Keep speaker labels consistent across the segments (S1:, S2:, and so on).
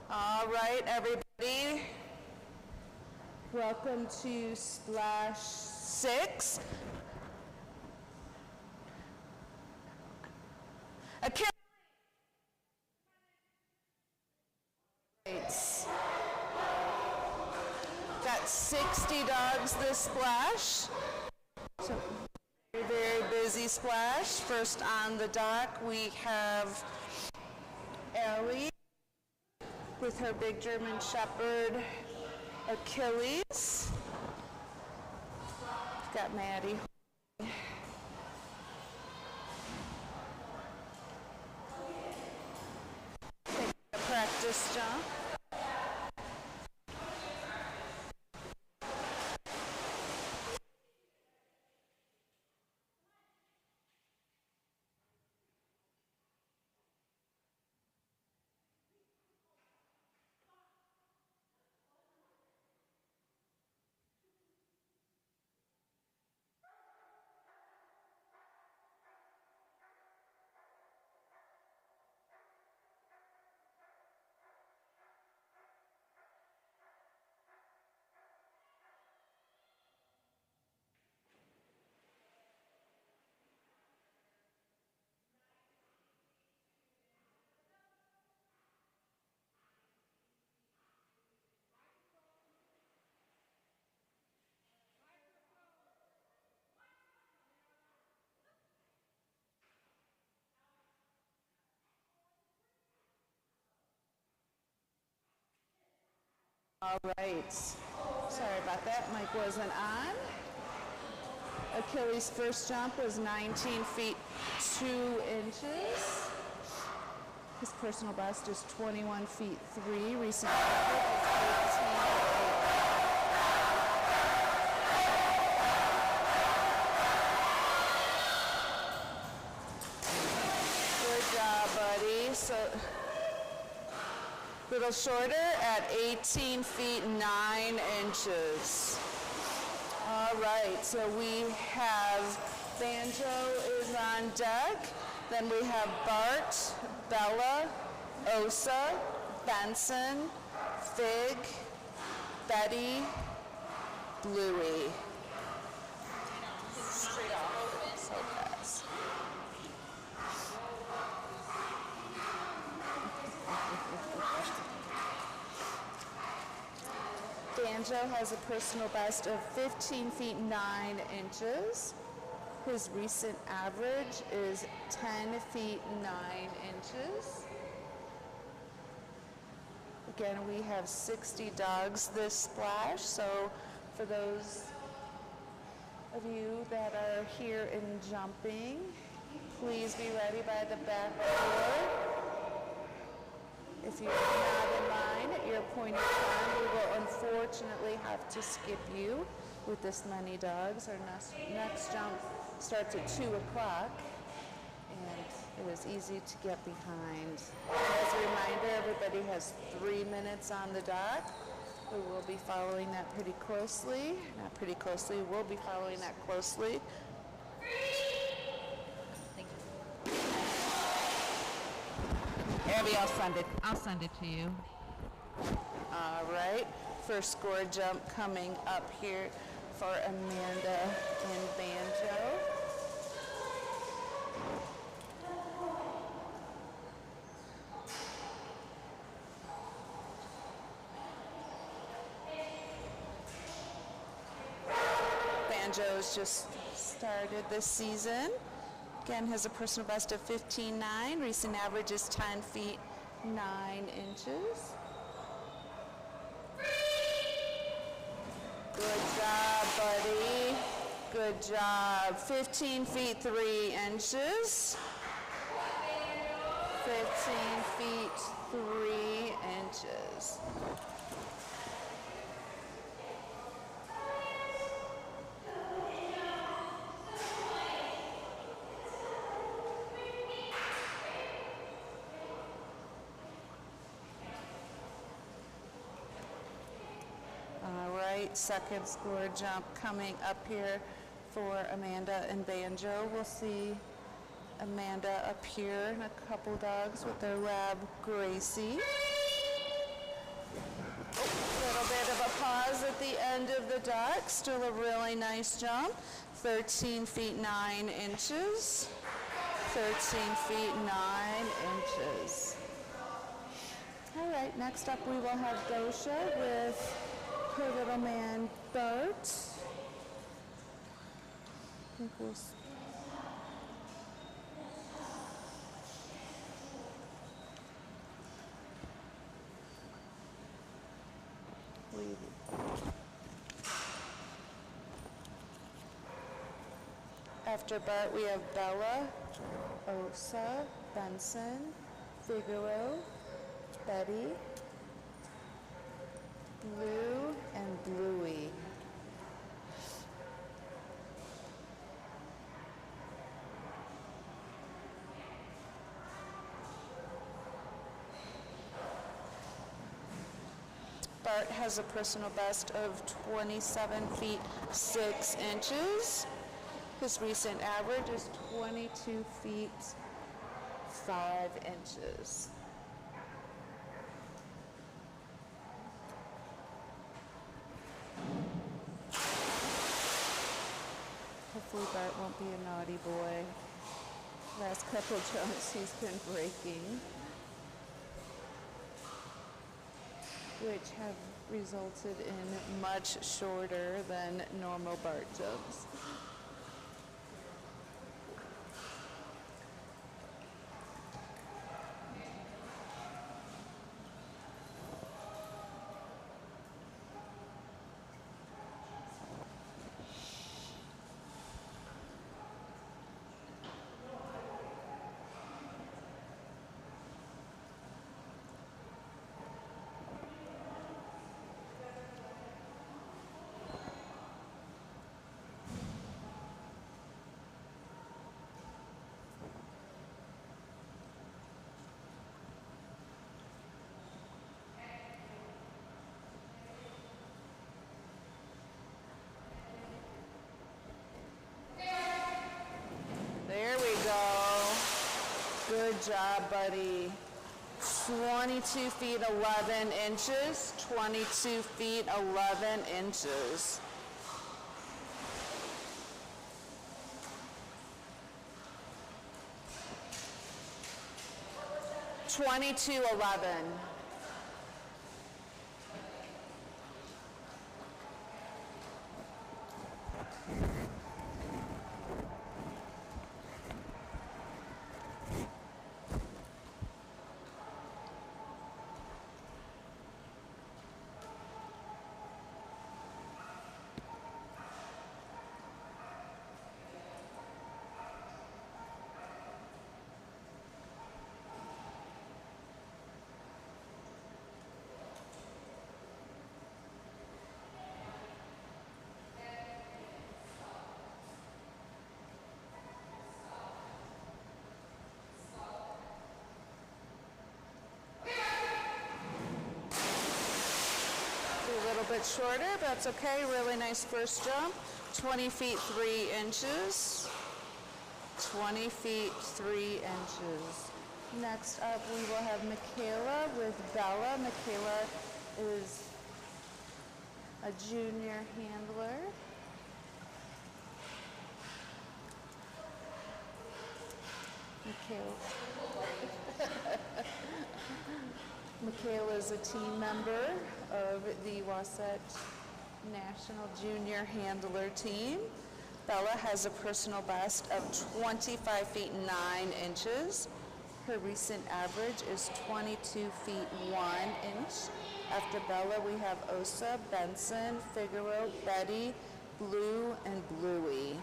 S1: All right, everybody. Welcome to Splash 6. Got 60 dogs this splash. So very busy splash. First on the dock we have Ellie with her big German Shepherd Achilles. Got Maddie. Taking a practice jump. All right, sorry about that, mic wasn't on. Achilles' first jump was 19 feet 2 inches. His personal best is 21 feet 3. Recent average is 18. Good job, buddy. So, little shorter at 18 feet 9 inches. All right, so we have Banjo is on deck. Then we have Bart, Bella, Osa, Benson, Fig, Betty, Bluey. Straight off. So fast. Banjo has a personal best of 15 feet 9 inches. His recent average is 10 feet 9 inches. Again, we have 60 dogs this splash, so for those of you that are here in jumping, please be ready by the back door. If you're not in line at your appointed time, we will unfortunately have to skip you with this many dogs. Our next jump starts at 2 o'clock, and it is easy to get behind. As a reminder, everybody has 3 minutes on the dock. We will be following that pretty closely. Not pretty closely, we'll be following that closely.
S2: Abby, I'll send it to you.
S1: All right, first score jump coming up here for Amanda and Banjo. Banjo's just started this season. Again, has a personal best of 15.9. Recent average is 10 feet 9 inches. Good job, buddy. Good job. 15 feet 3 inches. 15 feet 3 inches. Second score jump coming up here for Amanda and Banjo. We'll see Amanda up here and a couple dogs with their lab Gracie. the duck, still a really nice jump. 13 feet 9 inches. 13 feet 9 inches. All right, next up we will have Gosha with her little man Bert. I think we'll After Bart, we have Bella, Osa, Benson, Figaro, Betty, Blue, and Bluey. Bart has a personal best of 27 feet 6 inches. His recent average is 22 feet 5 inches. Hopefully Bart won't be a naughty boy. Last couple jumps he's been breaking, which have resulted in much shorter than normal Bart jumps. There we go. Good job, buddy. 22 feet 11 inches. 22 feet 11 inches. $22.11. A little bit shorter, but that's okay. Really nice first jump. 20 feet 3 inches. 20 feet 3 inches. Next up, we will have Michaela with Bella. Michaela is a junior handler. Michaela is a team member of the Wasatch National Junior Handler Team. Bella has a personal best of 25 feet 9 inches. Her recent average is 22 feet 1 inch. After Bella, we have Osa, Benson, Figaro, Betty, Blue, and Bluey.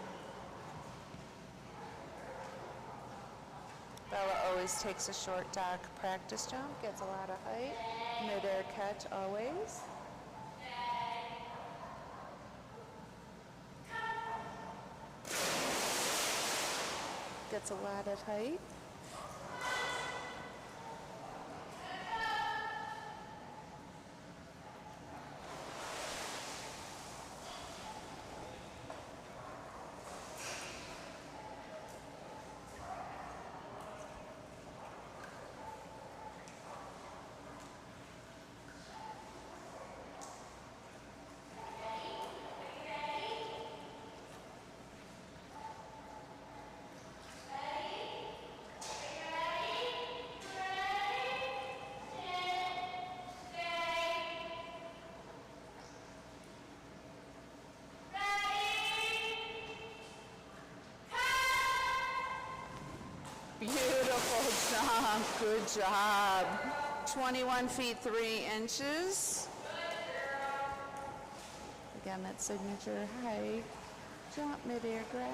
S1: Bella always takes a short dock practice jump, gets a lot of height, mid-air catch always. Gets a lot of height. Good job. 21 feet 3 inches. Again, that signature high jump, mid-air grab.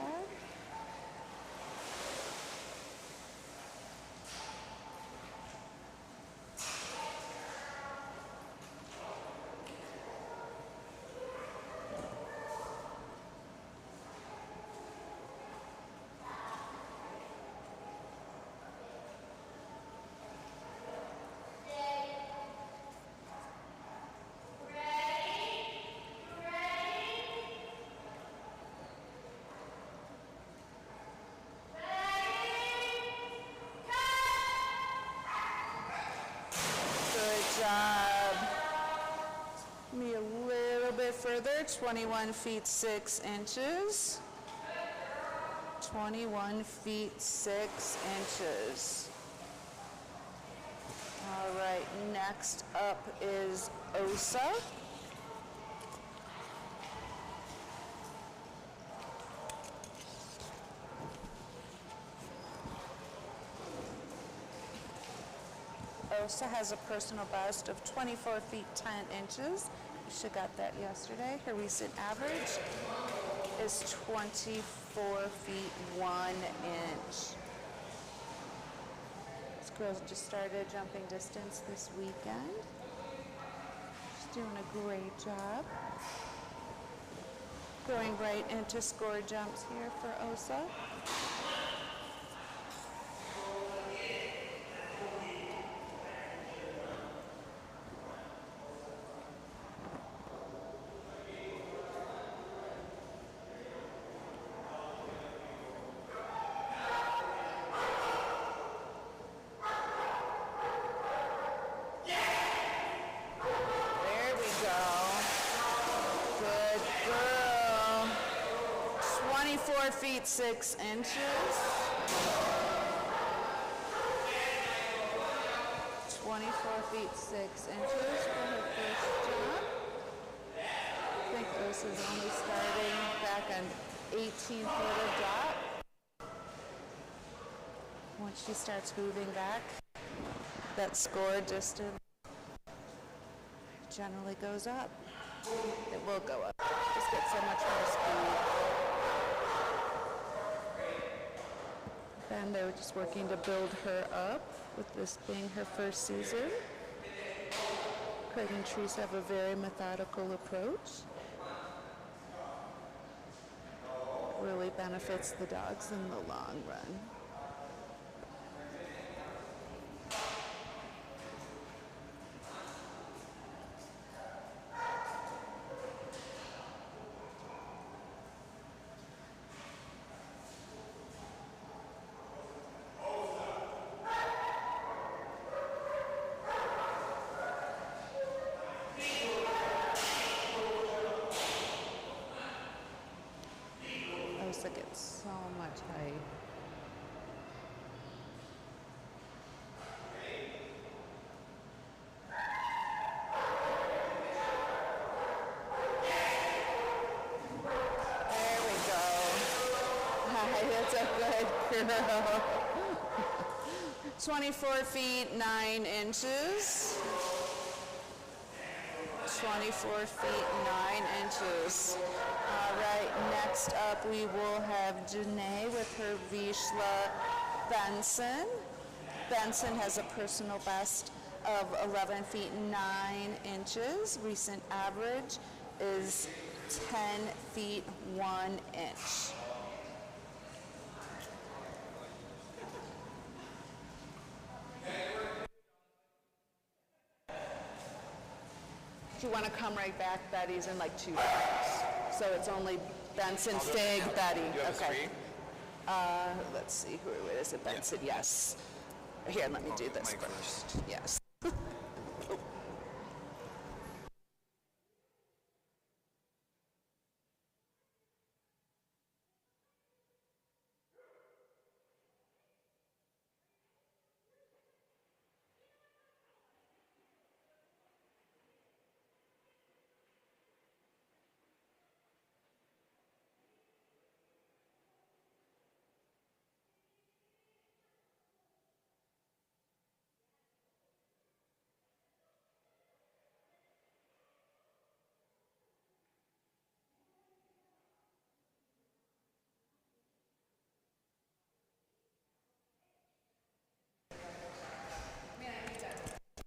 S1: Job. Me a little bit further, 21 feet 6 inches. 21 feet 6 inches. All right, next up is Osa. Osa has a personal best of 24 feet 10 inches. She got that yesterday. Her recent average is 24 feet 1 inch. This girl just started jumping distance this weekend. She's doing a great job. Going right into score jumps here for Osa. There we go. Good girl. 24 feet 6 inches. 24 feet 6 inches for her first jump. I think this is only starting back on 18-footer drop. Once she starts moving back, that score distance generally goes up. It will go up. Just get so much more speed. And they were just working to build her up, with this being her first season. Craig and Teresa have a very methodical approach. Really benefits the dogs in the long run. Osa gets so much height. There we go. Hi, that's a good girl. 24 feet 9 inches. 24 feet 9 inches. All right, next up we will have Janae with her Vishla Benson. Benson has a personal best of 11 feet 9 inches. Recent average is 10 feet 1 inch. Do you want to come right back? Betty's in like 2 rounds. So it's only Benson, Fig, Betty. Okay. Let's see, who is it? Benson, yes. Here, let me do this first. Yes.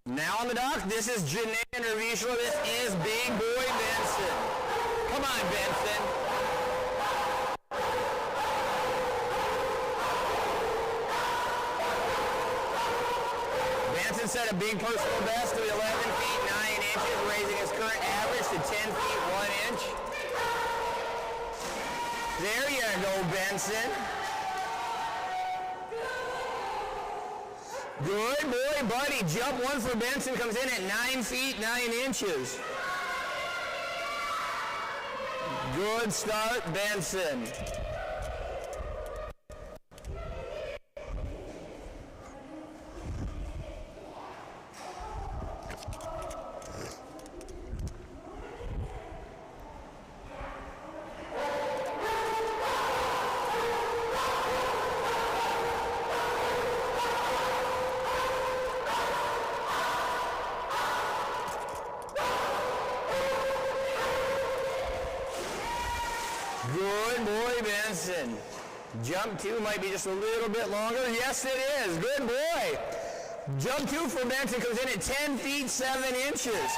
S3: Now on the dock, this is Janae and Ravishla. This is Big Boy Benson. Come on, Benson. Benson set a big personal best of 11 feet 9 inches, raising his current average to 10 feet 1 inch. There you go, Benson. Good boy, buddy. Jump one for Benson comes in at 9 feet 9 inches. Good start, Benson. Good boy, Benson. Jump two might be just a little bit longer. Yes, it is. Good boy. Jump two for Benson comes in at 10 feet 7 inches.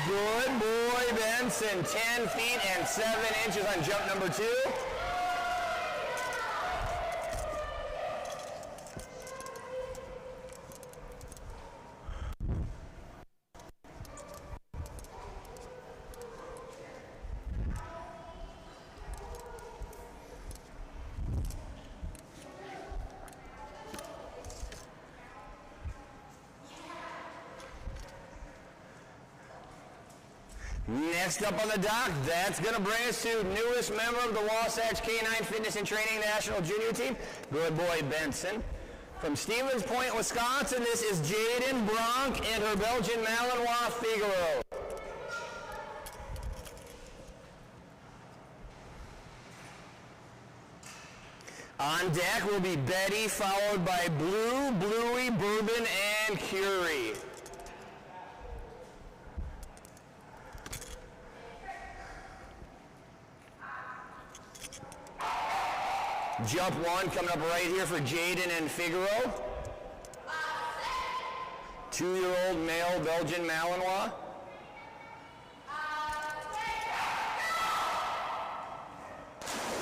S3: Good boy, Benson. 10 feet and 7 inches on jump number two. Next up on the dock, that's going to bring us to newest member of the Wasatch K9 Fitness and Training National Junior Team, good boy Benson. From Stevens Point, Wisconsin, this is Jaden Bronk and her Belgian Malinois Figaro. On deck will be Betty, followed by Blue, Bluey, Bourbon, and Curie. Jump one coming up right here for Jaden and Figaro. 2-year-old male Belgian Malinois.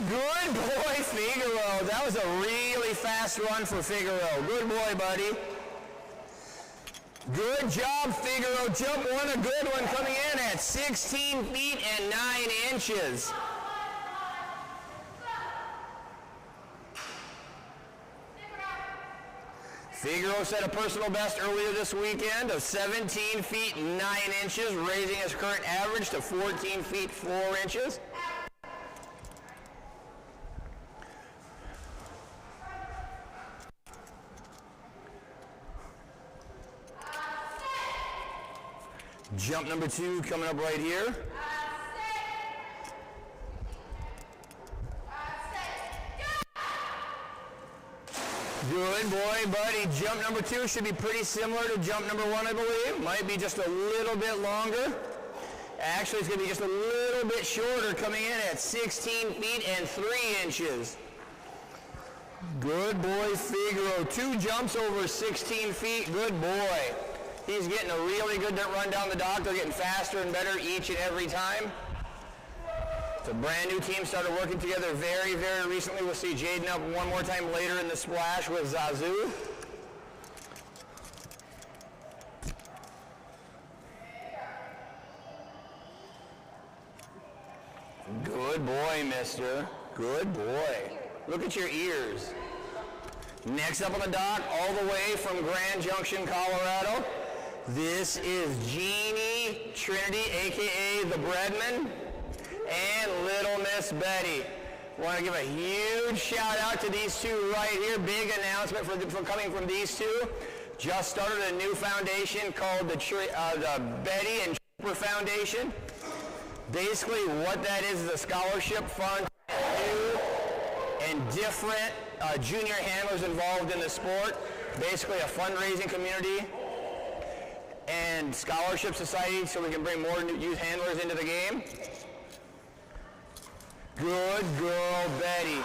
S3: Good boy, Figaro. That was a really fast run for Figaro. Good boy, buddy. Good job, Figaro. Jump one, a good one, coming in at 16 feet and 9 inches. Figaro set a personal best earlier this weekend of 17 feet 9 inches, raising his current average to 14 feet 4 inches. Jump number two coming up right here. Good boy, buddy. Jump number two should be pretty similar to jump number one, I believe. Might be just a little bit longer. Actually, it's going to be just a little bit shorter, coming in at 16 feet and 3 inches. Good boy, Figaro. 2 jumps over 16 feet. Good boy. He's getting a really good run down the dock. They're getting faster and better each and every time. It's a brand new team, started working together very, very recently. We'll see Jaden up one more time later in the splash with Zazu. Good boy, mister. Good boy. Look at your ears. Next up on the dock, all the way from Grand Junction, Colorado, this is Jeannie Trinity, a.k.a. the Breadman, and Little Miss Betty. Want to give a huge shout out to these two right here. Big announcement for coming from these two. Just started a new foundation called the Betty and Trooper Foundation. Basically what that is a scholarship fund for new and different junior handlers involved in the sport. Basically a fundraising community and scholarship society so we can bring more youth handlers into the game. Good girl, Betty.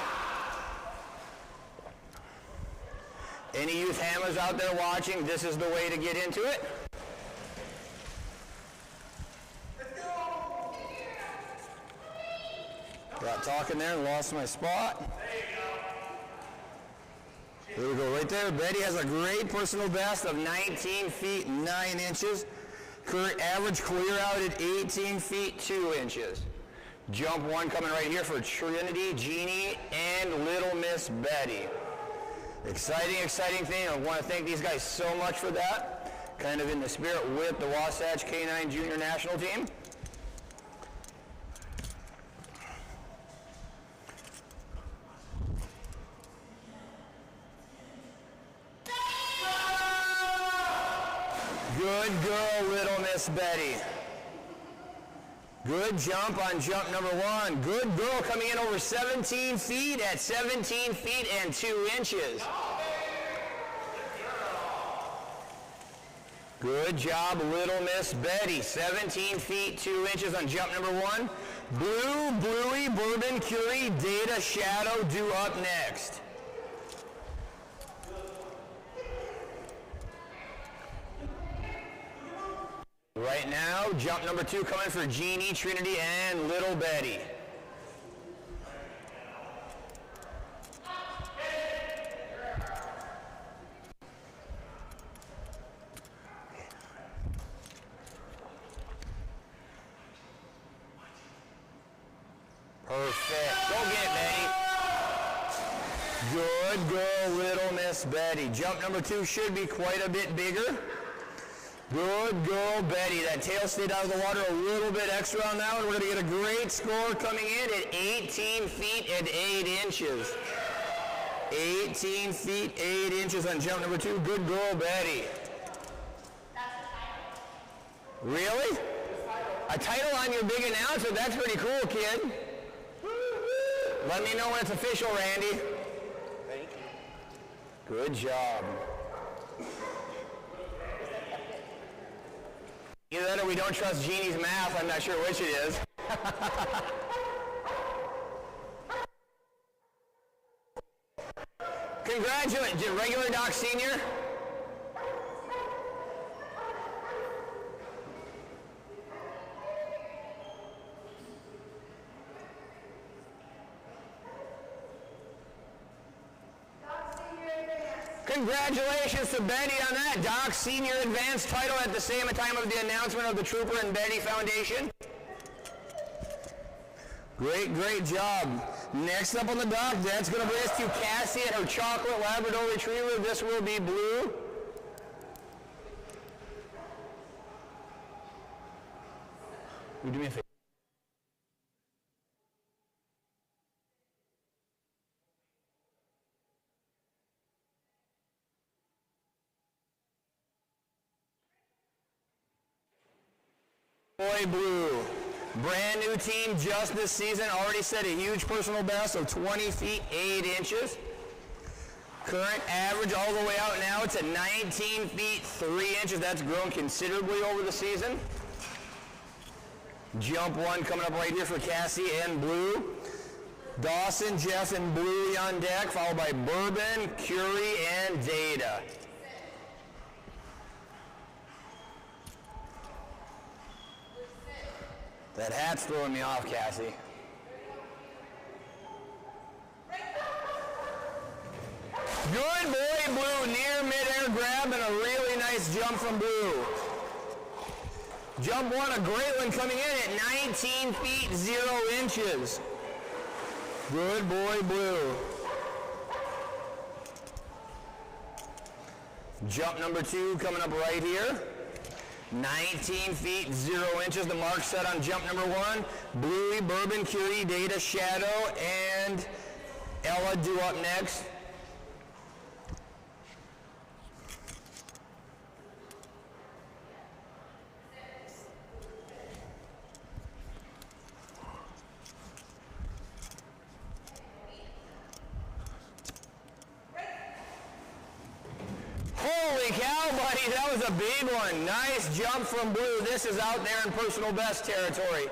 S3: Any youth hammers out there watching, this is the way to get into it. Got talking there and lost my spot. There we go, right there. Betty has a great personal best of 19 feet 9 inches. Current average clear out at 18 feet 2 inches. Jump 1 coming right here for Trinity, Jeannie, and Little Miss Betty. Exciting, exciting thing. I want to thank these guys so much for that. Kind of in the spirit with the Wasatch K9 Junior National Team. Good girl, Little Miss Betty. Good jump on jump number 1. Good girl coming in over 17 feet at 17 feet and 2 inches. Good job, Little Miss Betty. 17 feet 2 inches on jump number 1. Blue, Bluey, Bourbon, Curie, Data, Shadow due up next. Right now, jump number 2 coming for Jeannie, Trinity, and Little Betty. Perfect. Go get it, Betty. Good girl, Little Miss Betty. Jump number 2 should be quite a bit bigger. Good girl, Betty. That tail stayed out of the water a little bit extra on that one. We're going to get a great score coming in at 18 feet and 8 inches. 18 feet, 8 inches on jump number 2. Good girl, Betty. Really? A title on your big announcement? That's pretty cool, kid. Let me know when it's official, Randy. Thank you. Good job. Either that or we don't trust Jeannie's math. I'm not sure which it is. Congratulations, regular Doc Senior. Congratulations to Betty on that. Doc Senior Advanced title at the same time of the announcement of the Trooper and Betty Foundation. Great, great job. Next up on the dock, that's going to bring us to Cassie and her chocolate Labrador Retriever. This will be Blue. Would you do me a favor? Boy Blue, brand new team just this season, already set a huge personal best of 20 feet 8 inches. Current average all the way out now, it's at 19 feet 3 inches. That's grown considerably over the season. Jump 1 coming up right here for Cassie and Blue. Dawson, Jeff, and Bluey on deck, followed by Bourbon, Curie, and Data. That hat's throwing me off, Cassie. Good boy, Blue. Near mid-air grab and a really nice jump from Blue. Jump 1, a great one coming in at 19 feet 0 inches. Good boy, Blue. Jump number 2 coming up right here. 19 feet 0 inches, the mark set on jump number 1. Bluey, Bourbon, Curie, Data, Shadow, and Ella due up next. Holy cow, buddy, that was a big one. Nice jump from Blue. This is out there in personal best territory.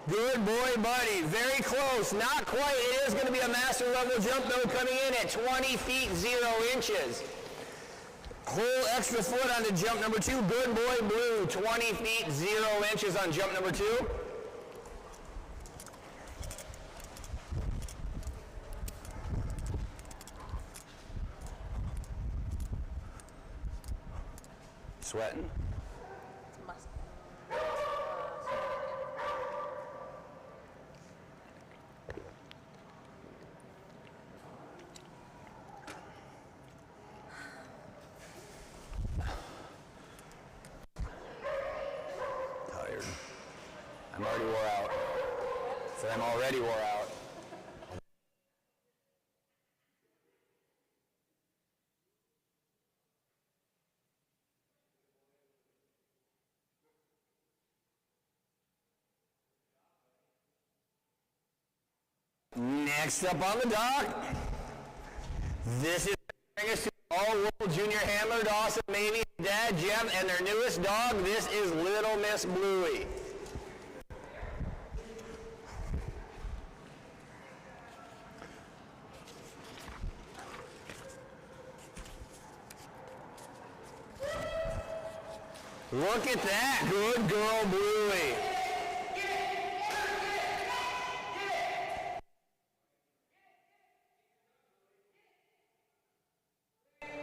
S3: Good boy, buddy. Very close. Not quite. It is going to be a master level jump, though, coming in at 20 feet 0 inches. Whole extra foot onto jump number 2. Good boy, Blue. 20 feet, 0 inches on jump number 2. Sweating? Tired. I'm already wore out. Said I'm already wore out. Next up on the dock, this is bring us to all-world junior handler Dawson, Mamie, Dad, Jeff, and their newest dog. This is Little Miss Bluey. Look at that, good girl, Bluey.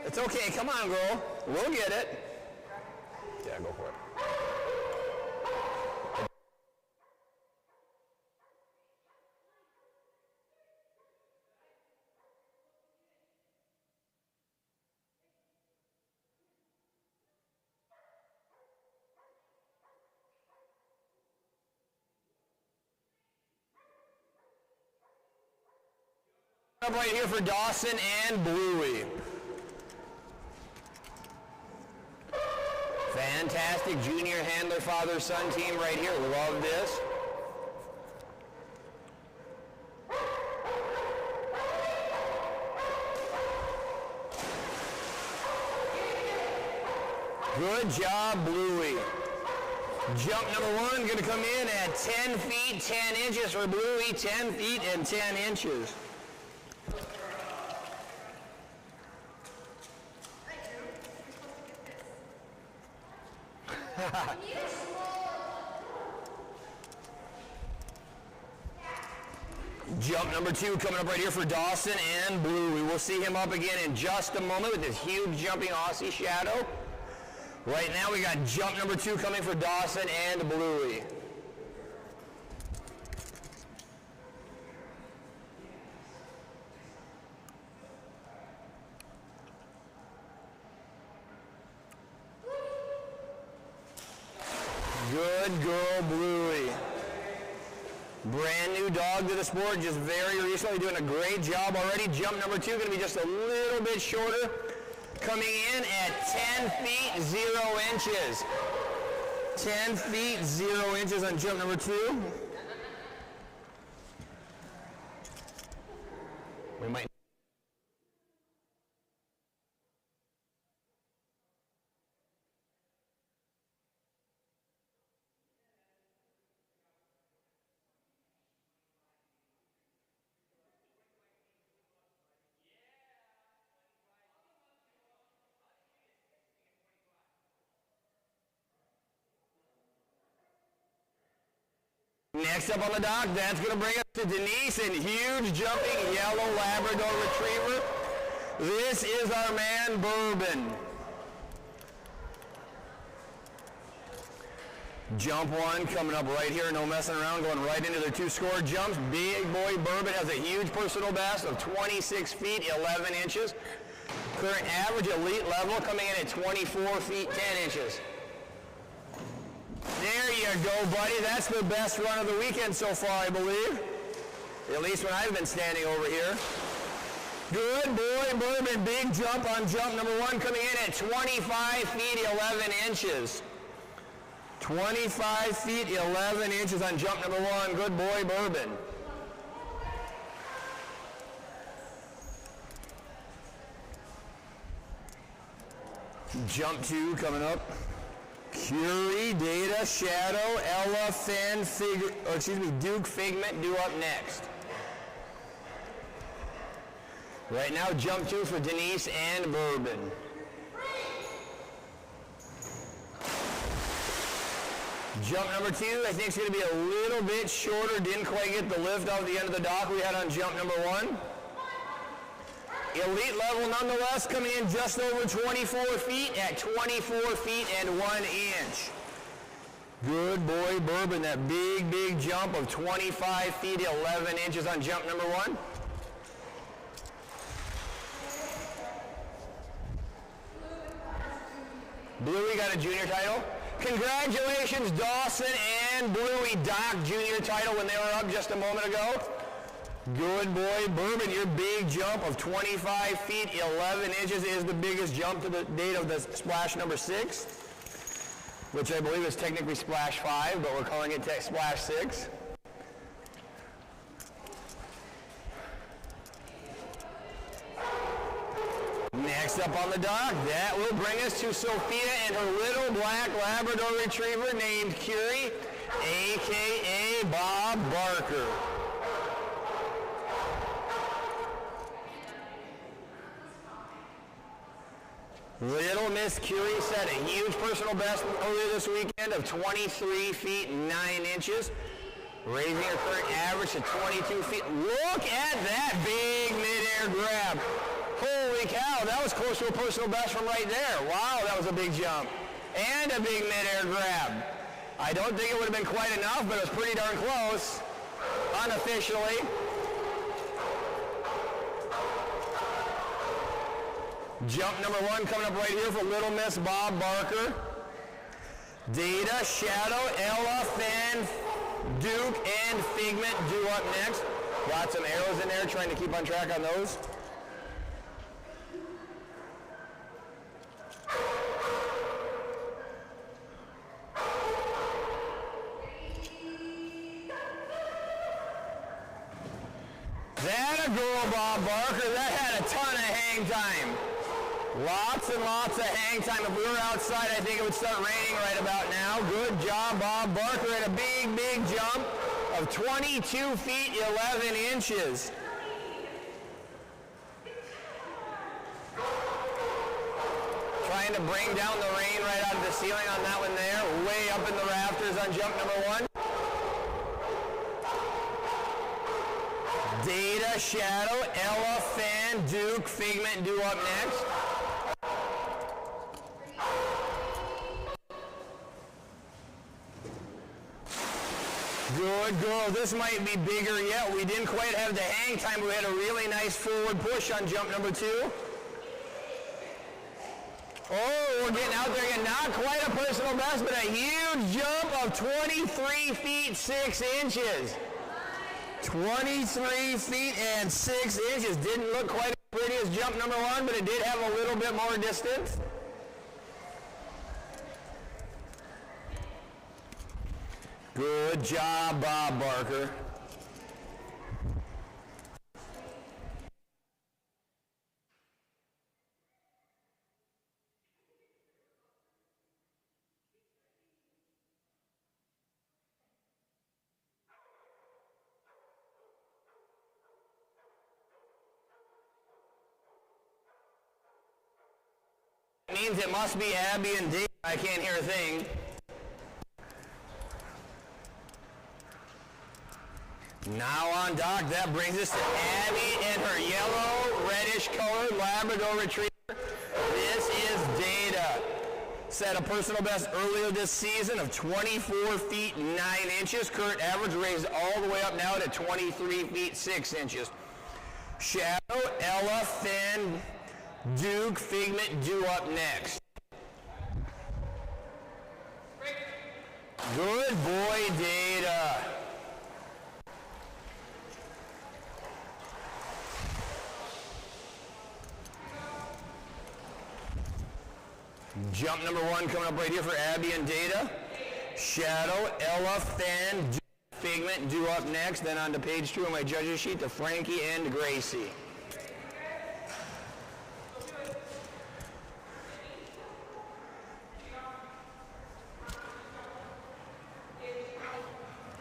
S3: It's okay, come on, girl. We'll get it. Yeah, go for it. Up right here for Dawson and Bluey. Fantastic junior handler father-son team right here. Love this. Good job, Bluey. Jump number 1 going to come in at 10 feet, 10 inches for Bluey, 10 feet and 10 inches. Jump number 2 coming up right here for Dawson and Bluey. We'll see him up again in just a moment with this huge jumping Aussie shadow. Right now we got jump number 2 coming for Dawson and Bluey. Good girl, Bluey. Brand new dog to the sport, just very recently, doing a great job already. Jump number 2 going to be just a little bit shorter, coming in at 10 feet, 0 inches. 10 feet, 0 inches on jump number 2. We might. Next up on the dock, that's going to bring us to Denise and huge jumping yellow Labrador Retriever. This is our man, Bourbon. Jump 1 coming up right here, no messing around, going right into their 2 score jumps. Big boy Bourbon has a huge personal best of 26 feet, 11 inches. Current average elite level coming in at 24 feet, 10 inches. There you go, buddy. That's the best run of the weekend so far, I believe. At least when I've been standing over here. Good boy, Bourbon. Big jump on jump number 1 coming in at 25 feet, 11 inches. 25 feet, 11 inches on jump number 1. Good boy, Bourbon. Jump 2 coming up. Curie, Data, Shadow, Ella, Finn, Duke, Figment, due up next. Right now, jump 2 for Denise and Bourbon. Jump number 2, I think, is going to be a little bit shorter. Didn't quite get the lift off the end of the dock we had on jump number 1. Elite level nonetheless, coming in just over 24 feet at 24 feet and 1 inch. Good boy, Bourbon, that big, big jump of 25 feet, 11 inches on jump number 1. Bluey got a junior title. Congratulations, Dawson and Bluey Doc junior title when they were up just a moment ago. Good boy, Bourbon, your big jump of 25 feet, 11 inches is the biggest jump to the date of the splash number 6, which I believe is technically splash 5, but we're calling it splash 6. Next up on the dock, that will bring us to Sophia and her little black Labrador Retriever named Curie, a.k.a. Bob Barker. Little Miss Curie set a huge personal best earlier this weekend of 23 feet 9 inches, raising her current average to 22 feet. Look at that big mid-air grab. Holy cow, that was close to a personal best from right there. Wow, that was a big jump. And a big mid-air grab. I don't think it would have been quite enough, but it was pretty darn close, unofficially. Jump number 1 coming up right here for Little Miss Bob Barker. Data, Shadow, Ella, Fan, Duke, and Figment due up next. Got some arrows in there, trying to keep on track on those. That a girl, Bob Barker. That had a ton of hang time. Lots and lots of hang time. If we were outside, I think it would start raining right about now. Good job, Bob Barker, at a big, big jump of 22 feet, 11 inches. Trying to bring down the rain right out of the ceiling on that one there. Way up in the rafters on jump number 1. Data, Shadow, Ella, Fan, Duke, Figment due up next. Good girl. This might be bigger yet. We didn't quite have the hang time, but we had a really nice forward push on jump number 2. Oh, we're getting out there again. Not quite a personal best, but a huge jump of 23 feet, 6 inches. 23 feet and 6 inches. Didn't look quite as pretty as jump number 1, but it did have a little bit more distance. Good job, Bob Barker. Means it must be Abby and Dave. I can't hear a thing. Now on dock, that brings us to Abby and her yellow, reddish-colored Labrador Retriever. This is Data. Set a personal best earlier this season of 24 feet 9 inches. Current average raised all the way up now to 23 feet 6 inches. Shadow, Ella, Finn, Duke, Figment due up next. Good boy, Data. Jump number 1 coming up right here for Abby and Data. Shadow, Ella, Fan, Duke, Figment due up next. Then on to page 2 of my judges sheet to Frankie and Gracie.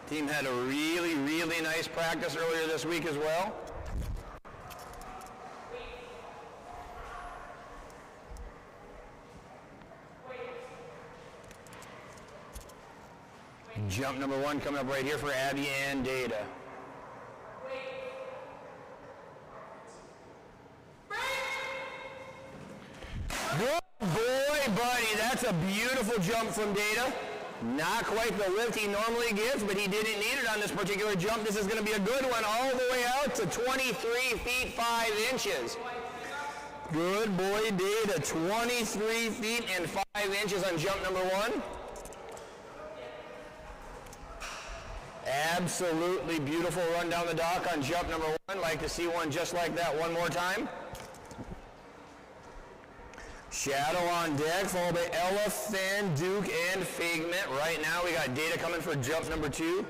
S3: Team had a really, really nice practice earlier this week as well. Jump number 1 coming up right here for Abby and Data. Good boy, buddy. That's a beautiful jump from Data. Not quite the lift he normally gets, but he didn't need it on this particular jump. This is going to be a good one all the way out to 23 feet 5 inches. Good boy, Data. 23 feet and 5 inches on jump number 1. Absolutely beautiful run down the dock on jump number 1. Like to see one just like that one more time. Shadow on deck, followed by Ella, Finn, Duke, and Figment. Right now we got Data coming for jump number 2.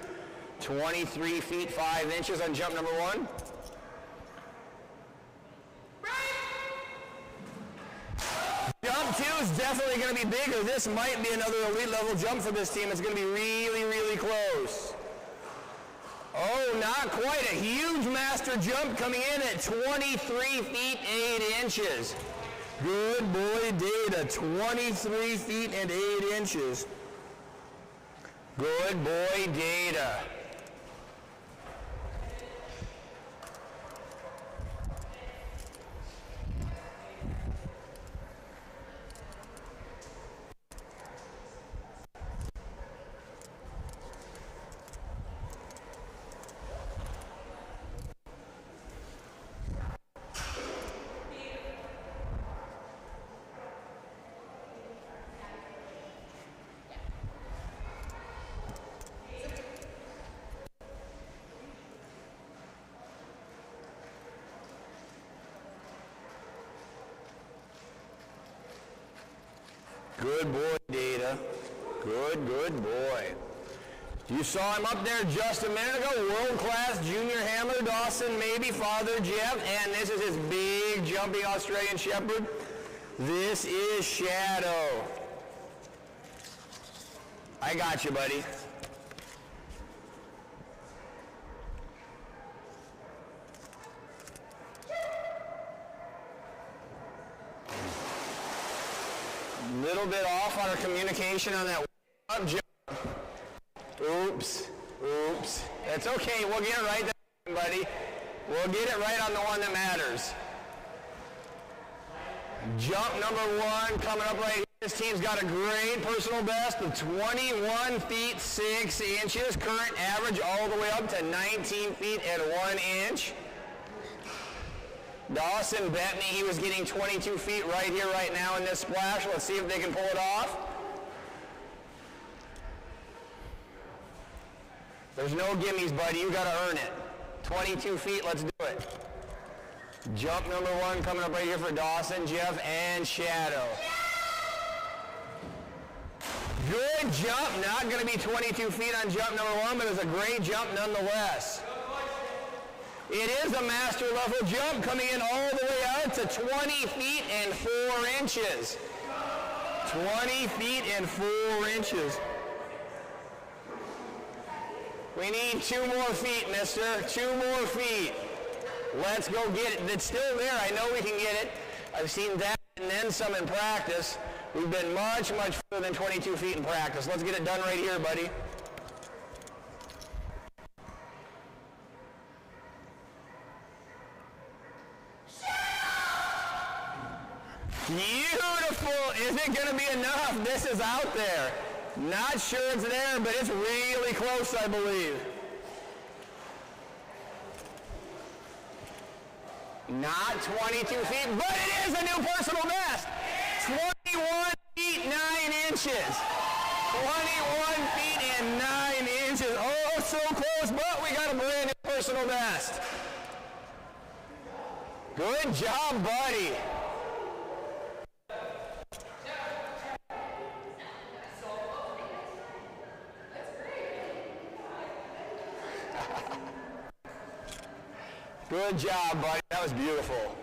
S3: 23 feet 5 inches on jump number 1. Jump 2 is definitely going to be bigger. This might be another elite level jump for this team. It's going to be really, really close. Oh, not quite. A huge master jump coming in at 23 feet 8 inches. Good boy, Data. 23 feet and 8 inches. Good boy, Data. Good boy, Data. Good boy. You saw him up there just a minute ago. World-class junior handler, Dawson, maybe Father Jeff, and this is his big jumping Australian Shepherd. This is Shadow. I got you, buddy. Little bit off on our communication on that up jump. Oops. That's okay. We'll get it right there, buddy. We'll get it right on the one that matters. Jump number 1 coming up right here. This team's got a great personal best of 21 feet 6 inches. Current average all the way up to 19 feet and 1 inch. Dawson bet me he was getting 22 feet right here, right now in this splash. Let's see if they can pull it off. There's no gimmies, buddy. You got to earn it. 22 feet, let's do it. Jump number 1 coming up right here for Dawson, Jeff, and Shadow. Good jump. Not going to be 22 feet on jump number 1, but it's a great jump nonetheless. It is a master level jump coming in all the way out to 20 feet and 4 inches. 20 feet and 4 inches. We need 2 more feet, mister. 2 more feet. Let's go get it. It's still there. I know we can get it. I've seen that and then some in practice. We've been much, much further than 22 feet in practice. Let's get it done right here, buddy. Beautiful. Is it going to be enough? This is out there. Not sure it's there, but it's really close, I believe. Not 22 feet, but it is a new personal best. 21 feet 9 inches. 21 feet and 9 inches. Oh, so close, but we got a brand new personal best. Good job, buddy. Good job, buddy. That was beautiful.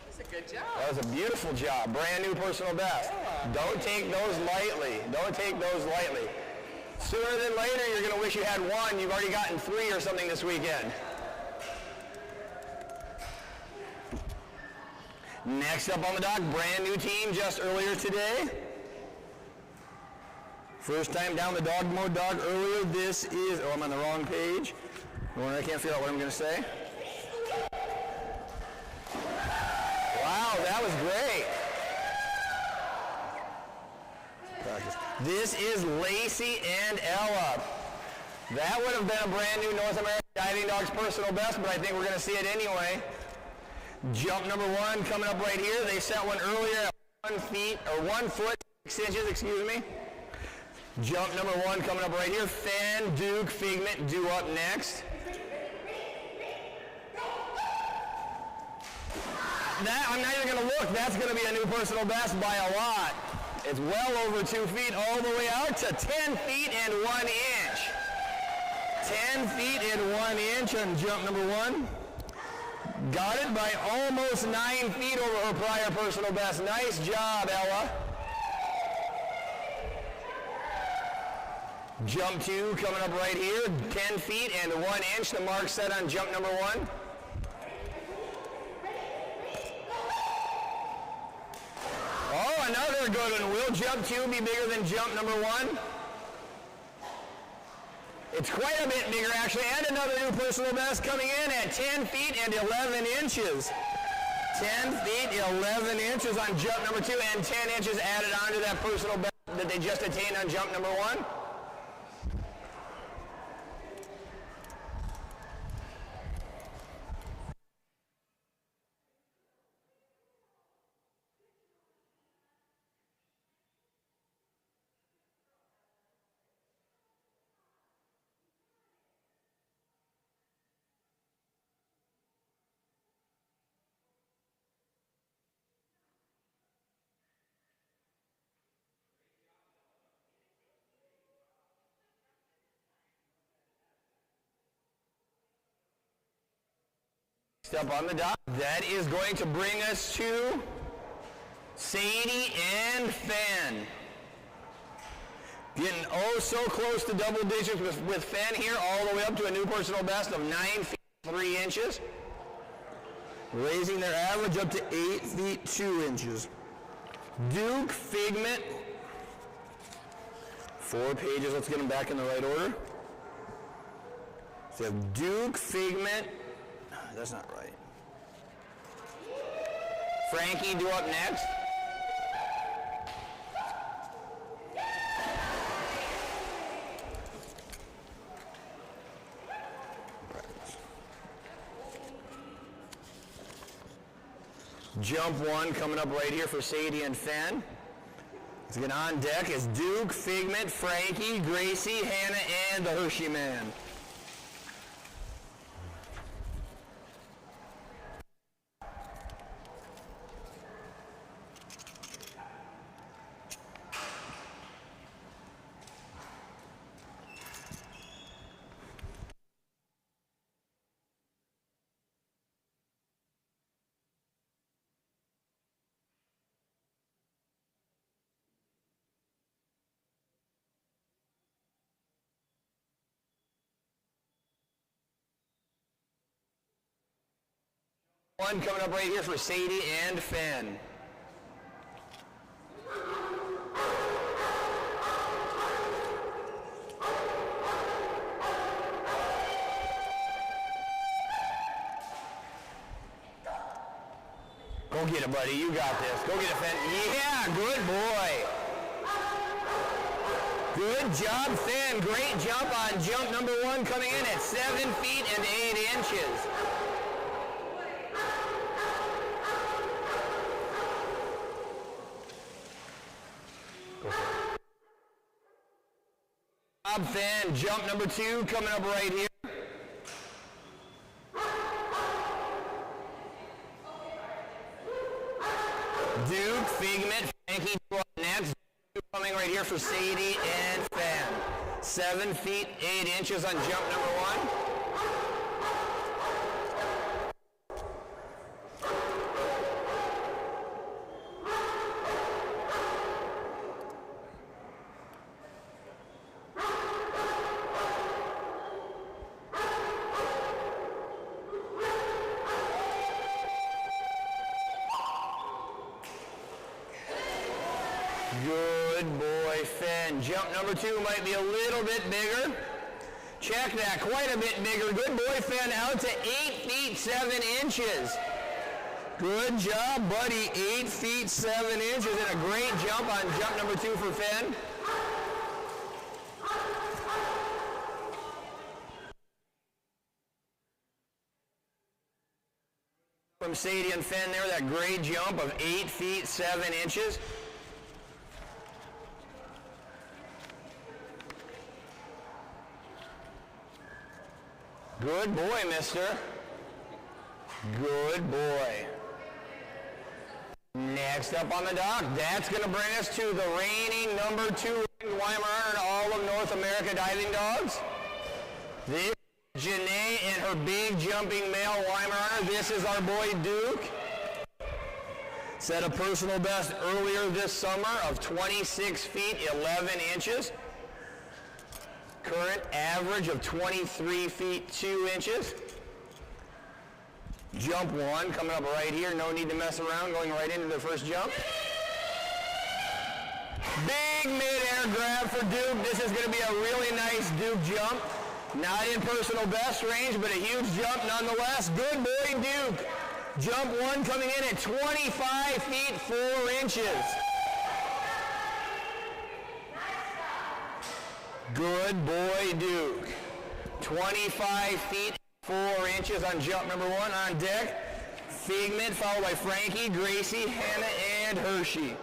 S4: That's a good job.
S3: That was a beautiful job. Brand new personal best.
S4: Yeah.
S3: Don't take those lightly. Don't take those lightly. Sooner than later, you're going to wish you had 1. You've already gotten 3 or something this weekend. Next up on the dock, brand new team just earlier today. First time down the Dogmode dog earlier. This is, oh, I'm on the wrong page. I can't figure out what I'm going to say. Wow, that was great. Practice. This is Lacey and Ella. That would have been a brand new North American Diving Dogs personal best, but I think we're going to see it anyway. Jump number 1 coming up right here. They set one earlier at 1 foot, 6 inches, excuse me. Jump number 1 coming up right here. Fan, Duke, Figment, due up next. That, I'm not even going to look. That's going to be a new personal best by a lot. It's well over 2 feet all the way out to 10 feet and 1 inch. 10 feet and 1 inch on jump number 1. Got it by almost 9 feet over her prior personal best. Nice job, Ella. Jump 2 coming up right here. 10 feet and 1 inch. The mark set on jump number 1. Oh, another good one. Will jump 2 be bigger than jump number 1? It's quite a bit bigger, actually, and another new personal best coming in at 10 feet and 11 inches. 10 feet, 11 inches on jump number 2, and 10 inches added onto that personal best that they just attained on jump number 1. Up on the dot. That is going to bring us to Sadie and Fan. Getting oh so close to double digits with Fan here, all the way up to a new personal best of 9 feet 3 inches. Raising their average up to 8 feet 2 inches. Duke, Figment. 4 pages. Let's get them back in the right order. So we have Duke, Figment. That's not right. Frankie, due up next. Jump 1 coming up right here for Sadie and Fan. Let's get on deck is Duke, Figment, Frankie, Gracie, Hannah, and the Hershey Man. One coming up right here for Sadie and Fan. Go get it, buddy. You got this. Go get it, Fan. Yeah, good boy. Good job, Fan. Great jump on jump number 1 coming in at 7 feet and 8 inches. Fan, jump number 2 coming up right here. Duke, Figment, Frankie next. Coming right here for Sadie and Fan. 7 feet 8 inches on jump number 1. Good boy, Finn. Jump number 2 might be a little bit bigger. Check that, quite a bit bigger. Good boy, Finn, out to 8 feet 7 inches. Good job, buddy. 8 feet 7 inches and a great jump on jump number 2 for Finn. From Sadie and Finn there, that great jump of 8 feet 7 inches. Good boy, mister. Good boy. Next up on the dock, that's going to bring us to the reigning number 2 Weimaraner in all of North America diving dogs. This is Janae and her big jumping male Weimaraner. This is our boy Duke. Set a personal best earlier this summer of 26 feet 11 inches. Current average of 23 feet 2 inches. Jump 1 coming up right here. No need to mess around. Going right into the first jump. Big mid-air grab for Duke. This is going to be a really nice Duke jump. Not in personal best range, but a huge jump nonetheless. Good boy, Duke. Jump 1 coming in at 25 feet 4 inches. Good boy, Duke. 25 feet 4 inches on jump number 1 on deck. Figment followed by Frankie, Gracie, Hannah, and Hershey.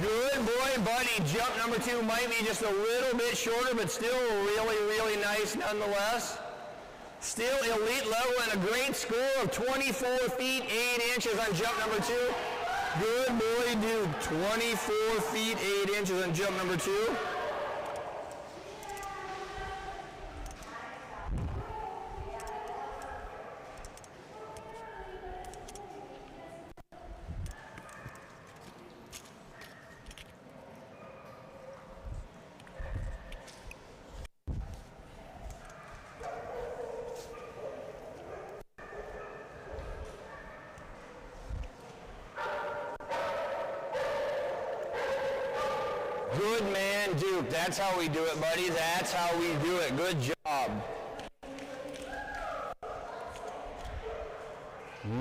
S3: Good boy, buddy. Jump number 2 might be just a little bit shorter, but still really, really nice nonetheless. Still elite level and a great score of 24 feet 8 inches on jump number 2. Good boy, Duke. 24 feet 8 inches on jump number 2. Good man, Duke. That's how we do it, buddy. That's how we do it. Good job.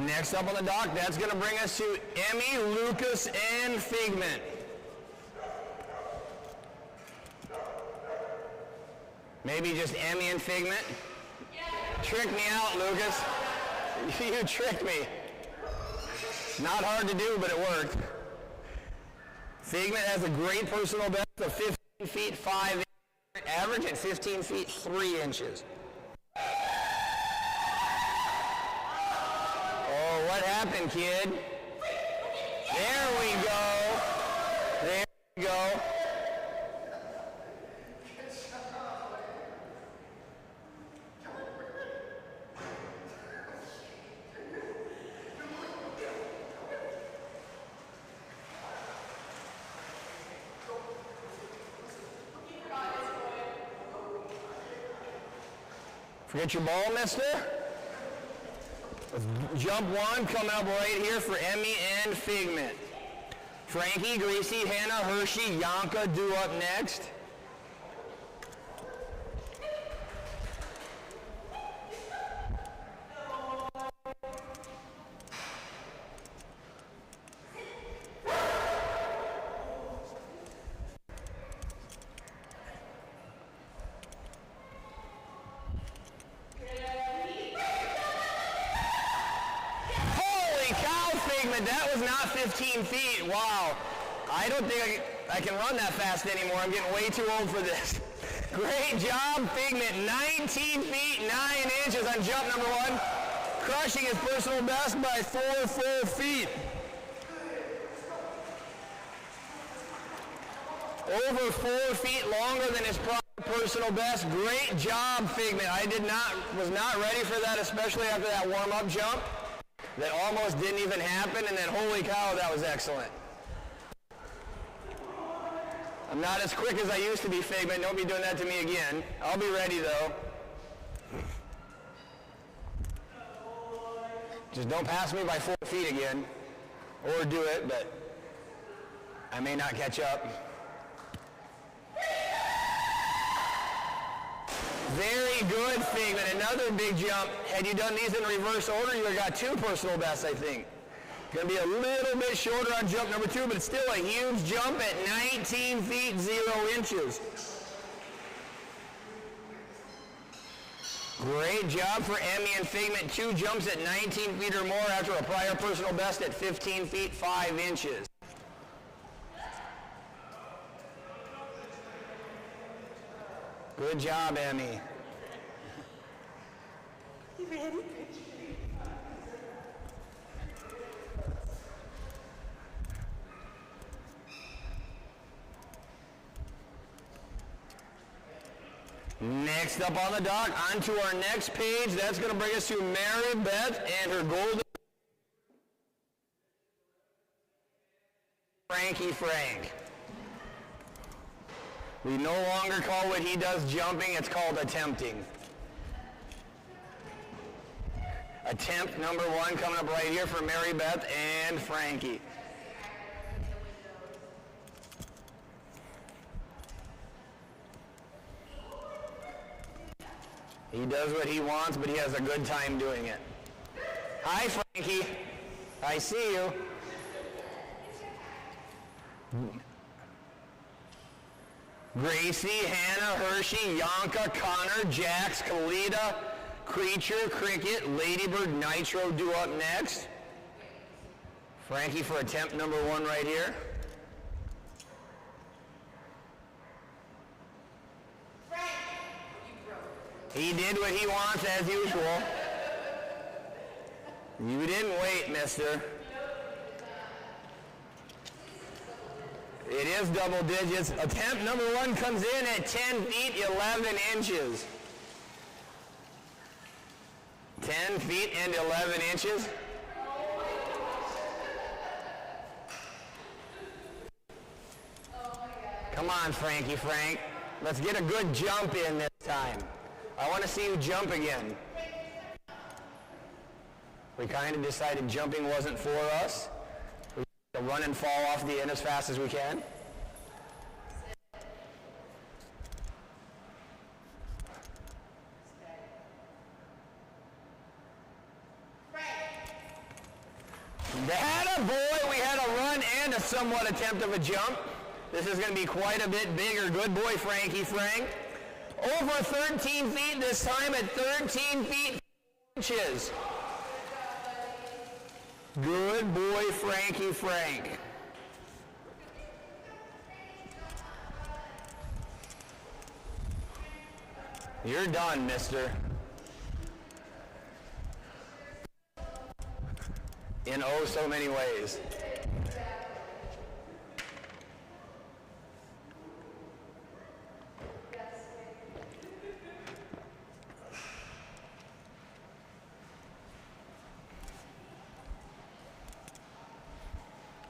S3: Next up on the dock, that's going to bring us to Emmy, Lucas, and Figment. Maybe just Emmy and Figment? Trick me out, Lucas. You tricked me. Not hard to do, but it worked. Figment has a great personal best of 15 feet 5 inches, average at 15 feet 3 inches. Oh, what happened, kid? There we go. There we go. Forget your ball, mister. Jump 1 coming up right here for Emmy and Figment. Frankie, Gracie, Hannah, Hershey, Yanka due up next. That was not 15 feet. Wow. I don't think I can run that fast anymore. I'm getting way too old for this. Great job, Figment. 19 feet 9 inches on jump number 1. Crushing his personal best by 4 full feet. Over 4 feet longer than his prior personal best. Great job, Figment. I was not ready for that, especially after that warm-up jump. That almost didn't even happen, and then holy cow, that was excellent. I'm not as quick as I used to be, Figment. Don't be doing that to me again. I'll be ready, though. Just don't pass me by 4 feet again. Or do it, but I may not catch up. Very good, Figment. Another big jump. Had you done these in reverse order, you would have got 2 personal bests, I think. Going to be a little bit shorter on jump number 2, but it's still a huge jump at 19 feet 0 inches. Great job for Emmy and Figment. 2 jumps at 19 feet or more after a prior personal best at 15 feet 5 inches. Good job, Emmy.
S1: You ready?
S3: Next up on the dock, on to our next page. That's going to bring us to Mary Beth and her golden Frankie Frank. We no longer call what he does jumping, it's called attempting. Attempt number 1 coming up right here for Mary Beth and Frankie. He does what he wants, but he has a good time doing it. Hi, Frankie. I see you. Gracie, Hannah, Hershey, Yonka, Connor, Jax, Kalita, Creature, Cricket, Ladybird, Nitro due up next. Frankie for attempt number 1 right here. He did what he wants as usual. You didn't wait, mister. It is double digits. Attempt number 1 comes in at 10 feet 11 inches. 10 feet and 11 inches. Come on, Frankie Frank. Let's get a good jump in this time. I want to see you jump again. We kind of decided jumping wasn't for us. We have to run and fall off the end as fast as we can. That a boy, we had a run and a somewhat attempt of a jump. This is going to be quite a bit bigger. Good boy, Frankie Frank. Over 13 feet this time at 13 feet inches. Good boy, Frankie Frank. You're done, mister. In oh so many ways.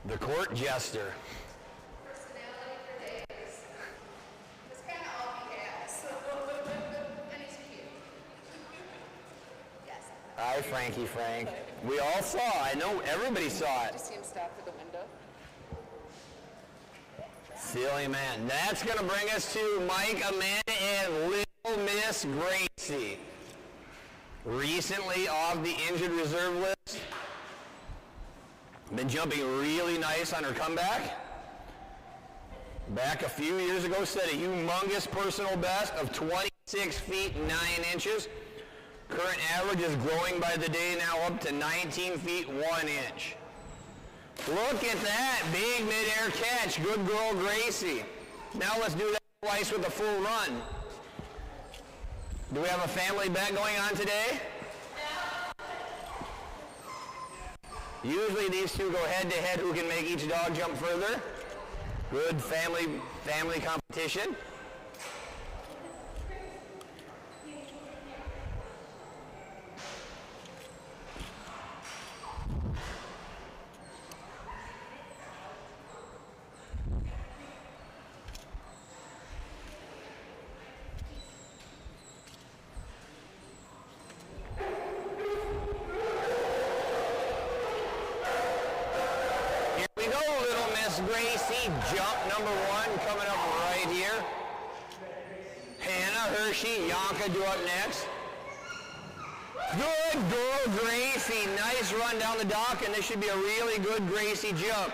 S3: The court jester.
S4: Personality for days. It's kind of all he has. And he's cute. Yes.
S3: Hi, Frankie Frank. We all saw. I know everybody saw it.
S4: Did you see him stop at the window?
S3: Silly man. That's going to bring us to Mike, Amanda, and Little Miss Gracie. Recently off the injured reserve list. Been jumping really nice on her comeback. Back a few years ago, set a humongous personal best of 26 feet 9 inches. Current average is growing by the day now up to 19 feet 1 inch. Look at that, big mid-air catch. Good girl, Gracie. Now let's do that twice with a full run. Do we have a family bet going on today? Usually these two go head-to-head who can make each dog jump further. Good family competition. Miss Gracie, jump number 1 coming up right here. Hannah, Hershey, Yanka do up next. Good girl, Gracie. Nice run down the dock, and this should be a really good Gracie jump.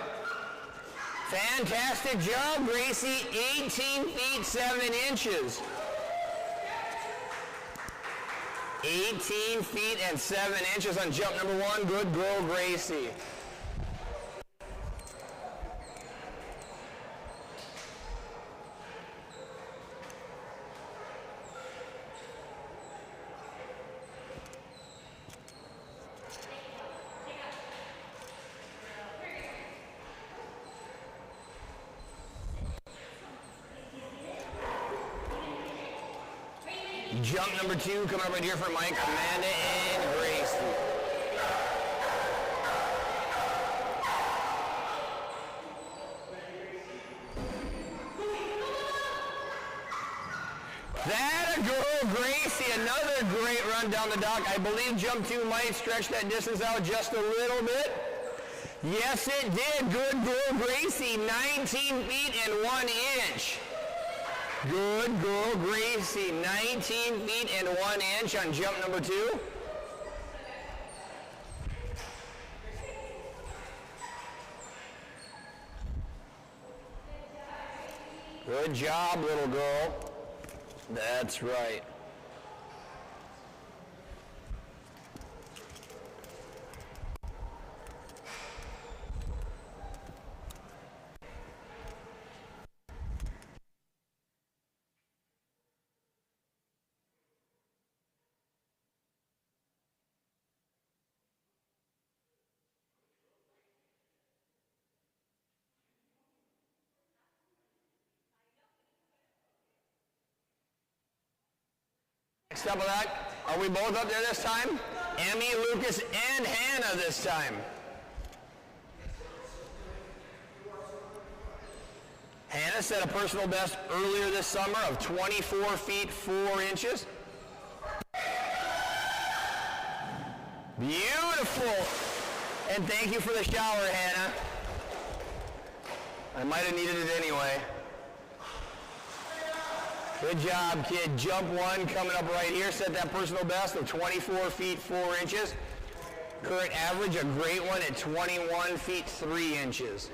S3: Fantastic job, Gracie. 18 feet 7 inches. 18 feet and 7 inches on jump number 1. Good girl, Gracie. Jump number 2 coming up right here for Mike, Amanda, and Gracie. That a girl, Gracie. Another great run down the dock. I believe jump 2 might stretch that distance out just a little bit. Yes, it did. Good girl, Gracie. 19 feet and 1 inch. Good girl, Gracie. 19 feet and 1 inch on jump number 2. Good job, little girl. That's right. Next up of that, are we both up there this time? Emmy, Lucas, and Hannah this time. Hannah set a personal best earlier this summer of 24 feet 4 inches. Beautiful. And thank you for the shower, Hannah. I might have needed it anyway. Good job, kid. Jump 1 coming up right here. Set that personal best of 24 feet 4 inches. Current average, a great one at 21 feet 3 inches.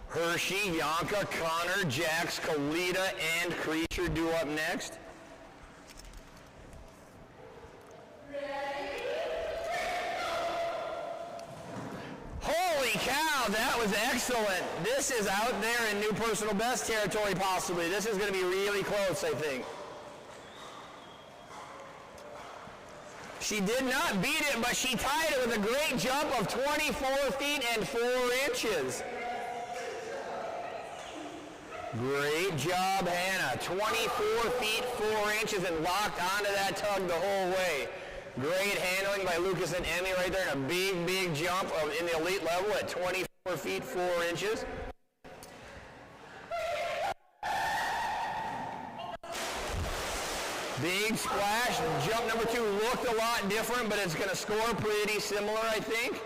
S3: Hershey, Yanka, Connor, Jax, Kalita, and Creature do up next. Holy cow, that was excellent. This is out there in new personal best territory possibly. This is going to be really close, I think. She did not beat it, but she tied it with a great jump of 24 feet and 4 inches. Great job, Hannah. 24 feet 4 inches and locked onto that tug the whole way. Great handling by Lucas and Emmy right there, and a big, big jump in the elite level at 24 feet 4 inches. Big splash. Jump number 2 looked a lot different, but it's going to score pretty similar, I think.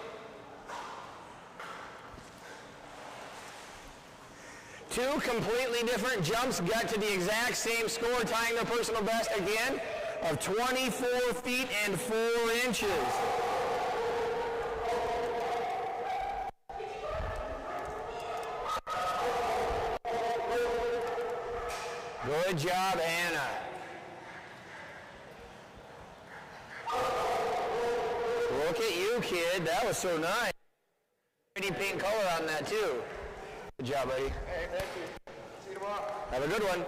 S3: 2 completely different jumps got to the exact same score, tying their personal best again of 24 feet and 4 inches. Good job, Hannah. Look at you, kid. That was so nice. Pretty pink color on that, too. Good job, buddy.
S5: Hey, thank you. See you tomorrow.
S3: Have a good one.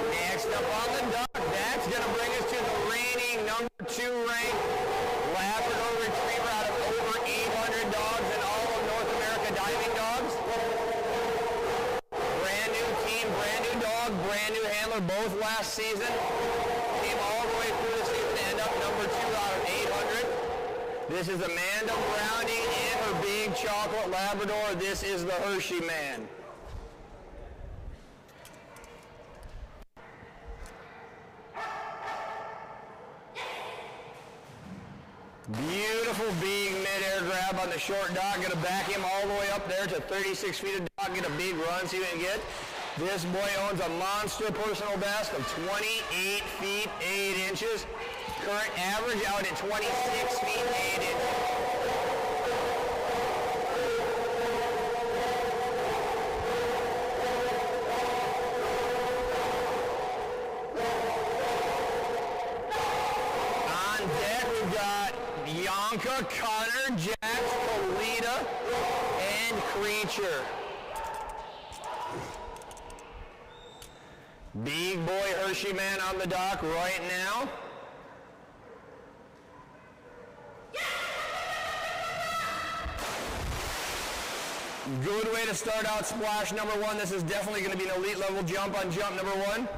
S3: Next up on the dock, that's going to bring us to the reigning number 2 ranked Labrador Retriever out of over 800 dogs in all of North America diving dogs. Brand new team, brand new dog, brand new handler, both last season. Came all the way through the season to end up number 2 out of 800. This is Amanda Browning and her big chocolate Labrador. This is the Hershey man. Beautiful big mid-air grab on the short dock. Going to back him all the way up there to 36 feet of dock. Get a big run, see what you can get. This boy owns a monster personal best of 28 feet 8 inches. Current average out at 26 feet 8 inches. On deck we've got Bianca, Connor, Jax, Polita, and Creature. Big boy Hershey man on the dock right now. Good way to start out splash number one. This is definitely going to be an elite level jump on jump number one.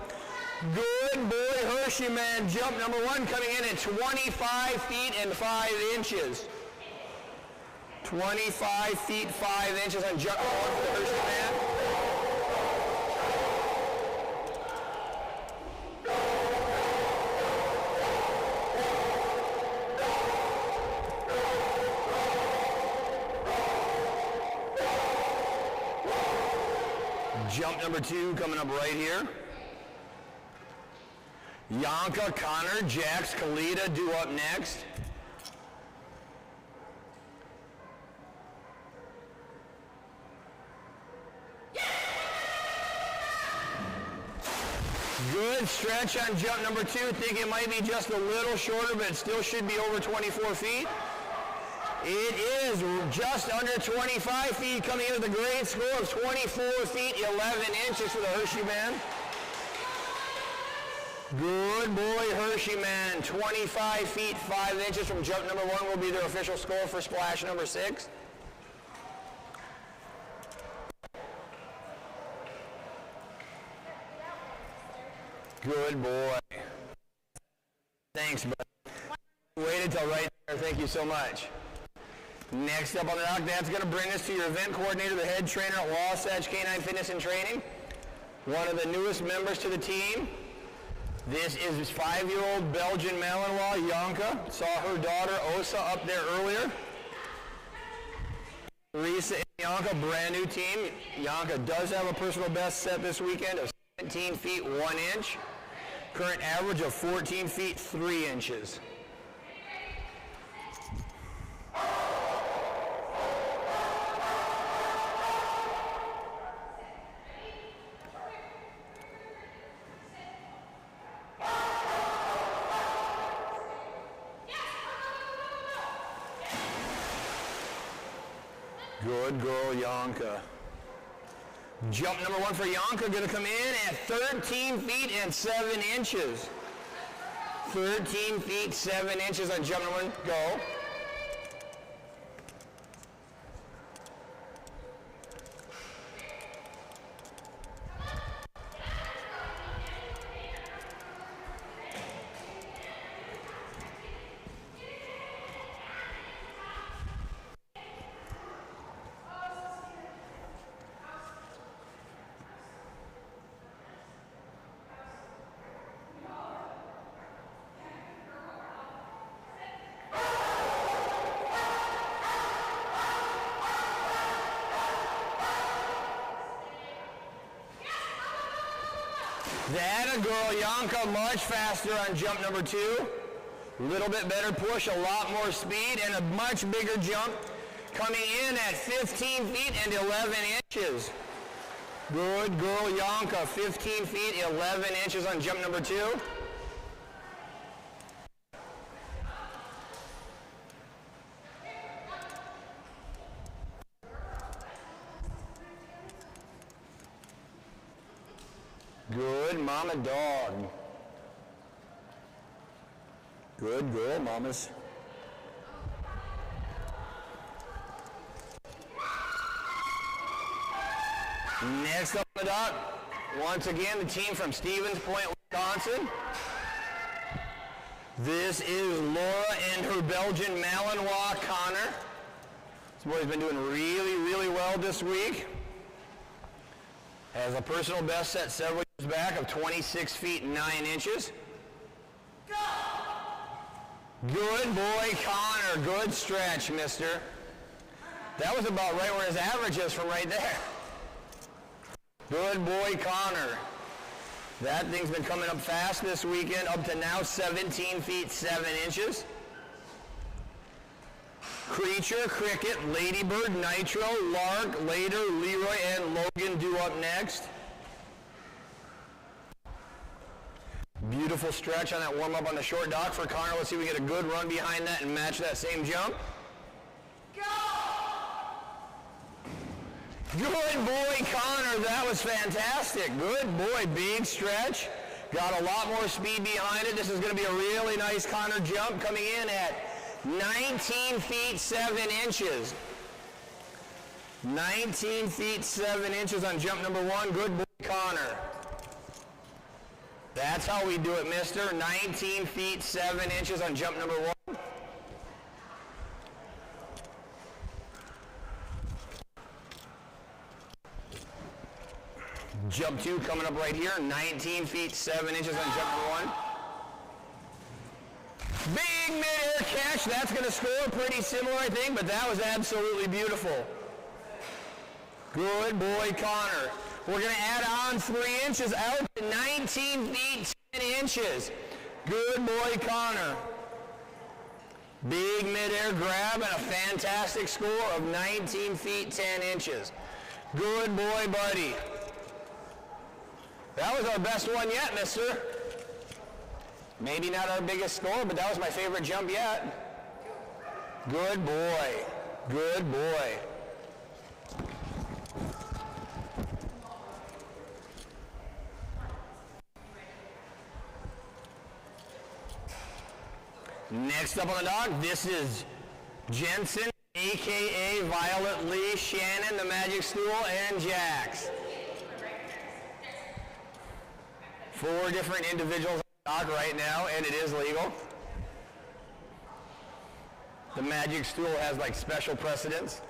S3: Good boy Hershey man, jump number one coming in at 25 feet and 5 inches. 25 feet 5 inches on jump number one for the Hershey man. Jump number two coming up right here. Yanka, Connor, Jax, Kalita due up next. Good stretch on jump number two. Think it might be just a little shorter, but it still should be over 24 feet. It is just under 25 feet, coming in with a great score of 24 feet 11 inches for the Hershey man. Good boy Hershey man, 25 feet 5 inches from jump number one will be their official score for splash number 6. Good boy. Thanks, buddy. Waited till right there. Thank you so much. Next up on the dock, that's going to bring us to your event coordinator, the head trainer at Wasatch Canine Fitness and Training. One of the newest members to the team. This is his 5-year-old Belgian Malinois, Yanka. Saw her daughter, Osa, up there earlier. Lisa and Yanka, brand new team. Yanka does have a personal best set this weekend of 17 feet 1 inch. Current average of 14 feet 3 inches. Good girl, Yanka. Jump number one for Yanka going to come in at 13 feet and 7 inches. 13 feet 7 inches on jump number one. Go. That a girl, Yanka, much faster on jump number two. A little bit better push, a lot more speed, and a much bigger jump coming in at 15 feet and 11 inches. Good girl, Yanka, 15 feet, 11 inches on jump number two. Good mama dog. Good girl, mamas. Next up on the dock, once again, the team from Stevens Point, Wisconsin. This is Laura and her Belgian Malinois, Connor. This boy's been doing really, really well this week. Has a personal best set several years back of 26 feet 9 inches. Good boy, Connor. Connor, good stretch, mister. That was about right where his average is from right there. Good boy, Connor. That thing's been coming up fast this weekend, up to now 17 feet 7 inches. Creature, Cricket, Ladybird, Nitro, Lark, Later, Leroy, and Logan due up next. Beautiful stretch on that warm-up on the short dock for Connor. Let's see if we get a good run behind that and match that same jump. Good boy, Connor. That was fantastic. Good boy. Big stretch. Got a lot more speed behind it. This is going to be a really nice Connor jump coming in at 19 feet 7 inches. 19 feet 7 inches on jump number 1. Good boy, Connor. That's how we do it, mister. 19 feet 7 inches on jump number 1. Jump 2 coming up right here, 19 feet 7 inches on jump number 1. Big mid-air catch. That's going to score pretty similar, I think, but that was absolutely beautiful. Good boy, Connor. We're going to add on 3 inches out to 19 feet 10 inches. Good boy, Connor. Big mid-air grab and a fantastic score of 19 feet 10 inches. Good boy, buddy. That was our best one yet, mister. Maybe not our biggest score, but that was my favorite jump yet. Good boy. Good boy. Next up on the dock, this is Jensen, a.k.a. Violet Lee, Shannon, the Magic Stool, and Jax. 4 different individuals on the dock right now, and it is legal. The Magic Stool has like special precedence.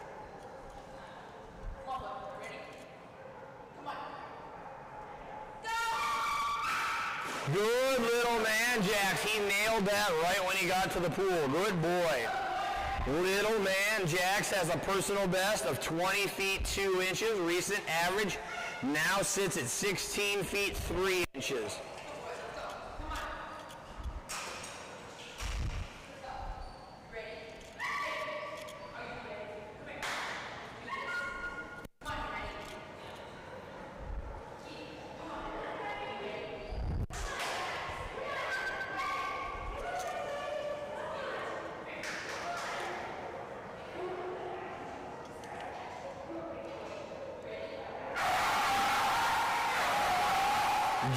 S3: Good little man, Jax. He nailed that right when he got to the pool. Good boy. Little man, Jax has a personal best of 20 feet 2 inches. Recent average now sits at 16 feet 3 inches.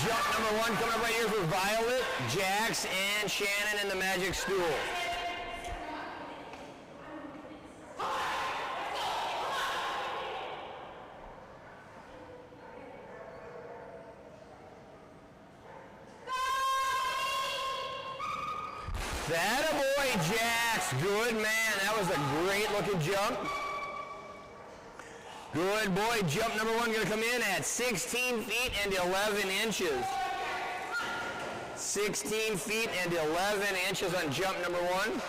S3: Jump number 1 coming up right here for Violet, Jax, and Shannon in the Magic Stool. That a boy, Jax. Good man. That was a great looking jump. Good boy. Jump number 1 going to come in at 16 feet and 11 inches. 16 feet and 11 inches on jump number 1.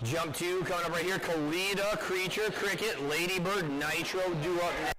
S3: Jump 2 coming up right here. Kalita, Creature, Cricket, Ladybird, Nitro due up next.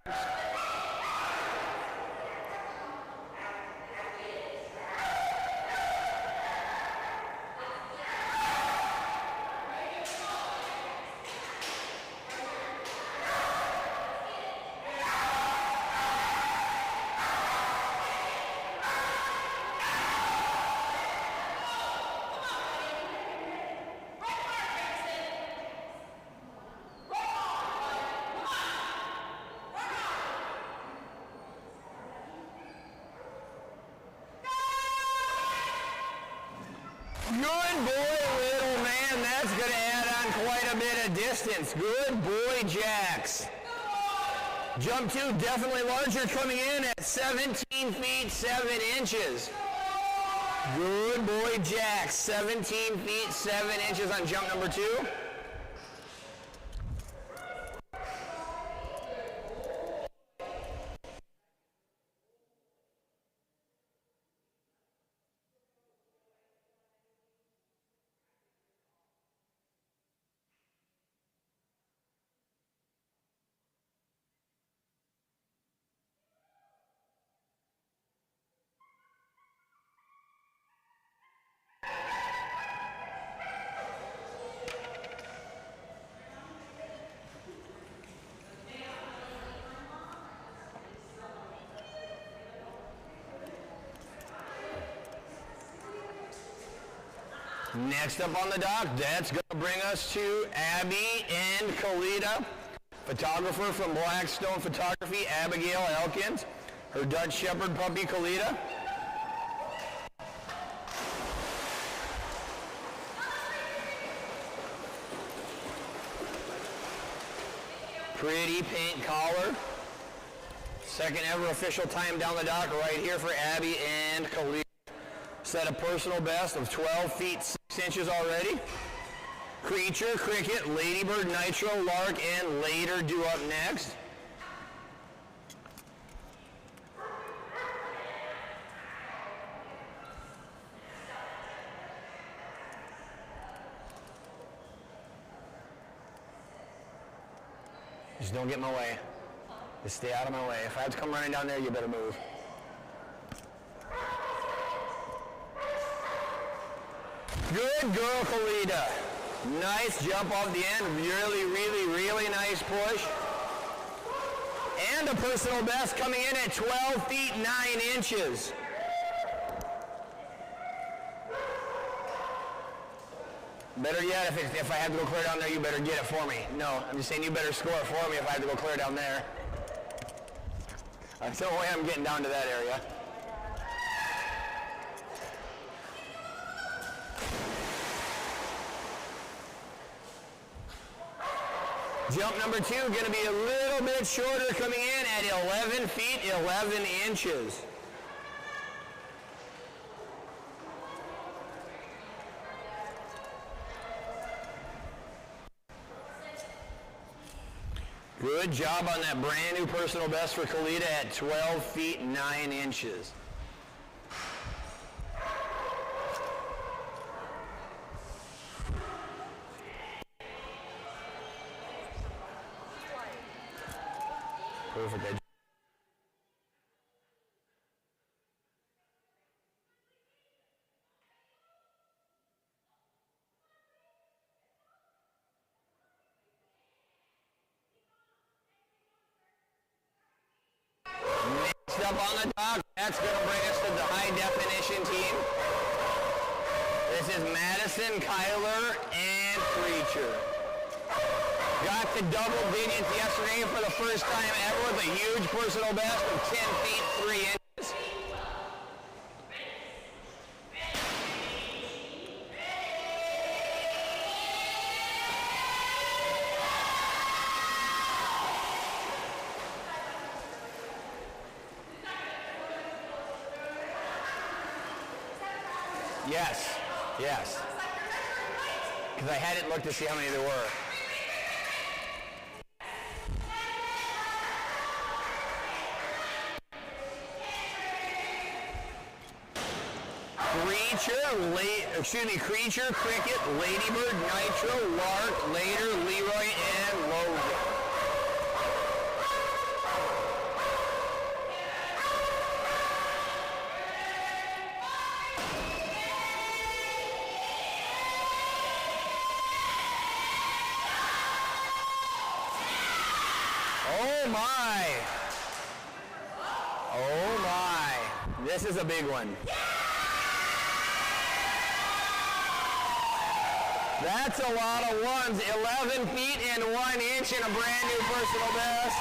S3: Good boy, little man. That's going to add on quite a bit of distance. Good boy, Jax. Jump 2, definitely larger, coming in at 17 feet 7 inches. Good boy, Jax. 17 feet 7 inches on jump number 2. Next up on the dock, that's going to bring us to Abby and Kalita, photographer from Blackstone Photography, Abigail Elkins, her Dutch Shepherd puppy, Kalita. Pretty paint collar. Second ever official time down the dock right here for Abby and Kalita. Set a personal best of 12 feet 6 inches already. Creature, Cricket, Ladybird, Nitro, Lark, and Later due up next. Just don't get in my way. Just stay out of my way. If I have to come running down there, you better move. Good girl, Kalita. Nice jump off the end. Really, really, really nice push. And a personal best coming in at 12 feet 9 inches. Better yet, if I have to go clear down there, you better get it for me. No, I'm just saying you better score it for me if I have to go clear down there. That's the only way I'm getting down to that area. Jump number 2 going to be a little bit shorter, coming in at 11 feet 11 inches. Good job on that brand new personal best for Kalita at 12 feet 9 inches. Perfect. Next up on the dock, that's going to bring us to the high definition team. This is Madison, Kyler, and Creature. Got to double digits yesterday for the first time ever with a huge personal best of 10 feet 3 inches. Yes, yes. Because I hadn't looked to see how many there were. Creature, Cricket, Ladybird, Nitro, Lark, Later, Leroy, and Logan. Oh my! Oh my! This is a big one. That's a lot of ones. 11 feet and 1 inch and a brand new personal best.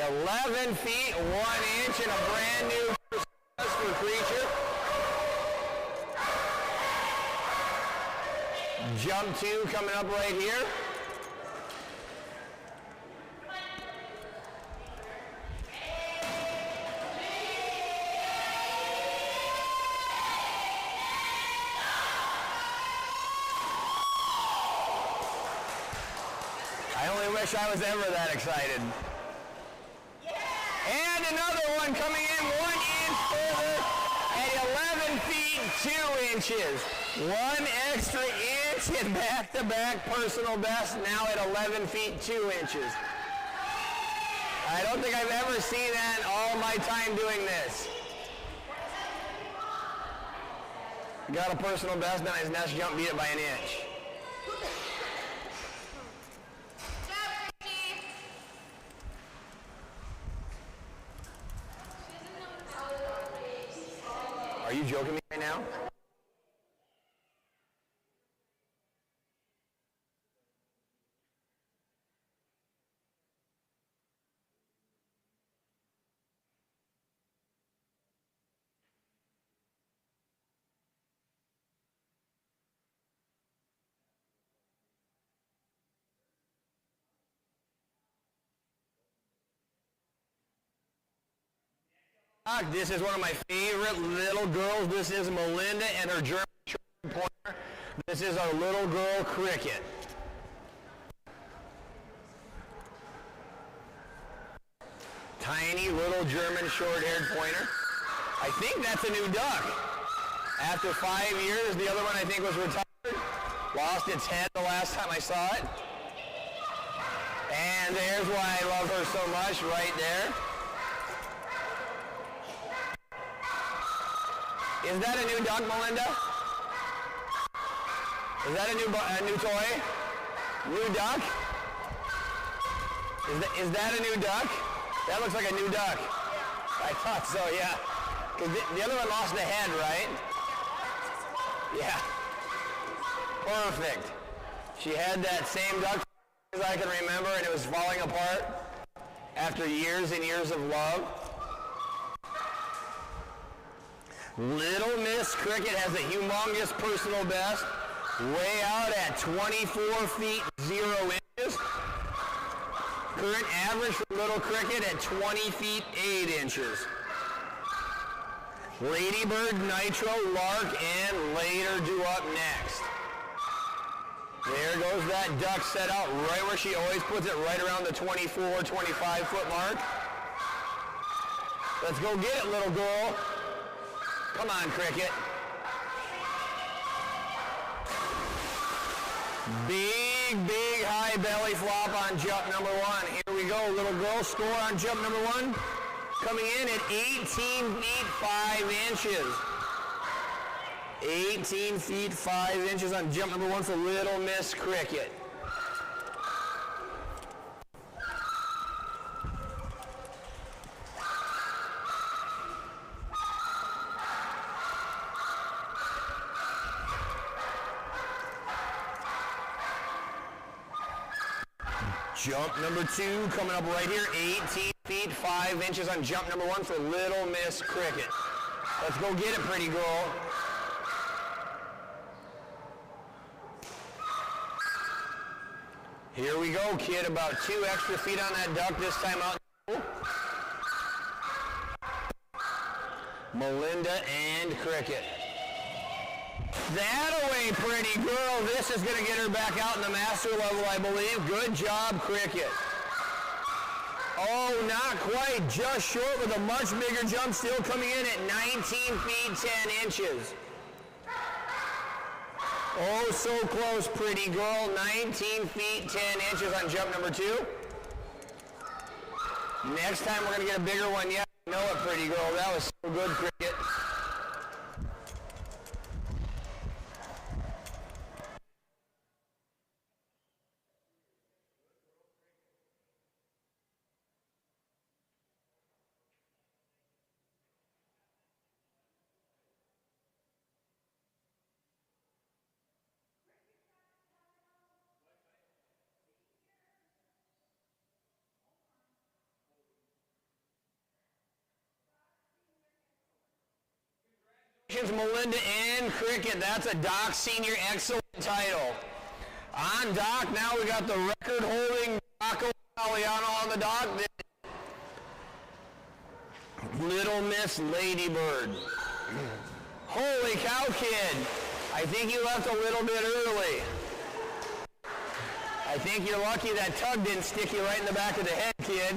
S3: 11 feet, 1 inch and a brand new personal best for Creature. Jump 2 coming up right here. I was ever that excited. Yeah. And another one coming in 1 inch further at 11 feet 2 inches. 1 extra inch and back-to-back personal best now at 11 feet 2 inches. I don't think I've ever seen that in all my time doing this. Got a personal best, now his next jump beat it by an inch. Are you joking me right now? This is one of my favorite little girls. This is Melinda and her German Shepherd pointer. This is our little girl Cricket. Tiny little German short-haired pointer. I think that's a new duck. After 5 years, the other one I think was retired. Lost its head the last time I saw it. And there's why I love her so much, right there. Is that a new duck, Melinda? Is that a new toy? New duck? Is that a new duck? That looks like a new duck. I thought so, yeah. Because the other one lost the head, right? Yeah. Perfect. She had that same duck as I can remember, and it was falling apart after years and years of love. Little Miss Cricket has a humongous personal best, way out at 24 feet 0 inches. Current average for Little Cricket at 20 feet 8 inches. Ladybird, Nitro, Lark, and Later due up next. There goes that duck set out right where she always puts it, right around the 24, 25 foot mark. Let's go get it, little girl. Come on, Cricket. Big high belly flop on jump number 1. Here we go, little girl. Score on jump number 1. Coming in at 18 feet 5 inches. 18 feet 5 inches on jump number 1 for Little Miss Cricket. Jump number 2 coming up right here, 18 feet 5 inches on jump number 1 for Little Miss Cricket. Let's go get it, pretty girl. Here we go, kid. About 2 extra feet on that duck this time out. Melinda and Cricket. That away, pretty girl. This is going to get her back out in the master level, I believe. Good job, Cricket. Oh, not quite. Just short with a much bigger jump. Still coming in at 19 feet 10 inches. Oh, so close, pretty girl. 19 feet 10 inches on jump number 2. Next time we're going to get a bigger one. Yeah, I know it, pretty girl. That was so good, Cricket. Melinda and Cricket. That's a Doc Senior Excellent title. On Doc, now we got the record-holding Doc Italiano on the dock. Little Miss Ladybird. Holy cow, kid. I think you left a little bit early. I think you're lucky that tug didn't stick you right in the back of the head, kid.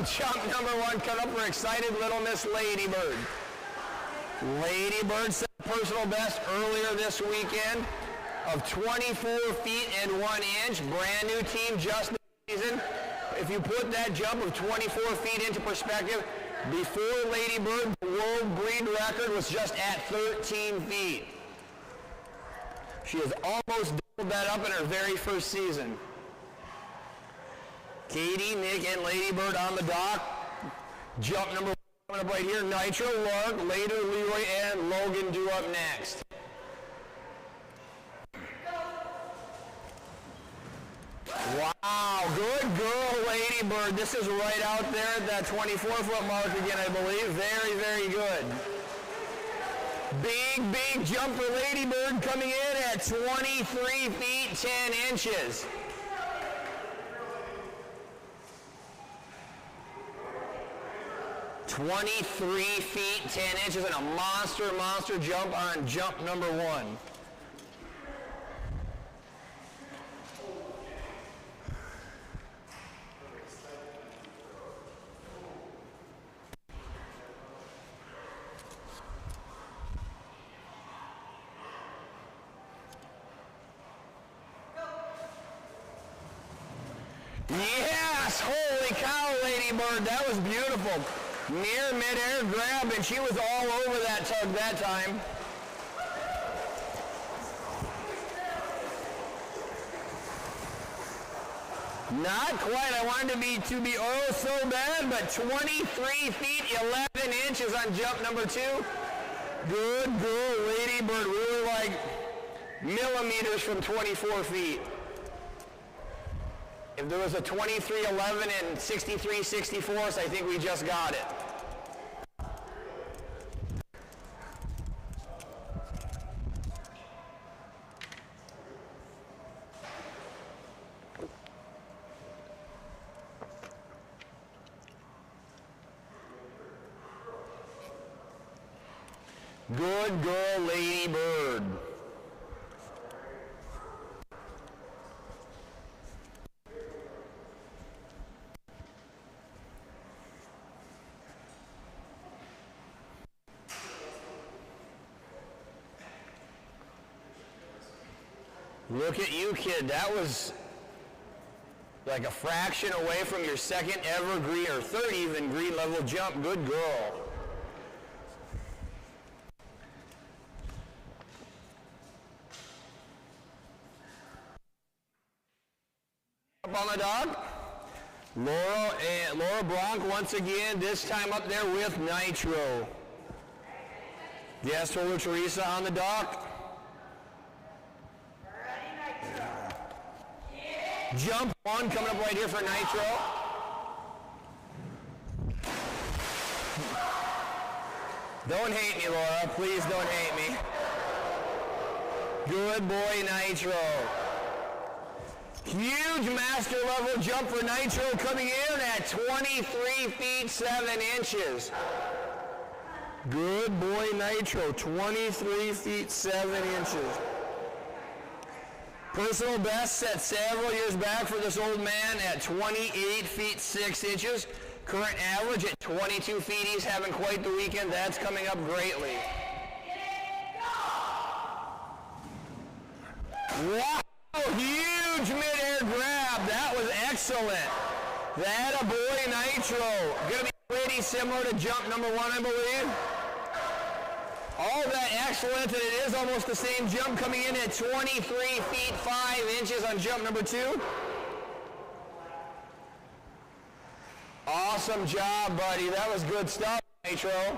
S3: Jump number 1 cut up for excited Little Miss Ladybird. Ladybird set a personal best earlier this weekend of 24 feet and 1 inch. Brand new team just this season. If you put that jump of 24 feet into perspective, before Ladybird, the world breed record was just at 13 feet. She has almost doubled that up in her very first season. Katie, Nick, and Ladybird on the dock. Jump number 1 Coming up right here, Nitro, Lark, later Leroy and Logan do up next. Wow, good girl, Lady Bird. This is right out there at that 24-foot mark again, I believe. Very, very good. Big, big jump for Lady Bird coming in at 23 feet 10 inches. "23 feet 10 inches and a monster jump on jump number 1. Yes! Holy cow, Lady Bird, that was beautiful. Near mid-air grab, and she was all over that tug that time. Not quite. I wanted to be oh so bad, but 23 feet 11 inches on jump number 2. Good girl, Lady Bird. We were like millimeters from 24 feet. If there was a 23.11 and 63.64, I think we just got it. Good girl, Lady Bird. Look at you, kid. That was like a fraction away from your second ever green, or third even, green level jump. Good girl. Up on the dog. Laura Bronk once again, this time up there with Nitro. Yes, Total Teresa on the dock. Jump 1 coming up right here for Nitro. Don't hate me, Laura. Please don't hate me. Good boy, Nitro. Huge master level jump for Nitro coming in at 23 feet 7 inches. Good boy, Nitro. 23 feet 7 inches. Personal best set several years back for this old man at 28 feet 6 inches. Current average at 22 feet. He's having quite the weekend. That's coming up greatly. Wow! Huge mid-air grab. That was excellent. That a boy, Nitro. Going to be pretty similar to jump number 1, I believe. All that excellent, and it is almost the same jump, coming in at 23 feet 5 inches on jump number 2. Awesome job, buddy. That was good stuff, Nitro.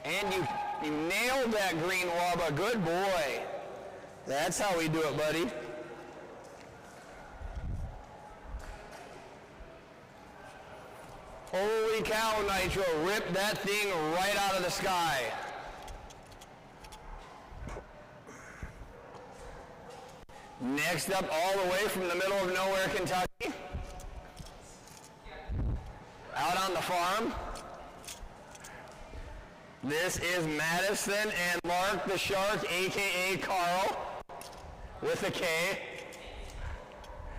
S3: And you nailed that green wubba. Good boy. That's how we do it, buddy. Holy cow, Nitro. Ripped that thing right out of the sky. Next up, all the way from the middle of nowhere, Kentucky. Out on the farm. This is Madison and Mark the Shark, a.k.a. Carl, with a K.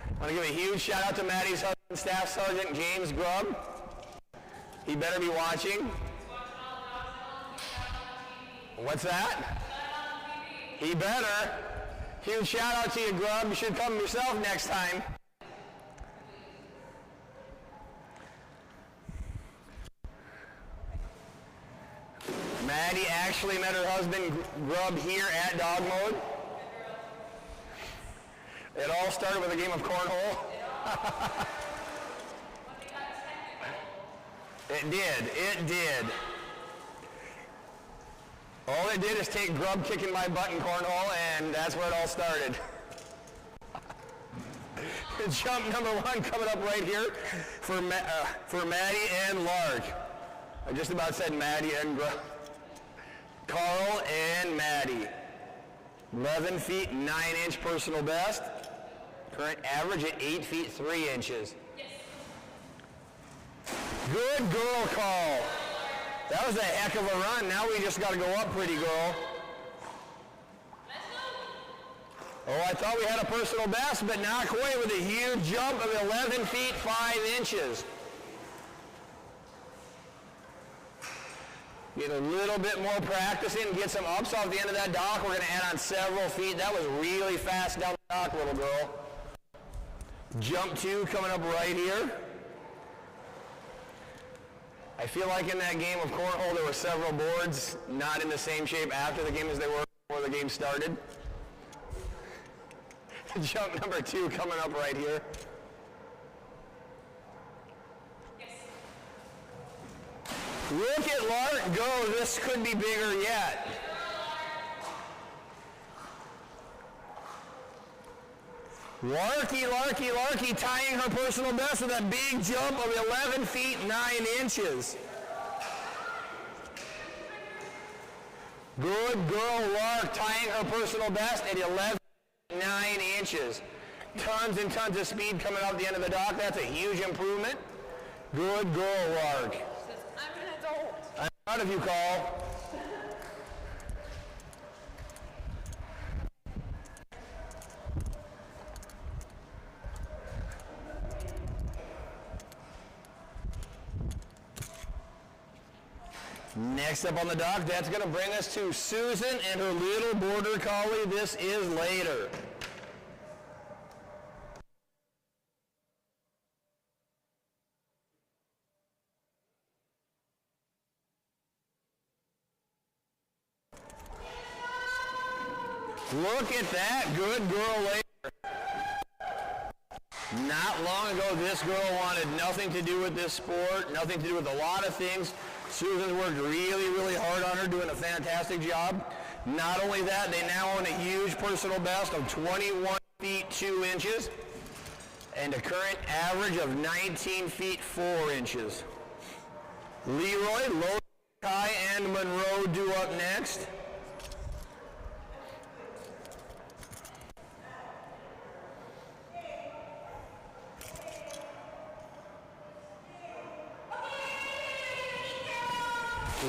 S3: I want to give a huge shout out to Maddie's husband, Staff Sergeant James Grubb. He better be watching. What's that? He better. Huge shout out to you, Grubb. You should come yourself next time. Maddie actually met her husband, Grubb, here at Dogmode. It all started with a game of cornhole. It did. It did. All it did is take grub kicking my butt in cornhole, and that's where it all started. Jump number 1 coming up right here for Maddie and Lark. I just about said Maddie and Carl and Maddie. 11 feet 9 inch personal best. Current average at 8 feet 3 inches. Yes. Good girl, Carl. That was a heck of a run. Now we just got to go up, pretty girl. Oh, I thought we had a personal best, but not quite, with a huge jump of 11 feet 5 inches. Get a little bit more practice in, get some ups off the end of that dock. We're going to add on several feet. That was really fast down the dock, little girl. Jump 2 coming up right here. I feel like in that game of cornhole there were several boards not in the same shape after the game as they were before the game started. Jump number 2 coming up right here. Yes. Look at Lark go. This could be bigger yet. Larky, Larky, Larky, tying her personal best with a big jump of 11 feet 9 inches. Good girl, Lark, tying her personal best at 11 feet 9 inches. Tons and tons of speed coming off the end of the dock. That's a huge improvement. Good girl, Lark.
S1: I'm an adult.
S3: I'm proud of you, Carl. Next up on the dock, that's going to bring us to Susan and her little border collie. This is later. Look at that, good girl later. Not long ago, this girl wanted nothing to do with this sport, nothing to do with a lot of things. Susan's worked really, really hard on her, doing a fantastic job. Not only that, they now own a huge personal best of 21 feet 2 inches and a current average of 19 feet 4 inches. Leroy, Lowe, Kai, and Monroe do up next.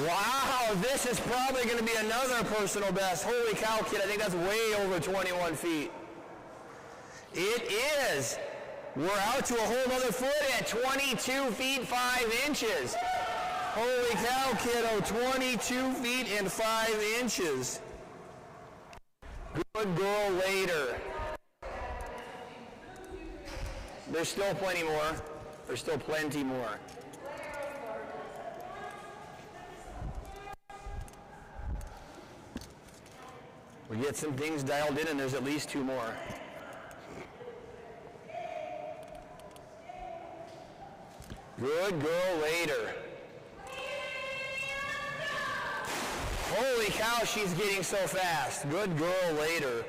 S3: Wow, this is probably going to be another personal best. Holy cow, kid, I think that's way over 21 feet. It is. We're out to a whole other foot at 22 feet 5 inches. Holy cow, kiddo, 22 feet and 5 inches. Good girl later. There's still plenty more. There's still plenty more. We get some things dialed in, and there's at least 2 more. Good girl later. Holy cow, she's getting so fast. Good girl later.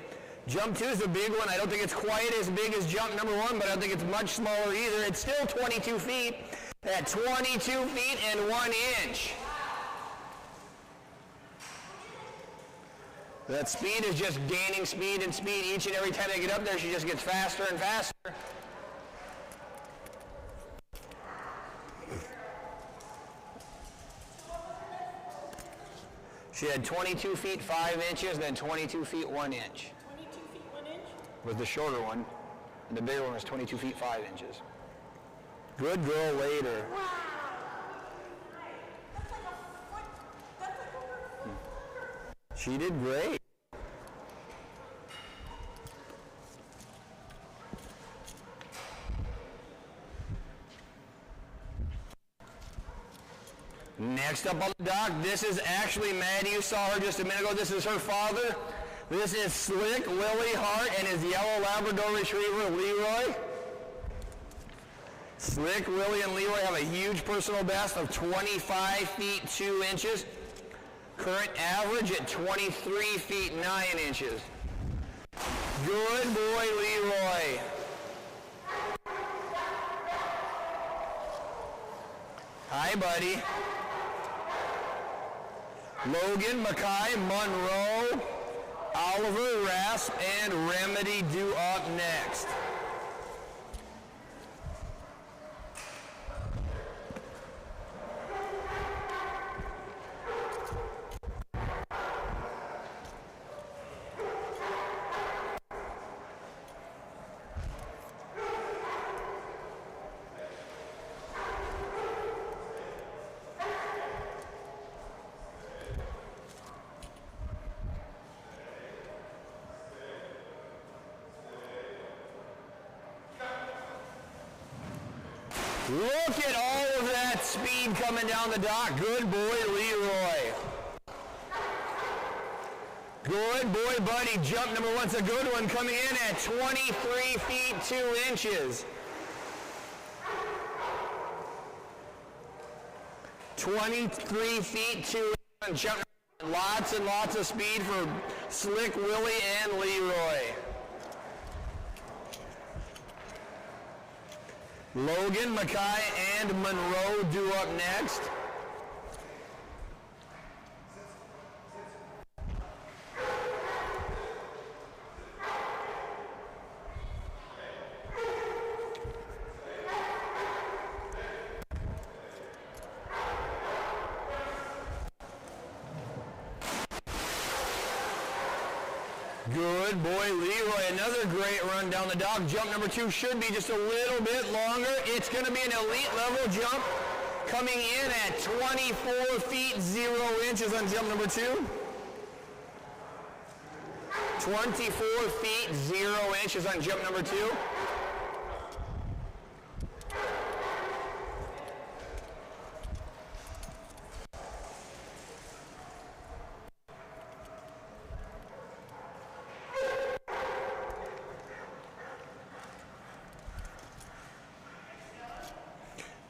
S3: Jump 2 is a big one. I don't think it's quite as big as jump number 1, but I don't think it's much smaller either. It's still 22 feet at 22 feet and 1 inch. That speed is just gaining speed and speed. Each and every time they get up there, she just gets faster and faster. She had 22 feet 5 inches, then 22 feet 1 inch.
S6: 22 feet 1 inch?
S3: Was the shorter one, and the bigger one was 22 feet 5 inches. Good girl later.
S6: Wow. That's like a foot. That's like over a foot.
S3: She did great. Next up on the dock, this is actually Maddie. You saw her just a minute ago. This is her father. This is Slick Willie Hart and his yellow Labrador Retriever, Leroy. Slick Willie and Leroy have a huge personal best of 25 feet 2 inches. Current average at 23 feet 9 inches. Good boy, Leroy. Hi, buddy. Logan, Mackay, Monroe, Oliver, Rasp, and Remedy due up next. Look at all of that speed coming down the dock. Good boy, Leroy. Good boy, buddy. Jump number 1's a good one, coming in at 23 feet 2 inches. 23 feet 2 inches. Jump. Lots and lots of speed for Slick Willie and Leroy. Logan, Mackay, and Monroe due up next. Good boy, Leroy. Another great run down the dock. Jump number 2 should be just a little bit longer. It's going to be an elite level jump coming in at 24 feet 0 inches on jump number 2. 24 feet 0 inches on jump number 2.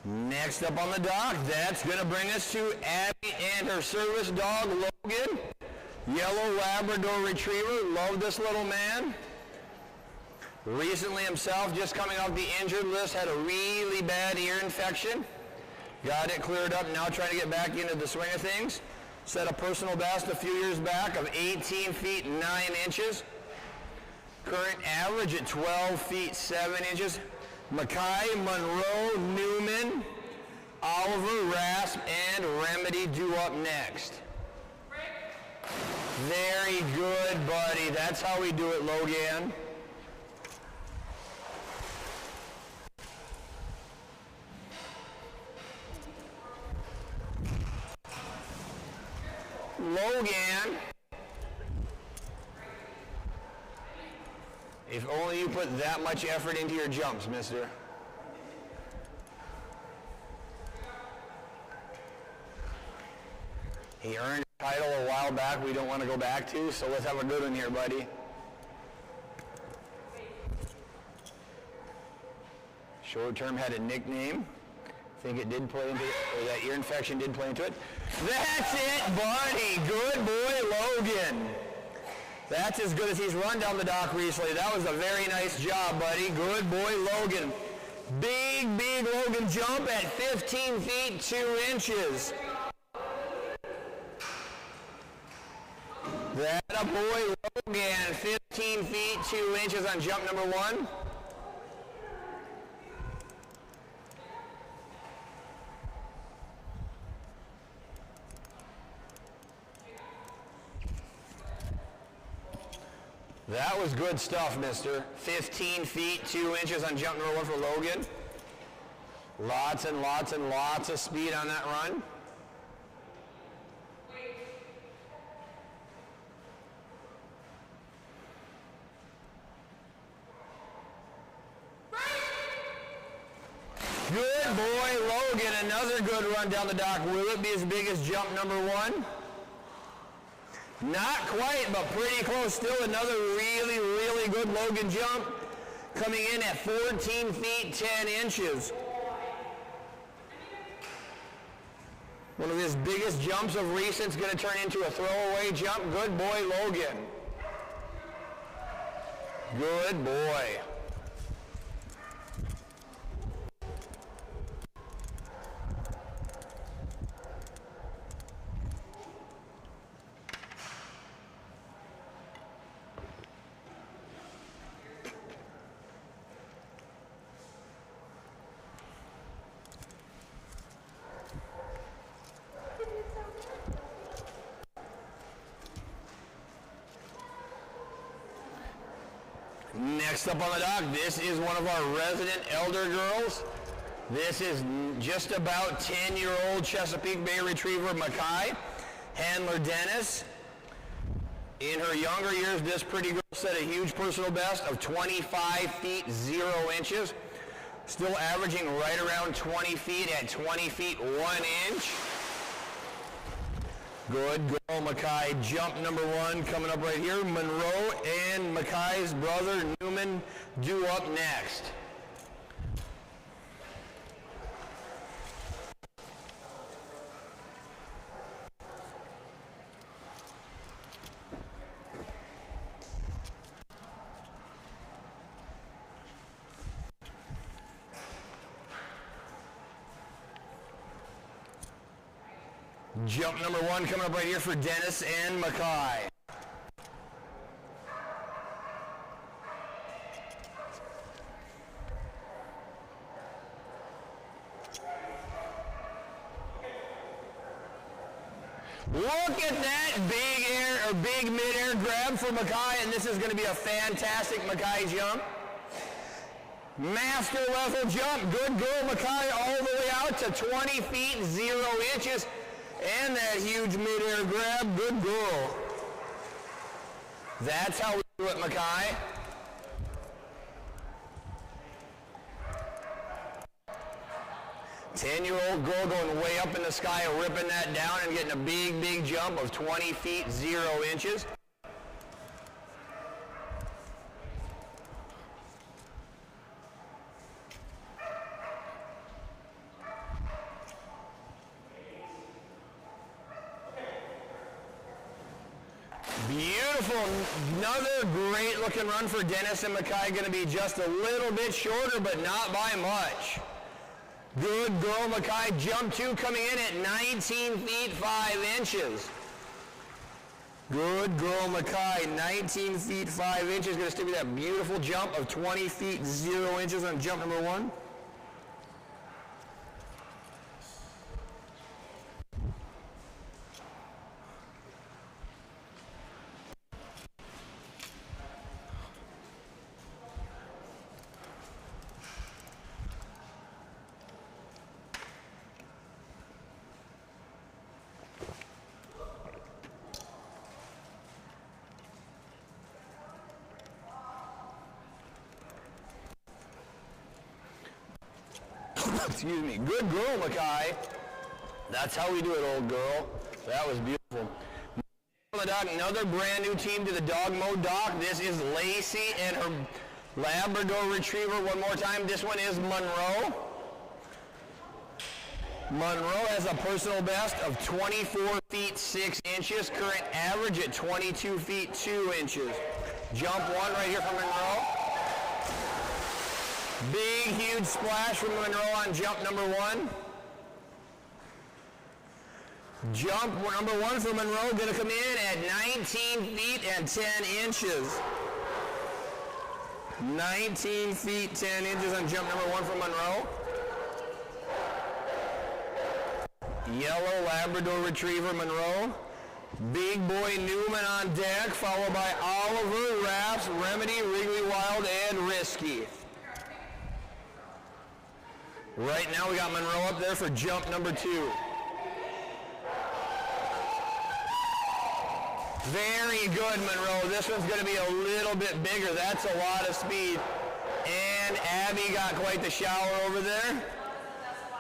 S3: Next up on the dock, that's going to bring us to Abby and her service dog, Logan. Yellow Labrador Retriever. Love this little man. Recently himself, just coming off the injured list, had a really bad ear infection. Got it cleared up, now trying to get back into the swing of things. Set a personal best a few years back of 18 feet 9 inches. Current average at 12 feet 7 inches. Mackay, Monroe, Newman, Oliver, Rasp, and Remedy due up next. Very good, buddy. That's how we do it, Logan. Logan. If only you put that much effort into your jumps, mister. He earned a title a while back we don't want to go back to, so let's have a good one here, buddy. Short term had a nickname. I think it did play into it, or that ear infection did play into it. That's it, buddy. Good boy, Logan. That's as good as he's run down the dock recently. That was a very nice job, buddy. Good boy, Logan. Big Logan jump at 15 feet 2 inches. That a boy, Logan. 15 feet 2 inches on jump number 1. That was good stuff, mister. 15 feet 2 inches on jump number 1 for Logan. Lots and lots and lots of speed on that run. Good boy, Logan. Another good run down the dock. Will it be as big as jump number 1? Not quite, but pretty close. Still another really good Logan jump coming in at 14 feet 10 inches. One of his biggest jumps of recent is going to turn into a throwaway jump. Good boy, Logan. Good boy. Next up on the dock, this is one of our resident elder girls. This is just about 10-year-old Chesapeake Bay Retriever Mackay, handler Dennis. In her younger years, this pretty girl set a huge personal best of 25 feet 0 inches, still averaging right around 20 feet at 20 feet 1 inch. Good girl, Mackay. Jump number 1 coming up right here. Monroe and Mackay's brother, Newman, due up next. Jump number 1 coming up right here for Dennis and Mackay. Look at that big mid-air grab for Mackay, and this is going to be a fantastic Mackay jump. Master level jump. Good girl, Mackay, all the way out to 20 feet 0 inches. And that huge mid-air grab, good girl. That's how we do it, Mackay. Ten-year-old girl going way up in the sky, ripping that down and getting a big jump of 20 feet 0 inches. Beautiful. Another great looking run for Dennis and Mackay. Going to be just a little bit shorter, but not by much. Good girl, Mackay. Jump 2 coming in at 19 feet 5 inches. Good girl, Mackay. 19 feet 5 inches. Going to stick with that beautiful jump of 20 feet 0 inches on jump number 1. Excuse me. Good girl, Mackay. That's how we do it, old girl. That was beautiful. On the dock, another brand new team to the Dogmode dock. This is Lacey and her Labrador Retriever. One more time. This one is Monroe. Monroe has a personal best of 24 feet 6 inches. Current average at 22 feet 2 inches. Jump 1 right here from Monroe. Big, huge splash from Monroe on jump number 1. Jump number 1 for Monroe going to come in at 19 feet and 10 inches. 19 feet 10 inches on jump number 1 for Monroe. Yellow Labrador Retriever Monroe. Big boy Newman on deck, followed by Oliver, Raps, Remedy, Wrigley Wild, and Risky. Right now we got Monroe up there for jump number 2. Very good, Monroe. This one's going to be a little bit bigger. That's a lot of speed. And Abby got quite the shower over there.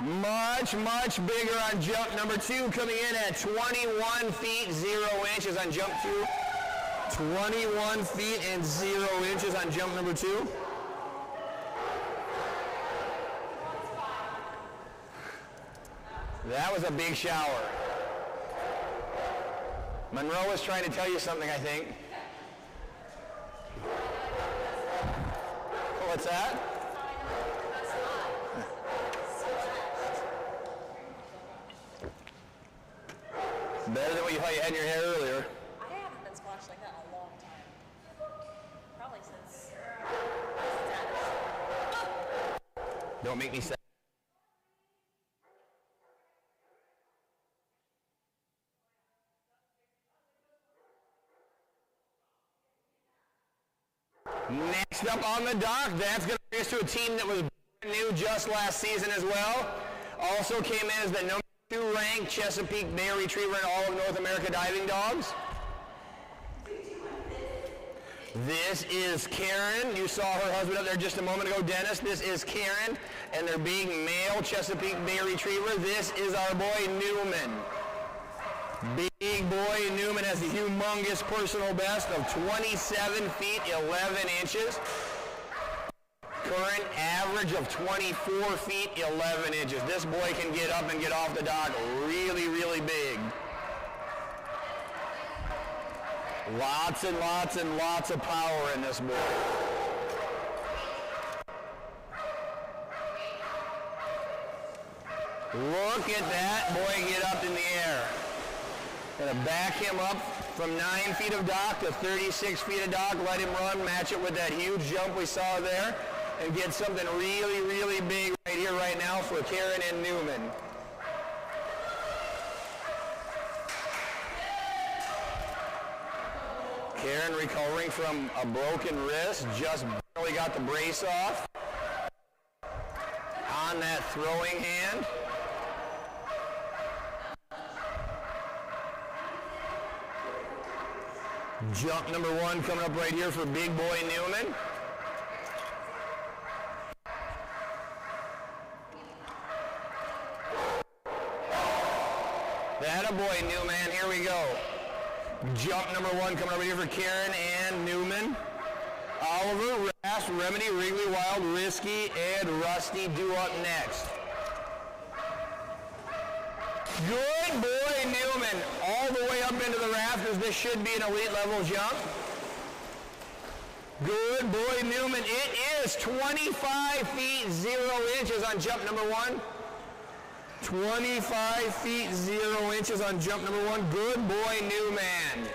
S3: Much, much bigger on jump number 2, coming in at 21 feet 0 inches on jump 2. 21 feet and 0 inches on jump number 2. That was a big shower. Monroe was trying to tell you something, I think. What's that? Better than what you thought you had in your hair earlier.
S6: I haven't been squashed like that in a long time. Probably since Dallas.
S3: Don't make me sad. Next up on the dock, that's going to bring us to a team that was brand new just last season as well. Also came in as the number 2 ranked Chesapeake Bay Retriever in all of North America diving dogs. This is Karen. You saw her husband up there just a moment ago, Dennis. This is Karen and their big male Chesapeake Bay Retriever. This is our boy Newman. Big boy Newman has the humongous personal best of 27 feet 11 inches. Current average of 24 feet 11 inches. This boy can get up and get off the dock really, really big. Lots and lots and lots of power in this boy. Look at that boy get up in the air. Gonna back him up from 9 feet of dock to 36 feet of dock, let him run, match it with that huge jump we saw there, and get something really, really big right here, right now for Karen and Newman. Karen recovering from a broken wrist, just barely got the brace off on that throwing hand. Jump number 1 coming up right here for big boy Newman. That a boy, Newman. Here we go. Jump number 1 coming up right here for Karen and Newman. Oliver, Rass, Remedy, Wrigley, Wild, Risky, and Rusty due up next. Good boy, Newman. All the way up into the rafters. This should be an elite level jump. Good boy, Newman. It is 25 feet 0 inches on jump number 1. 25 feet 0 inches on jump number 1. Good boy, Newman.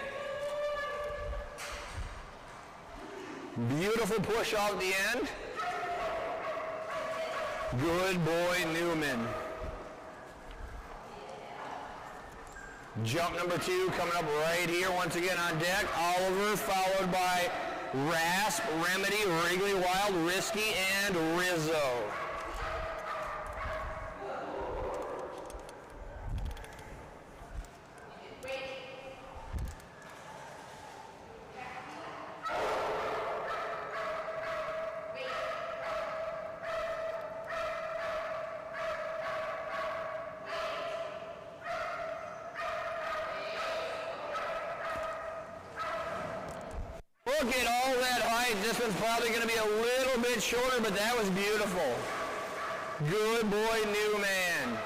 S3: Beautiful push off the end. Good boy, Newman. Jump number 2 coming up right here once again on deck. Oliver followed by Rasp, Remedy, Wrigley Wild, Risky, and Rizzo. Look at all that height. This one's probably going to be a little bit shorter, but that was beautiful. Good boy, Newman.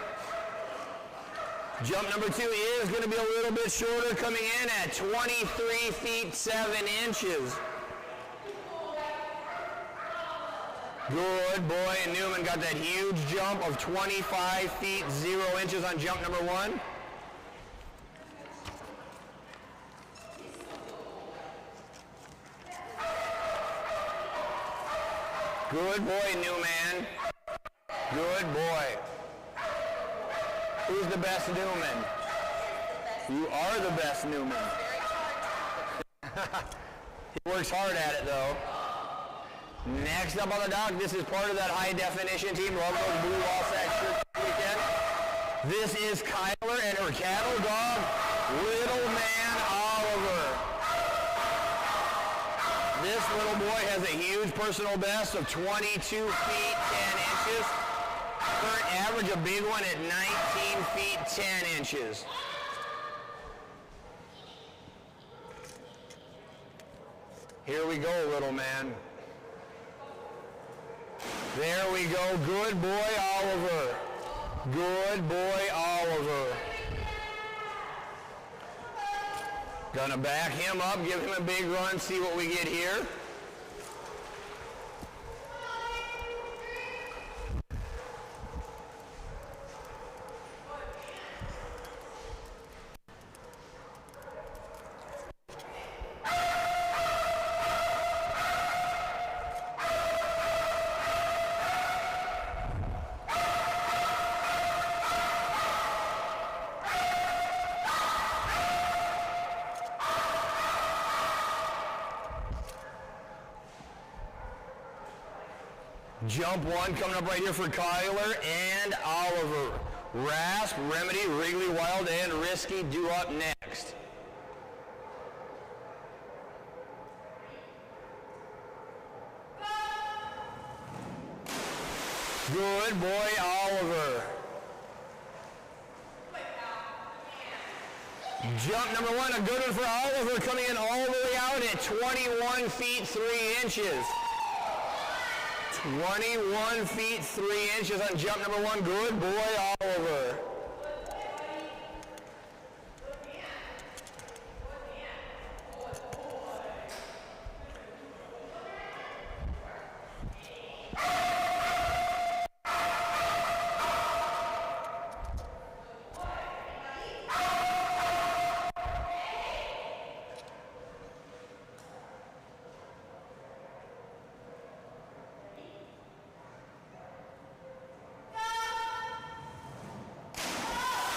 S3: Jump number 2 is going to be a little bit shorter, coming in at 23 feet 7 inches. Good boy, Newman got that huge jump of 25 feet 0 inches on jump number 1. Good boy, Newman. Good boy. Who's the best Newman? You are the best Newman. He works hard at it, though. Next up on the dock, this is part of that high-definition team. Love those blue Wasatch shirts this weekend. This is Kyler and her cattle dog, Little Man Oliver. This little boy has a huge personal best of 22 feet 10 inches. Current average, a big one at 19 feet 10 inches. Here we go, little man. There we go. Good boy, Oliver. Good boy, Oliver. Gonna back him up, give him a big run, see what we get here. Jump one coming up right here for Kyler and Oliver. Rasp, Remedy, Wrigley Wild, and Risky due up next. Good boy, Oliver. Jump number one, a good one for Oliver, coming in all the way out at 21 feet 3 inches. 21 feet 3 inches on jump number one. Good boy, Oliver.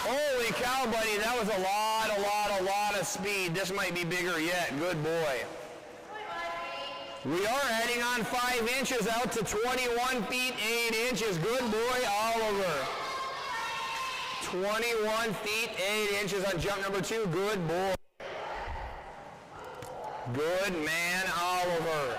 S3: Holy cow, buddy, that was a lot of speed. This might be bigger yet. Good boy. We are adding on 5 inches out to 21 feet 8 inches. Good boy, Oliver. 21 feet 8 inches on jump number 2. Good boy. Good man, Oliver.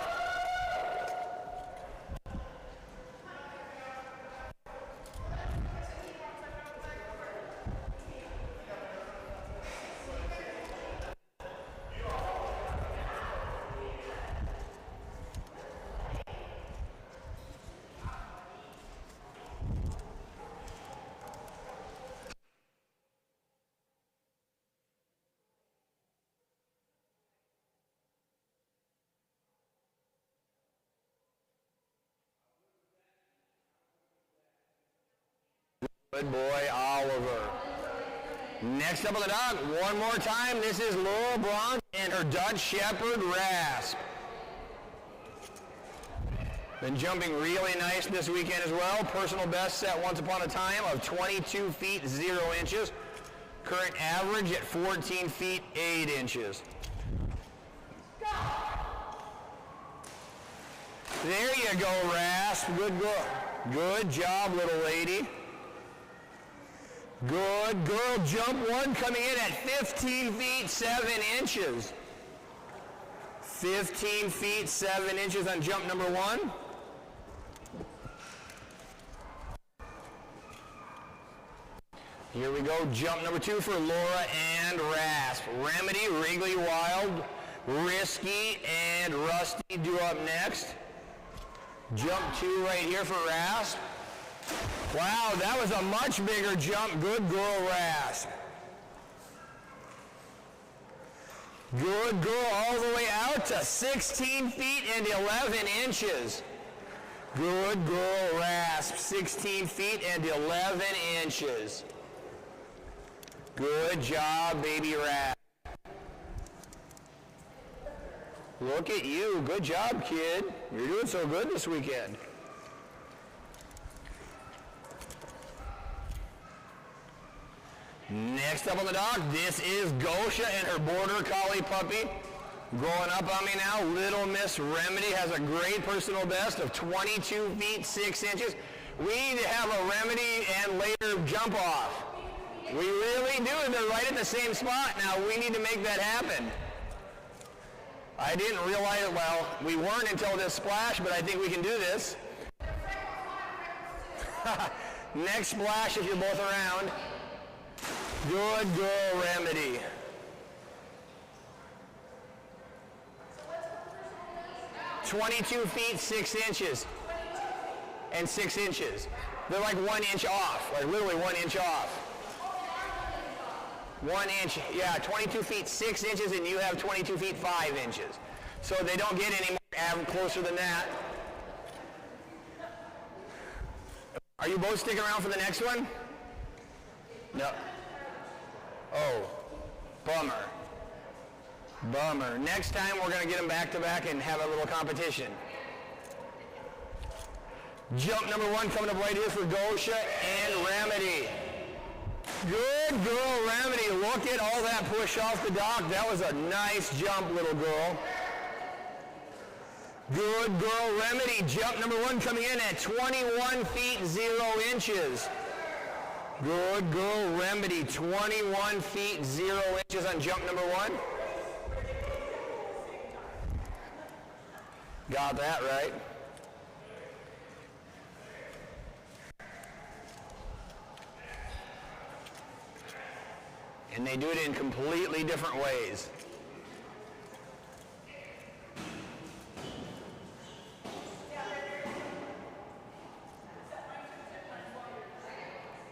S3: Good boy, Oliver. Next up on the dock, one more time, this is Laurel Bronx and her Dutch Shepherd Rasp. Been jumping really nice this weekend as well. Personal best set once upon a time of 22 feet 0 inches. Current average at 14 feet 8 inches. There you go, Rasp. Good job, little lady. Good girl. Jump one coming in at 15 feet 7 inches. 15 feet 7 inches on jump number one. Here we go. Jump number 2 for Laura and Rasp. Remedy, Wrigley Wild, Risky, and Rusty due up next. Jump 2 right here for Rasp. Wow, that was a much bigger jump. Good girl, Rasp. Good girl all the way out to 16 feet and 11 inches. Good girl, Rasp. 16 feet and 11 inches. Good job, baby Rasp. Look at you. Good job, kid. You're doing so good this weekend. Next up on the dock, this is Gosha and her Border Collie puppy. Going up on me now, Little Miss Remedy has a great personal best of 22 feet 6 inches. We need to have a Remedy and later jump off. We really do. They're right at the same spot now. We need to make that happen. I didn't realize it. Well, we weren't until this splash, but I think we can do this. Next splash if you're both around. Good girl, Remedy. .22 feet 6 inches. And 6 inches. They're like 1 inch off, like literally 1 inch off. 1 inch, yeah, 22 feet 6 inches, and you have 22 feet 5 inches. So they don't get any more closer than that. Are you both sticking around for the next one? No. Oh, bummer. Bummer. Next time we're going to get them back to back and have a little competition. Jump number 1 coming up right here for Gosha and Remedy. Good girl, Remedy. Look at all that push off the dock. That was a nice jump, little girl. Good girl, Remedy. Jump number 1 coming in at 21 feet 0 inches. Good girl, Remedy. 21 feet 0 inches on jump number 1. Got that right. And they do it in completely different ways.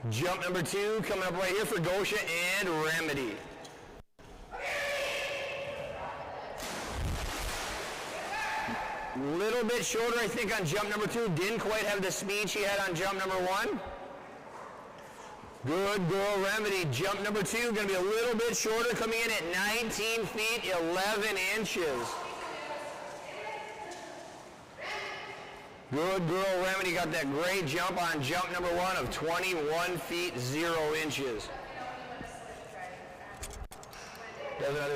S3: Jump number 2 coming up right here for Gosha and Remedy. Little bit shorter, I think, on jump number 2. Didn't quite have the speed she had on jump number 1. Good girl, Remedy. Jump number 2 going to be a little bit shorter, coming in at 19 feet 11 inches. Good girl, Remedy. Got that great jump on jump number 1 of 21 feet 0 inches. Does another.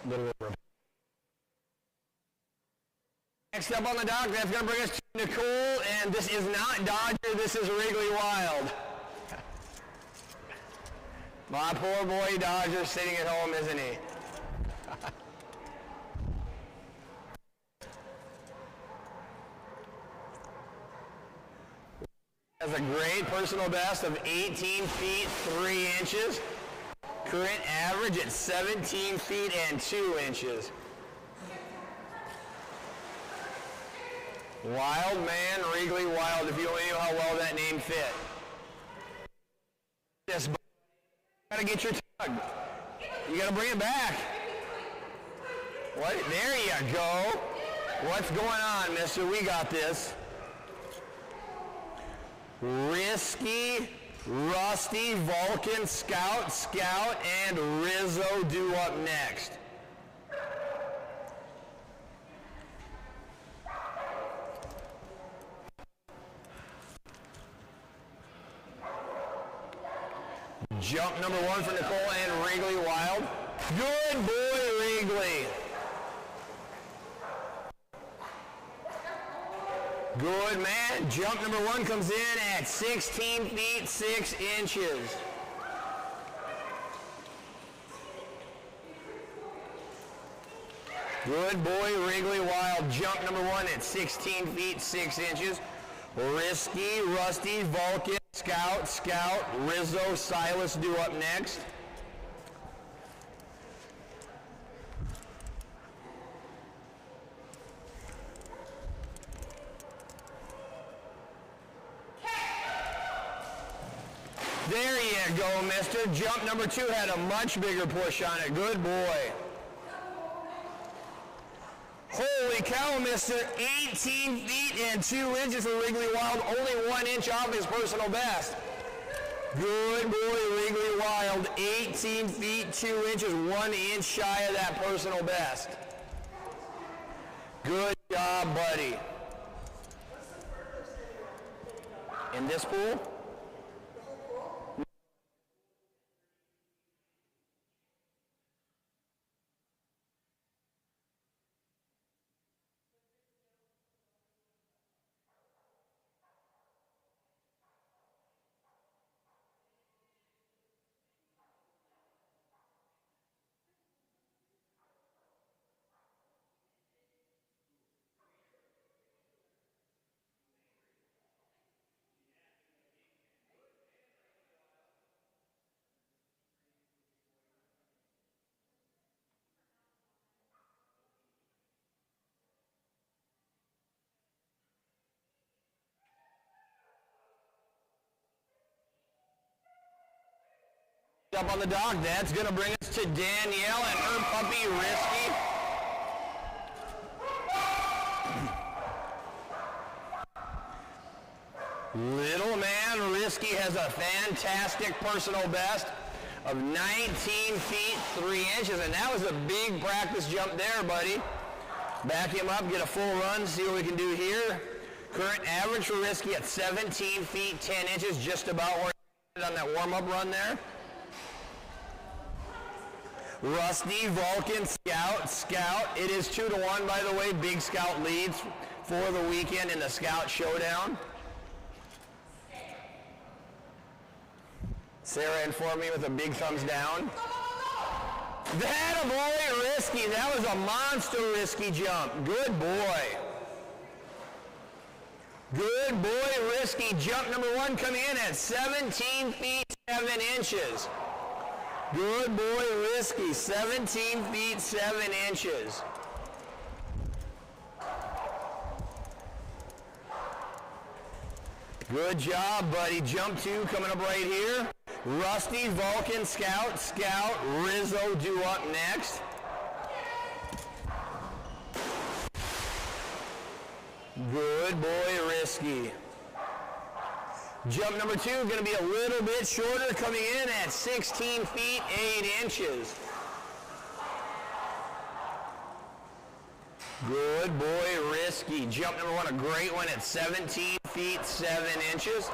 S3: Little bit. Next up on the dock, that's going to bring us to Nicole, and this is not Dodger, this is Wrigley Wild. My poor boy Dodger sitting at home, isn't he? Has a great personal best of 18 feet 3 inches. Current average at 17 feet and 2 inches. Wild man, Wrigley Wild, if you only knew how well that name fit. Yes, you gotta get your tug. You gotta bring it back. What? There you go. What's going on, mister? We got this. Risky, Rusty, Vulcan, Scout, and Rizzo due up next. Jump number 1 for Nicole and Wrigley Wild. Good boy, Wrigley. Good man. Jump number 1 comes in at 16 feet 6 inches. Good boy, Wrigley Wild. Jump number 1 at 16 feet 6 inches. Risky, Rusty, Vulcan, Scout, Rizzo, Silas due up next. There you go, mister. Jump number 2 had a much bigger push on it. Good boy. Holy cow, mister. 18 feet and 2 inches for Wrigley Wild. Only 1 inch off his personal best. Good boy, Wrigley Wild. 18 feet 2 inches, 1 inch shy of that personal best. Good job, buddy. In this pool? Up on the dock, that's going to bring us to Danielle and her puppy, Risky. Little man Risky has a fantastic personal best of 19 feet 3 inches, and that was a big practice jump there, buddy. Back him up, get a full run, see what we can do here. Current average for Risky at 17 feet 10 inches, just about where he on that warm-up run there. Rusty, Vulcan, Scout. It is 2-1, by the way. Big Scout leads for the weekend in the Scout Showdown. Sarah informed me with a big thumbs down. That a boy, Risky. That was a monster Risky jump. Good boy. Good boy, Risky. Jump number 1 coming in at 17 feet 7 inches. Good boy, Risky, 17 feet 7 inches. Good job, buddy. Jump 2 coming up right here. Rusty, Vulcan, Scout, Rizzo due up next. Good boy, Risky. Jump number 2 going to be a little bit shorter, coming in at 16 feet 8 inches. Good boy, Risky. Jump number 1, a great one at 17 feet 7 inches.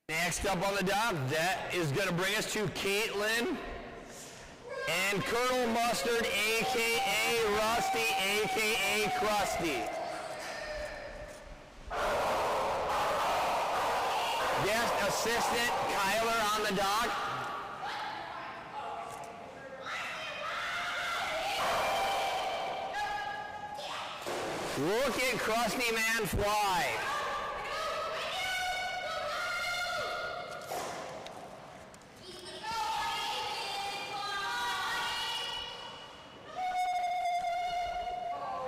S3: Next up on the dock, that is going to bring us to Caitlin and Colonel Mustard, a.k.a. Rusty, a.k.a. Krusty. Guest assistant Kyler on the dock. Look at Krusty Man fly.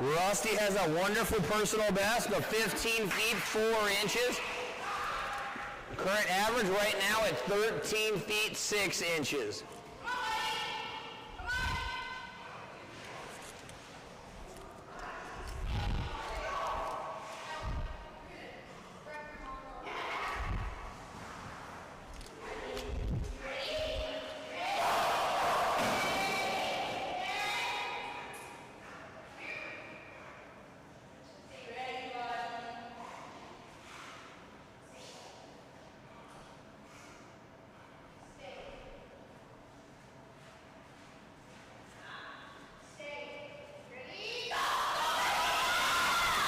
S3: Rusty has a wonderful personal best of 15 feet 4 inches. Current average right now at 13 feet 6 inches.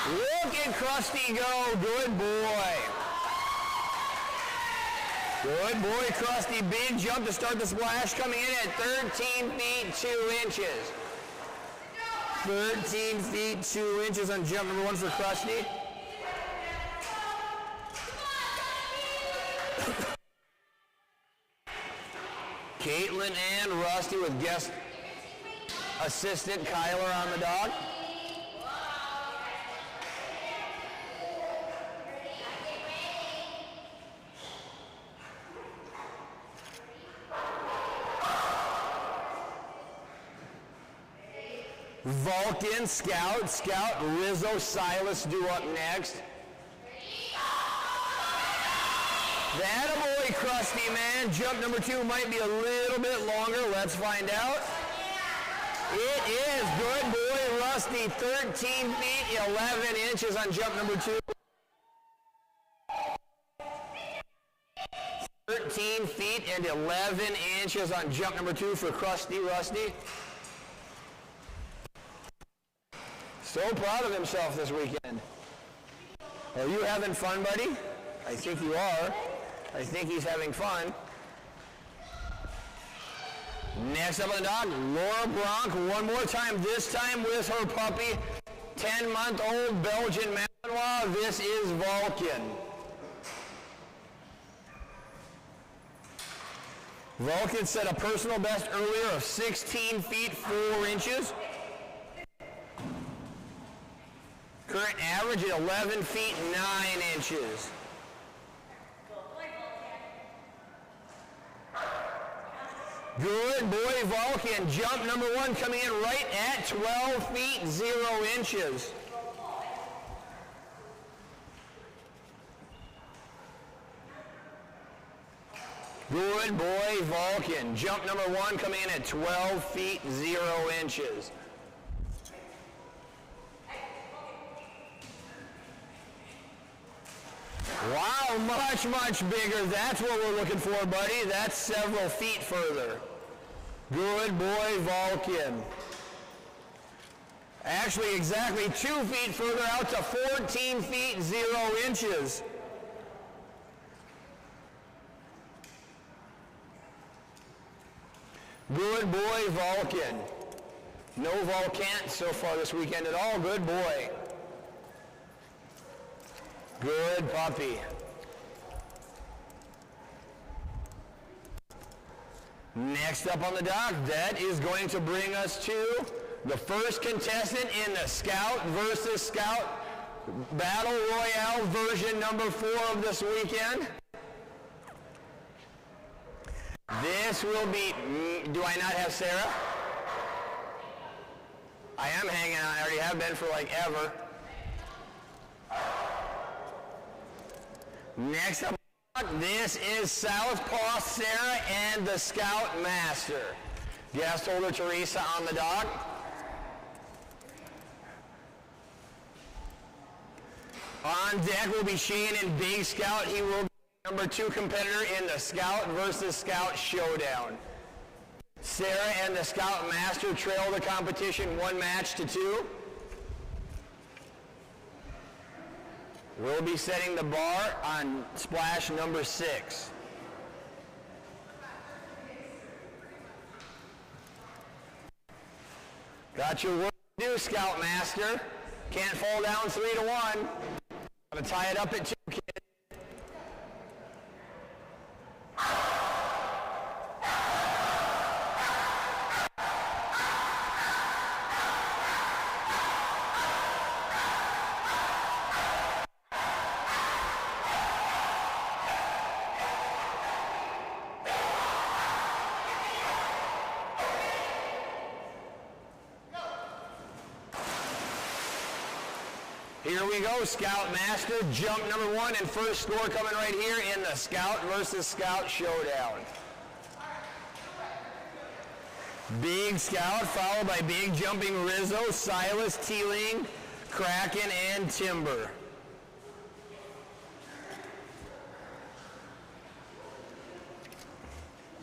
S3: Look at Krusty go. Good boy. Good boy, Krusty. Big jump to start the splash, coming in at 13 feet 2 inches. 13 feet 2 inches on jump number 1 for Krusty. Caitlin and Rusty with guest assistant Kyler on the dock. Vulcan, Scout, Rizzo, Silas due up next. That a boy, Krusty Man. Jump number 2 might be a little bit longer. Let's find out. It is. Good boy, Rusty. 13 feet 11 inches on jump number 2. 13 feet and 11 inches on jump number 2 for Rusty. So proud of himself this weekend. Are you having fun, buddy? I think you are. I think he's having fun. Next up on the dock, Laura Bronk, one more time, this time with her puppy, 10-month-old Belgian Malinois. This is Vulcan. Vulcan set a personal best earlier of 16 feet 4 inches. Current average at 11 feet 9 inches. Good boy, Vulcan. Jump number 1 coming in right at 12 feet 0 inches. Good boy, Vulcan. Jump number 1 coming in at 12 feet 0 inches. Wow, much, much bigger. That's what we're looking for, buddy. That's several feet further. Good boy, Vulcan. Actually, exactly 2 feet further out to 14 feet 0 inches. Good boy, Vulcan. No Vulcans so far this weekend at all. Good boy. Good puppy. Next up on the dock, that is going to bring us to the first contestant in the Scout versus Scout Battle Royale version number 4 of this weekend. This will be, do I not have Sarah? I am hanging on, I already have been for like ever. Next up, this is Southpaw Sarah and the Scout Master. Guest holder Teresa on the dock. On deck will be Shannon Big Scout. He will be number 2 competitor in the Scout versus Scout Showdown. Sarah and the Scout Master trail the competition 1 match to 2. We'll be setting the bar on splash number 6. Got your work to do, Scout Master. Can't fall down 3 to 1. Gotta tie it up at 2, kid. Here we go, Scout Master. Jump number 1 and first score coming right here in the Scout versus Scout Showdown. Big Scout followed by Big Jumping Rizzo, Silas, Teeling, Kraken, and Timber.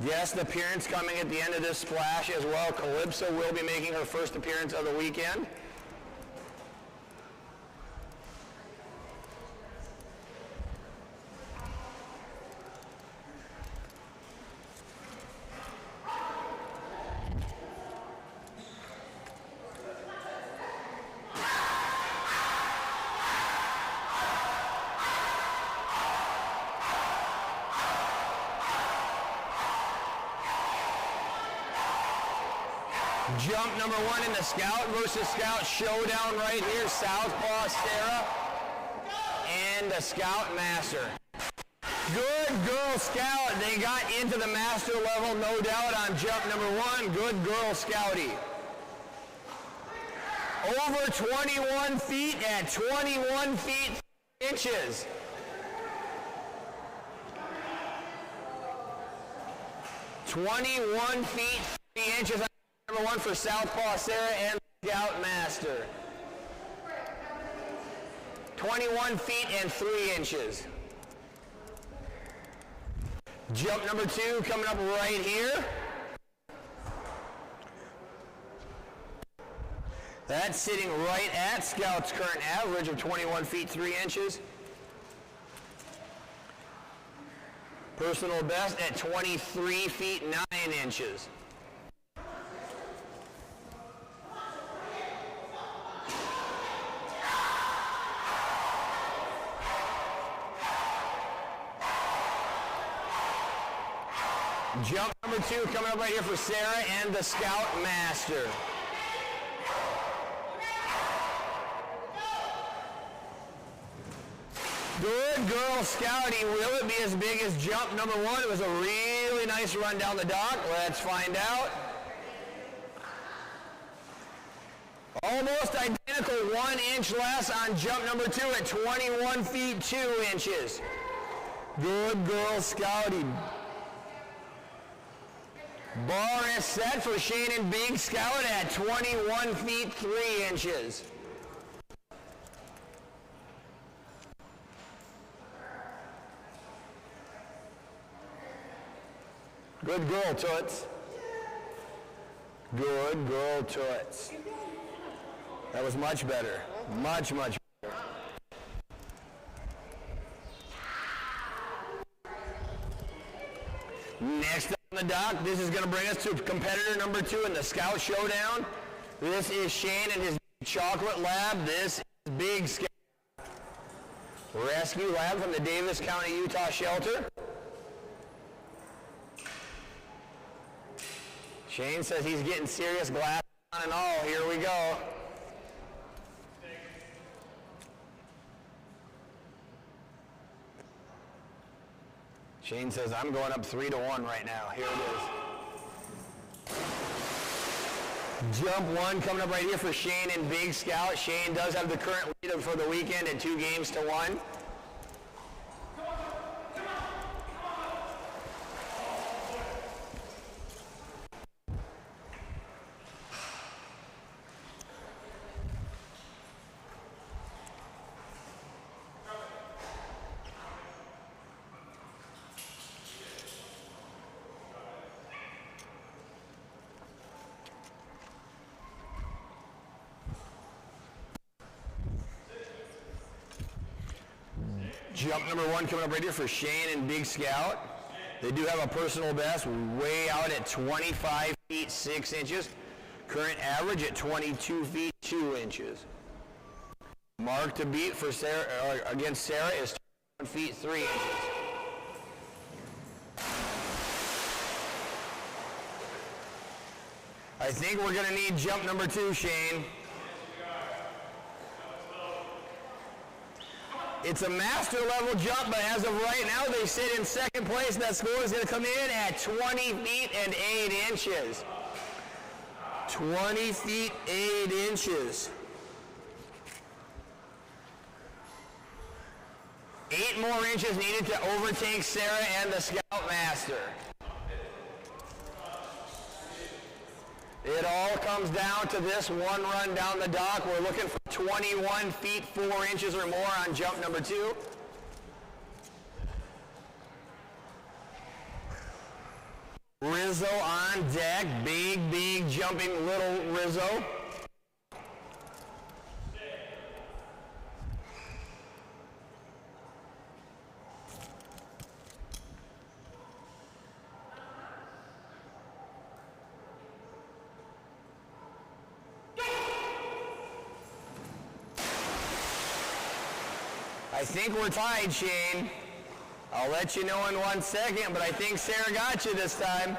S3: Guest appearance coming at the end of this splash as well. Calypso will be making her first appearance of the weekend. Jump number 1 in the Scout versus Scout Showdown right here. Southpaw Sarah and the Scout Master. Good girl, Scout. They got into the Master level, no doubt, on jump number 1. Good girl, Scouty. Over 21 feet at 21 feet 3 inches. (21 feet 3 inches). Number 1 for Southpaw Sarah and Scout Master. 21 feet and 3 inches. Jump number 2 coming up right here. That's sitting right at Scout's current average of 21 feet 3 inches. Personal best at 23 feet 9 inches. Jump number 2 coming up right here for Sarah and the Scout Master. Good girl, Scouty. Will it be as big as jump number 1? It was a really nice run down the dock. Let's find out. Almost identical, 1 inch less on jump number 2 at 21 feet 2 inches. Good girl, Scouty. Bar is set for Shane and Big Scout at 21 feet 3 inches. Good girl, Toots. Good girl, Toots. That was much better. Much, much better. Next up on the dock, this is going to bring us to competitor number 2 in the Scout Showdown. This is Shane and his chocolate lab. This is Big Scout. Rescue lab from the Davis County, Utah shelter. Shane says he's getting serious glass on and all. Here we go. Shane says, I'm going up 3-1 right now. Here it is. Jump 1 coming up right here for Shane and Big Scout. Shane does have the current lead for the weekend at 2-1. Jump number 1 coming up right here for Shane and Big Scout. They do have a personal best way out at 25 feet 6 inches. Current average at 22 feet 2 inches. Mark to beat for Sarah against Sarah is 21 feet 3 inches. I think we're going to need jump number 2, Shane. It's a master level jump, but as of right now, they sit in second place. That score is going to come in at 20 feet and 8 inches. 20 feet 8 inches. 8 more inches needed to overtake Sarah and the Scout Master. It all comes down to this one run down the dock. We're looking for 21 feet 4 inches or more on jump number 2. Rizzo on deck. Big jumping little Rizzo. I think we're tied, Shane. I'll let you know in 1 second, but I think Sarah got you this time.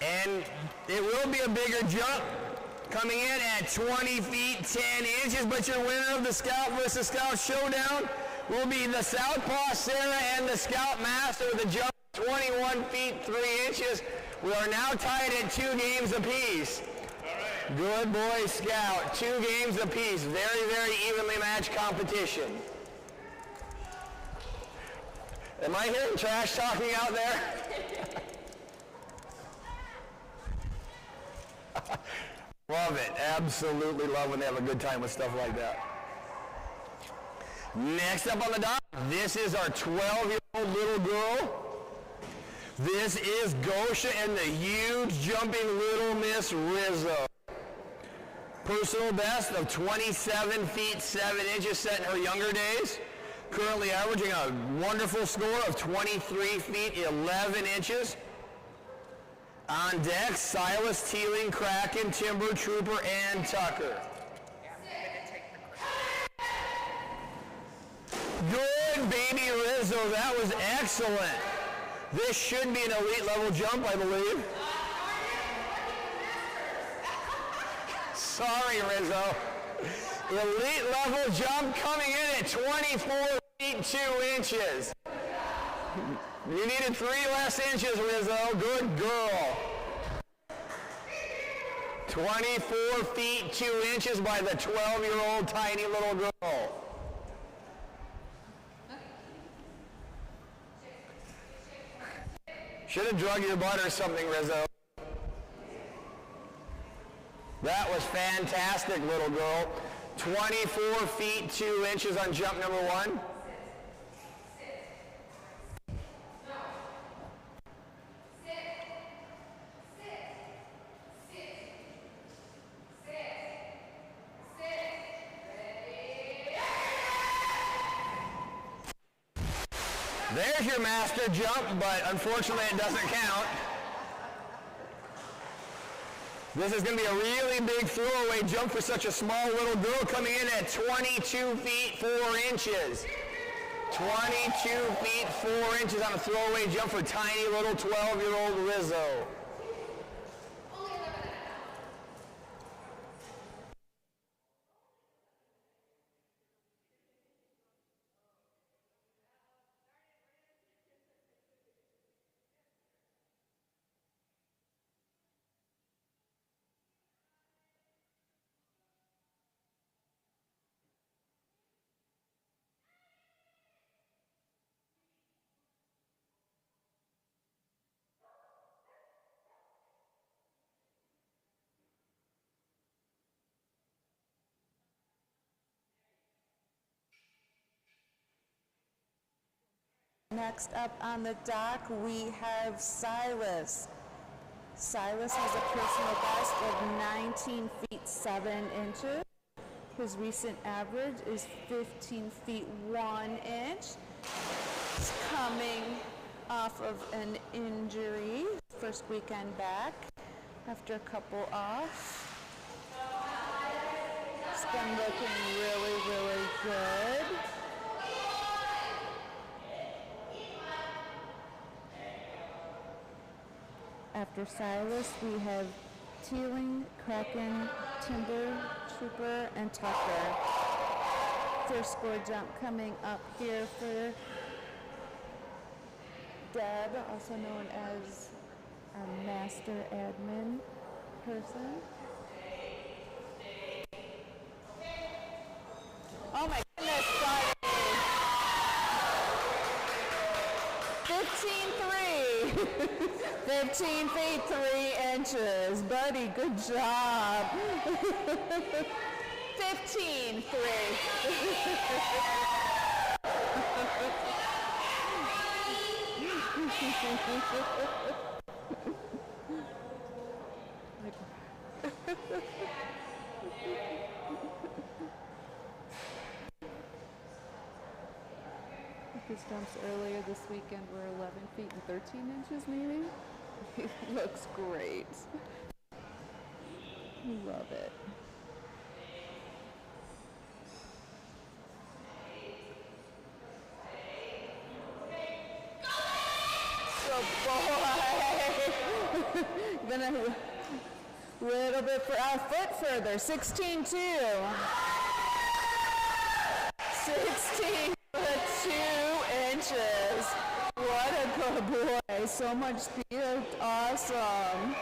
S3: And it will be a bigger jump, coming in at 20 feet 10 inches, but your winner of the Scout versus Scout Showdown will be the Southpaw Sarah and the Scout Master with a jump of 21 feet 3 inches. We are now tied at 2 games apiece. Good boy, Scout. 2 games apiece. Very evenly matched competition. Am I hearing trash talking out there? Love it. Absolutely love when they have a good time with stuff like that. Next up on the dock, this is our 12-year-old little girl. This is Gosha and the huge jumping Little Miss Rizzo. Personal best of 27 feet 7 inches set in her younger days. Currently averaging a wonderful score of 23 feet 11 inches. On deck, Silas, Teeling, Kraken, Timber, Trooper, and Tucker. Good, baby Rizzo. That was excellent. This should be an elite level jump, I believe. Sorry, Rizzo. Elite level jump coming in at 24 feet 2 inches. You needed 3 less inches, Rizzo. Good girl. 24 feet 2 inches by the 12-year-old tiny little girl. Should have drug your butt or something, Rizzo. That was fantastic, little girl. 24 feet 2 inches on jump number 1. There's your master jump, but unfortunately it doesn't count. This is going to be a really big throwaway jump for such a small little girl, coming in at 22 feet 4 inches. 22 feet 4 inches on a throwaway jump for tiny little 12-year-old Rizzo.
S1: Next up on the dock, we have Silas. Silas has a personal best of 19 feet 7 inches. His recent average is 15 feet 1 inch. He's coming off of an injury, first weekend back, after a couple off. It's been looking really, really good. After Silas, we have Teeling, Kraken, Timber, Trooper, and Tucker. First score jump coming up here for Deb, also known as our master admin person. Oh my goodness, buddy! 15-3. 15 feet 3 inches. Buddy, good job. 15-3. His jumps earlier this weekend were 11 feet and 13 inches maybe. He looks great. Love it. Good boy. Then a little bit for a foot further. 16-2. 16 foot 2 inches. What a good boy. So much speed. Awesome.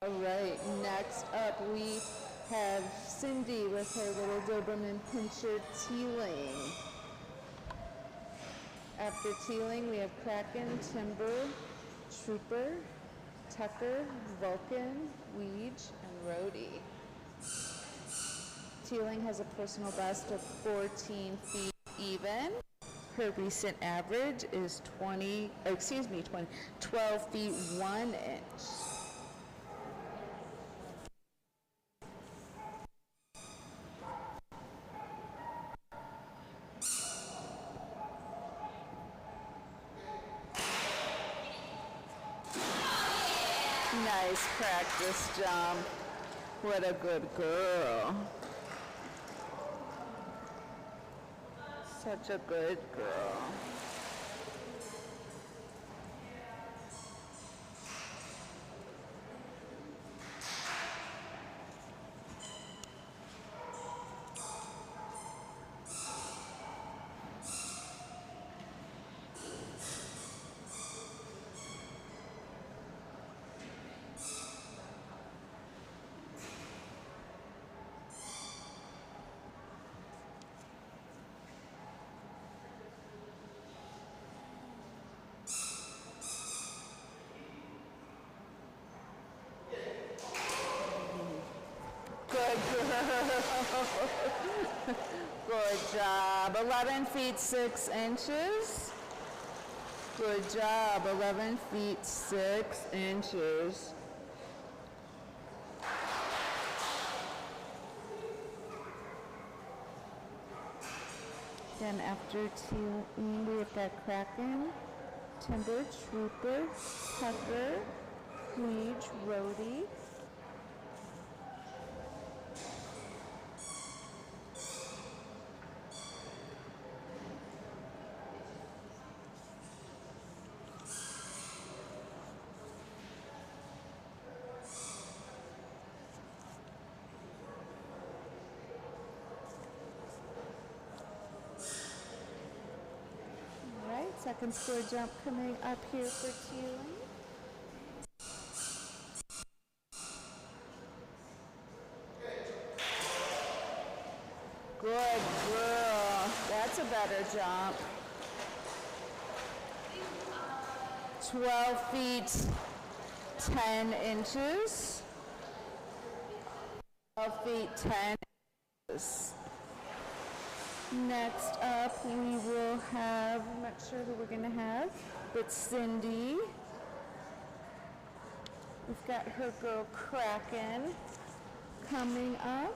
S1: All right, next up we have Cindy with her little Doberman Pinscher Teeling. After Teeling, we have Kraken, Timber, Trooper, Tucker, Vulcan, Weege, and Rhodey. Teeling has a personal best of 14 feet even. Her recent average is 12 feet 1 inch. Nice practice jump. What a good girl. Such a good girl. Good girl. Good job. 11 feet 6 inches. Good job. 11 feet 6 inches. Then after Teeling, we have got Kraken, Timber, Trooper, Tucker, Weege, Rhodey. Second score jump coming up here for Teeling. Good girl. That's a better jump. 12 feet 10 inches. 12 feet 10 inches. Next up, we will have, I'm not sure who we're going to have, but Cindy. We've got her girl Kraken coming up.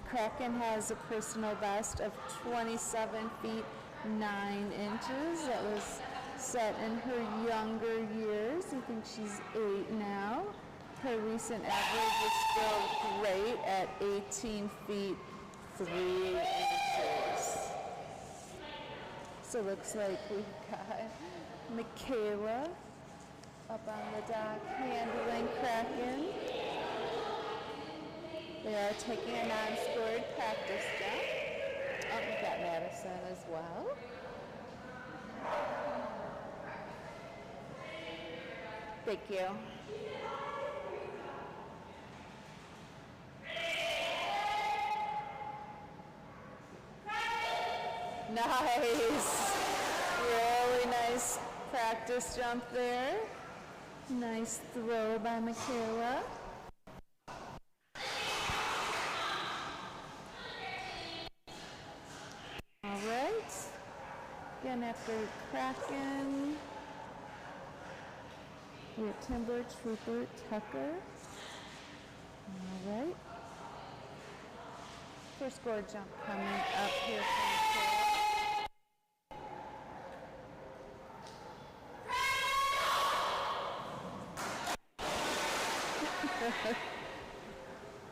S1: Kraken has a personal best of 27 feet 9 inches. That was set in her younger years. I think she's 8 now. Her recent average is still great at 18 feet 3 inches. So it looks like we've got Michaela up on the dock handling Kraken. They are taking a non-scored practice jump. Oh, we've got Madison as well. Thank you. Nice. Really nice practice jump there. Nice throw by Michaela. All right. Again, after Kraken, we have Timber, Trooper, Tucker. All right. First score jump coming up here from Michaela.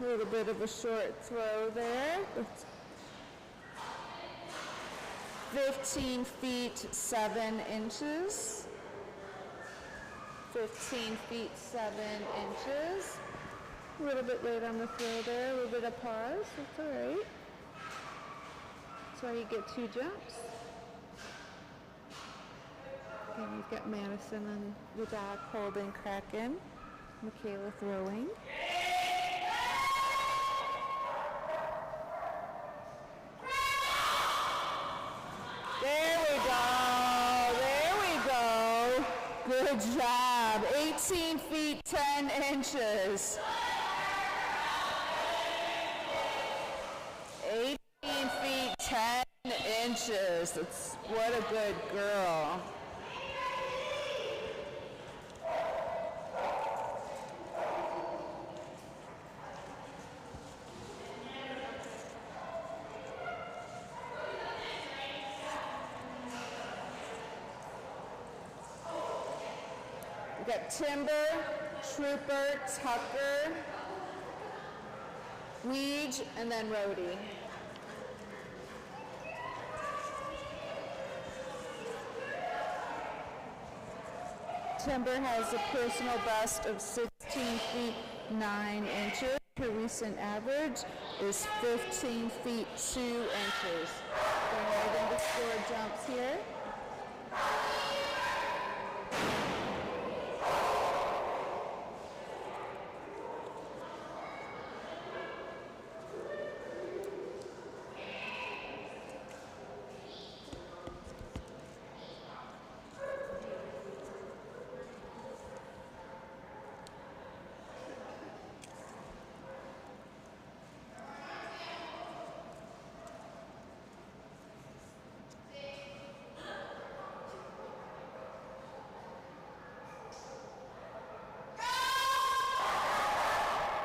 S1: A little bit of a short throw there. 15 feet 7 inches. 15 feet 7 inches. A little bit late on the throw there, a little bit of pause. That's all right. That's why you get 2 jumps. And you've got Madison on the dock holding Kraken. Michaela throwing. There we go. There we go. Good job. 18 feet 10 inches. 18 feet 10 inches. That's what a good girl. We got Timber, Trooper, Tucker, Weege, and then Rhodey. Timber has a personal best of 16 feet 9 inches. Her recent average is 15 feet 2 inches. Going right into score jumps here.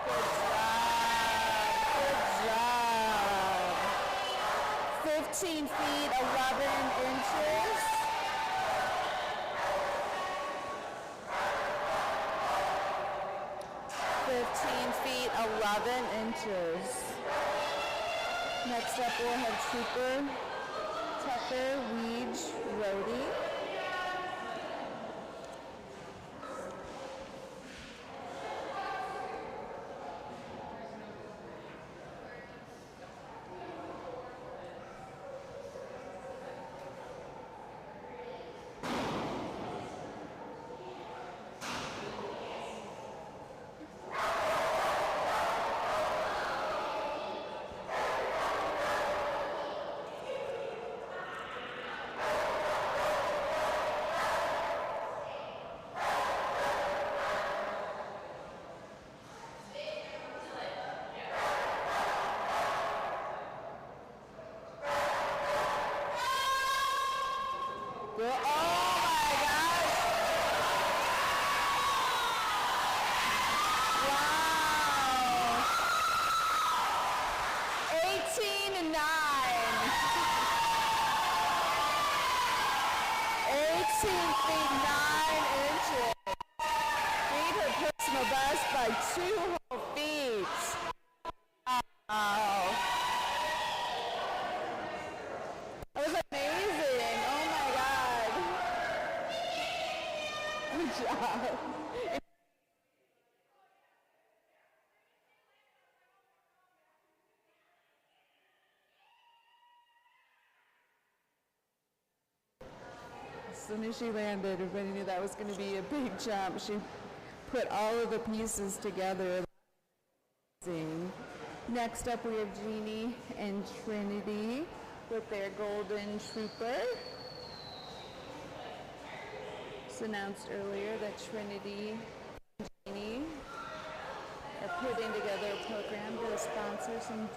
S1: Good job. 15 feet 11 inches. Feet 11 inches. Next up we'll have Trooper, Tucker, Weege, Rhodey. Oh my gosh! Wow! 18 and 9. 18 feet 9 inches. Beat her personal best by 2 whole feet. Wow. That was amazing. Oh my God. Good job. As soon as she landed, everybody knew that was going to be a big jump. She put all of the pieces together. Amazing. Next up, we have Jeannie and Trinity with their Golden Trooper. It's announced earlier that Trinity and Jeannie are putting together a program to sponsor some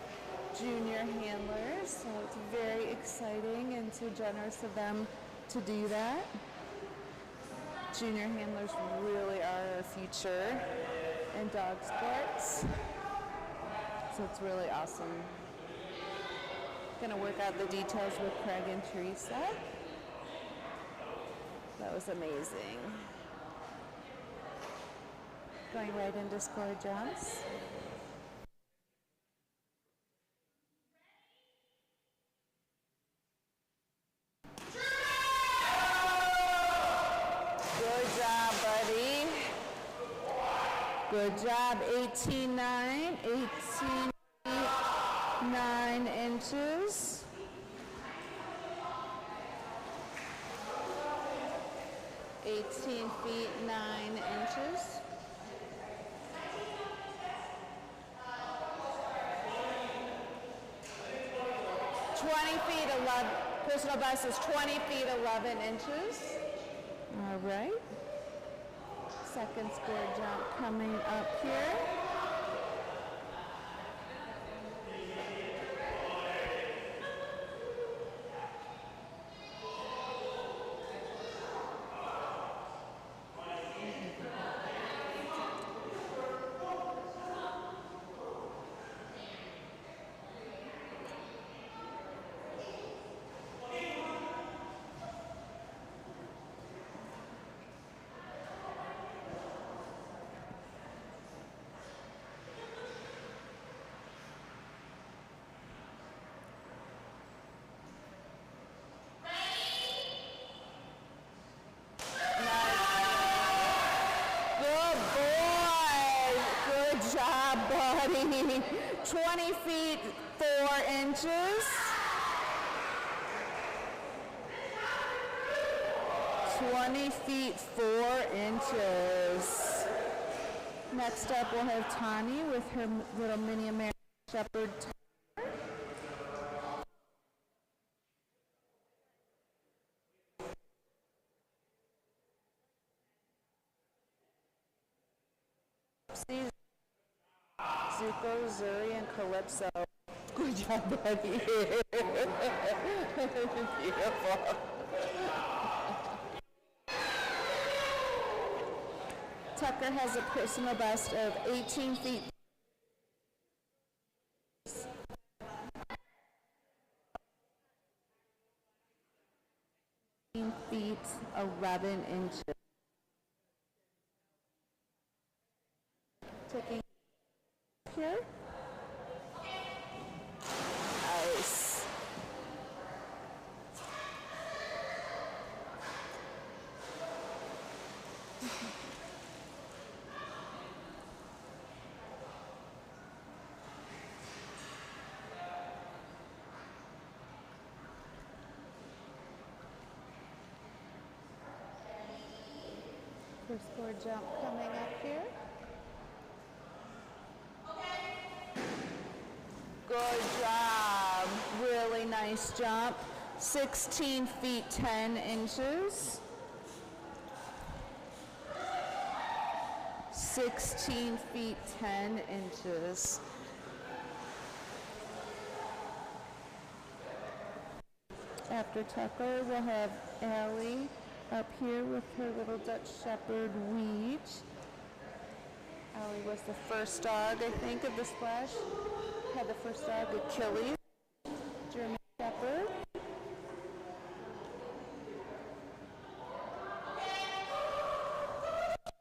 S1: junior handlers. So it's very exciting and so generous of them to do that. Junior handlers really are our future in dog sports. So it's really awesome. Gonna work out the details with Craig and Teresa. That was amazing. Going right into score jumps. Good job, buddy. Good job, 18.9, 18 feet 9 inches. 18 feet 9 inches. 20 feet 11, personal best is 20 feet 11 inches. All right. Second square jump coming up here. Good boy. Good job, buddy. 20 feet 4 inches. 20 feet 4 inches. Next up, we'll have Tani with her little mini American Shepherd. Zuko, Zuri, and Calypso. Good job, buddy. Beautiful. Tucker has a personal best of 18 feet. Feet 11 inches. Taking here. Nice. First square jump coming up here. Good job. Really nice jump. 16 feet 10 inches. 16 feet 10 inches. After Tucker, we'll have Allie up here with her little Dutch Shepherd Weege. Allie was the first dog, I think, of the splash. Had the first dog, Achilles, German Shepherd.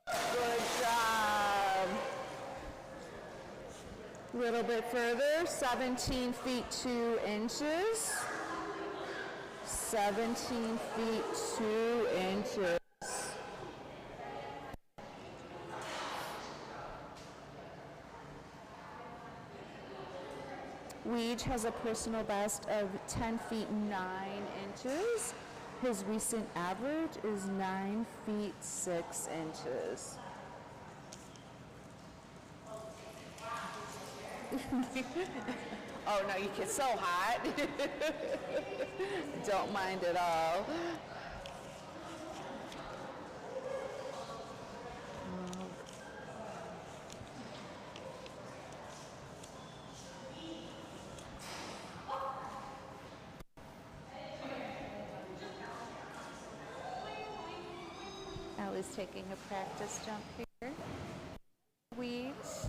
S1: Good job. A little bit further, 17 feet 2 inches. 17 feet 2 inches. Weege has a personal best of 10 feet 9 inches. His recent average is 9 feet 6 inches. Oh no, you get so hot. Don't mind at all. Allie's taking a practice jump here. Weeds.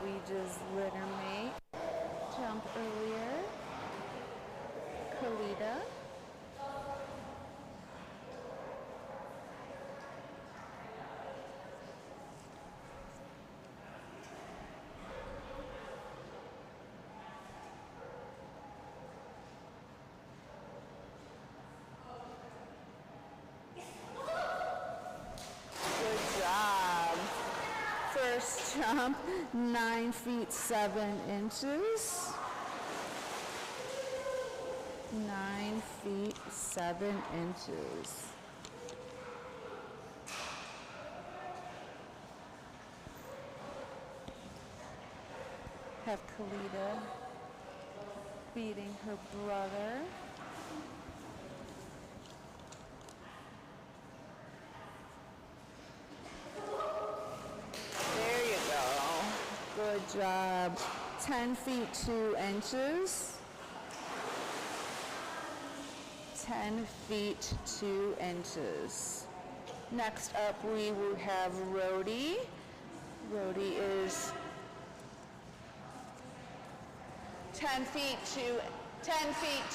S1: Weege's litter mate. Jump earlier. Kalita. jump, 9 feet 7 inches. 9 feet 7 inches. Have Kalita beating her brother. There you go. Good job. 10 feet 2 inches. 10 feet 2 inches. Next up we will have Rhodey. Rhodey is 10 feet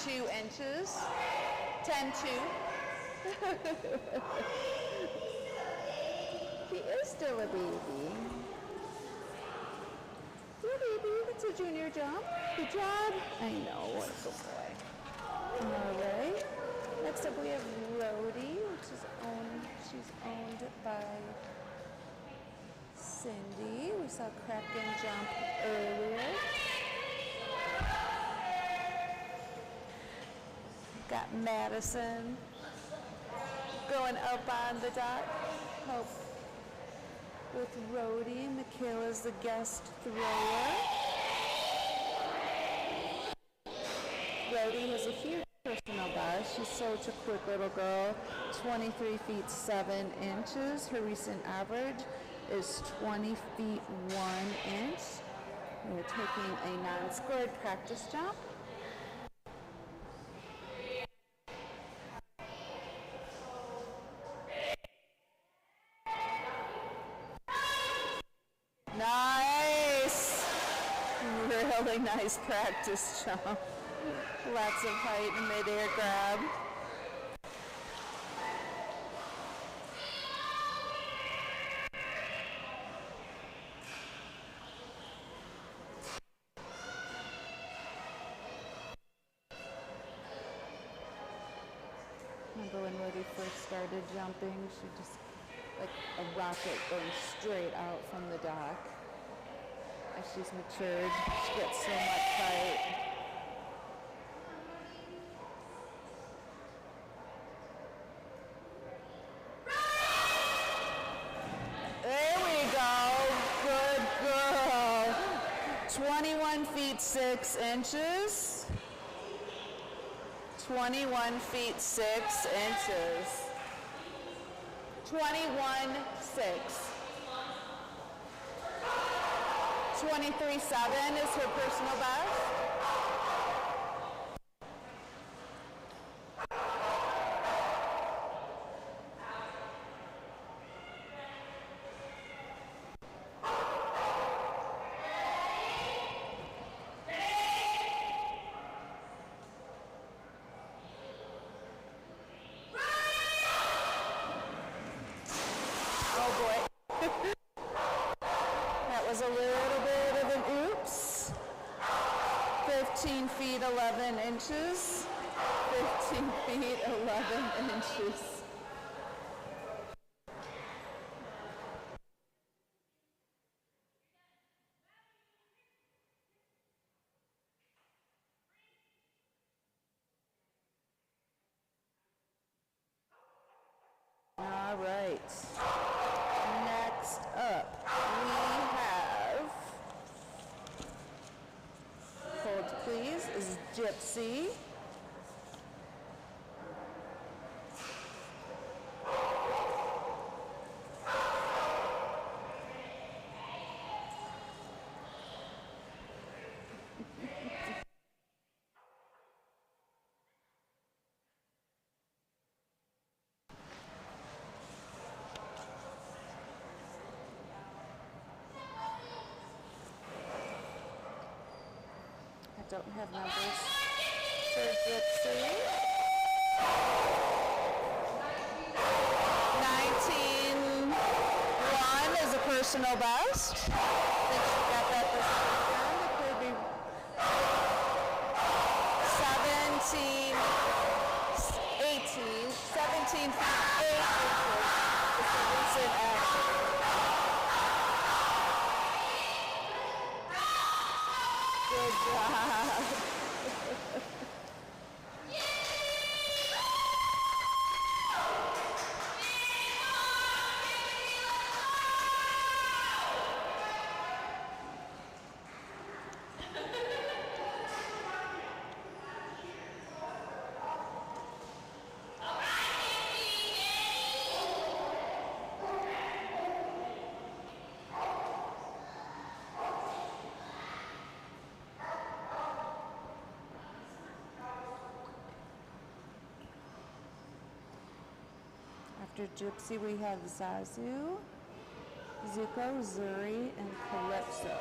S1: 2 inches. 10 2. He is still a baby. You're a baby. That's a junior jump. Good job. I know. What a good boy. All right. Next up we have Rhodey, which is she's owned by Cindy. We saw Kraken jump earlier. Got Madison going up on the dock. Help with Rhodey. Michaela's the guest thrower. Rhodey has a huge personal best. She's such a quick little girl. 23 feet 7 inches. Her recent average is 20 feet 1 inch. We're taking a non-scored practice jump. Nice! Really nice practice jump. Lots of height and mid-air grab. Remember when Rhodey first started jumping, she just like a rocket going straight out from the dock. As she's matured, she gets so much height. There we go. Good girl. 21 feet 6 inches. 21 feet 6 inches. 21 6. 23 7 is her personal best. A little bit of an oops. 15 feet 11 inches. 15 feet 11 inches. All right. Next up, we have, hold please, is Gypsy. Don't have numbers for Gypsy. 19.1 is a personal best. I think she got that this weekend. It could be 17, 18, 17 feet 8 inches is the recent average. After Gypsy, we have Zazu, Zuko, Zuri, and Calypso.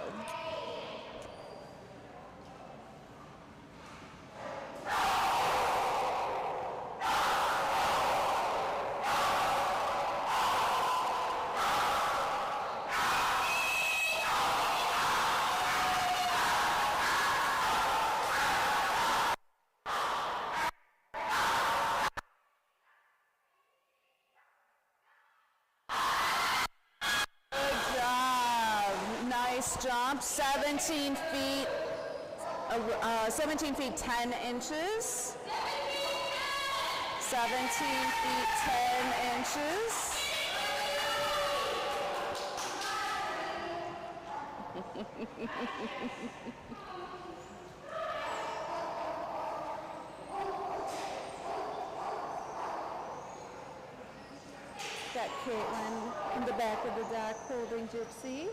S1: Nice jump, 17 feet, 17 feet 10 inches. 17 feet 10 inches. Got Caitlin in the back of the dock holding Gypsy.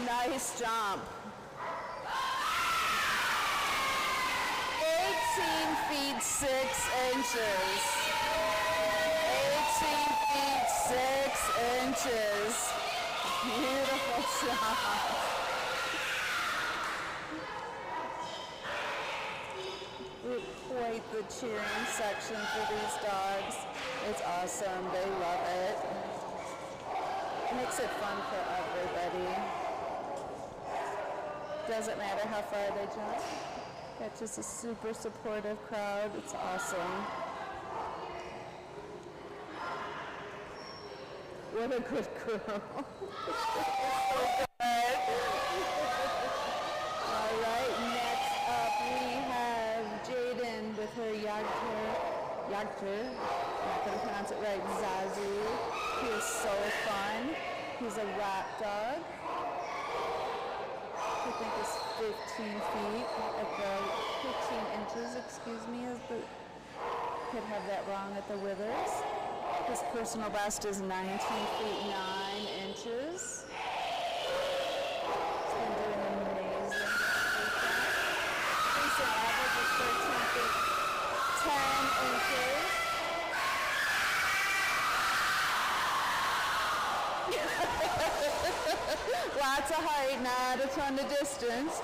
S1: Nice jump. 18 feet 6 inches. 18 feet 6 inches. Beautiful job. Quite the cheering section for these dogs. It's awesome. They love it. Makes it fun for everybody. Doesn't matter how far they jump. Got just a super supportive crowd. It's awesome. What a good girl. So good. All right, next up we have Jaden with her Yagter. I'm not going to pronounce it right. Zazu. He is so fun. He's a lap dog. I think it's 15 feet at the 15 inches, excuse me, as the could have that wrong at the withers. His personal best is 19 feet 9 inches. He's been doing amazing. Recent average is 13 feet 10 inches. Lots of height, not a ton of distance.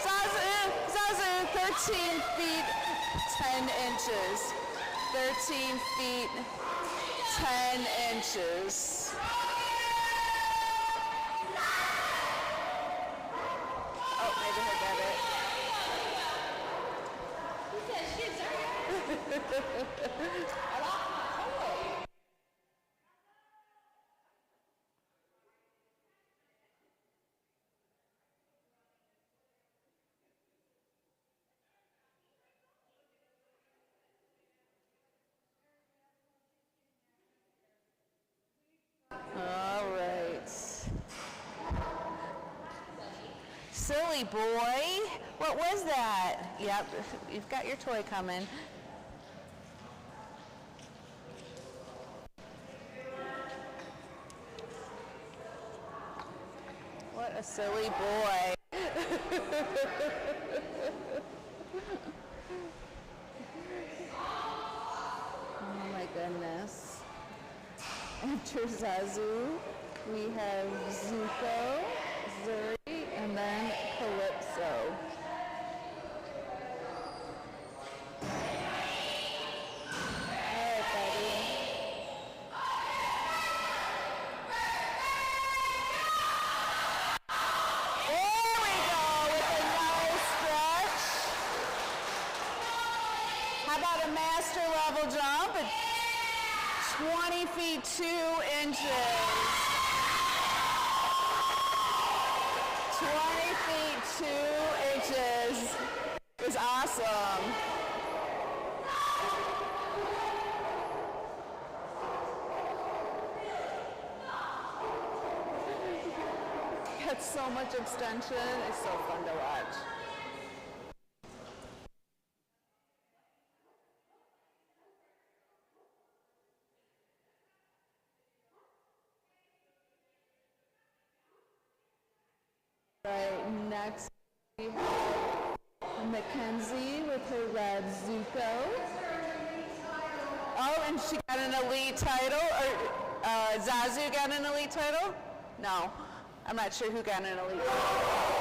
S1: Zazu, 13 feet 10 inches. 13 feet 10 inches. Oh, maybe he'll get it. All right. Silly boy. What was that? Yep, you've got your toy coming. What a silly boy. Oh my goodness. After Zazu, we have Zuko, Zuri, and then Calypso. How about a master level jump at 20 feet 2 inches? 20 feet 2 inches is awesome. Gets so much extension. It's so fun to watch. Right, next we have Mackenzie with her red Zuko. Oh, and she got an elite title? Or Zazu got an elite title? No, I'm not sure who got an elite title.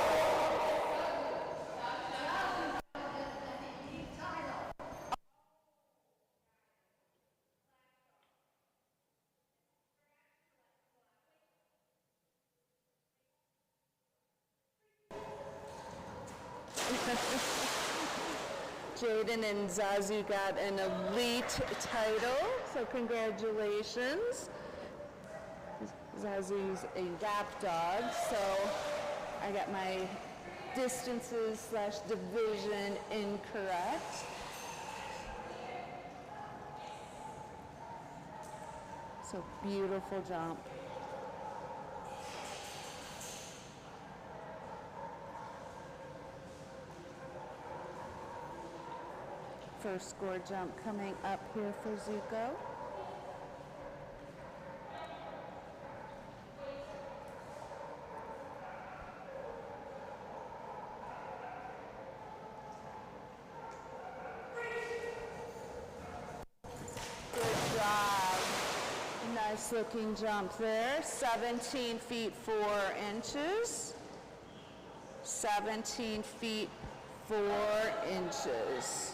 S1: Jaden and Zazu got an elite title, so congratulations. Zazu's a lap dog, so I got my distances / division incorrect. So beautiful jump. First score jump coming up here for Zuko. Good job. Nice looking jump there. 17 feet 4 inches. 17 feet 4 inches.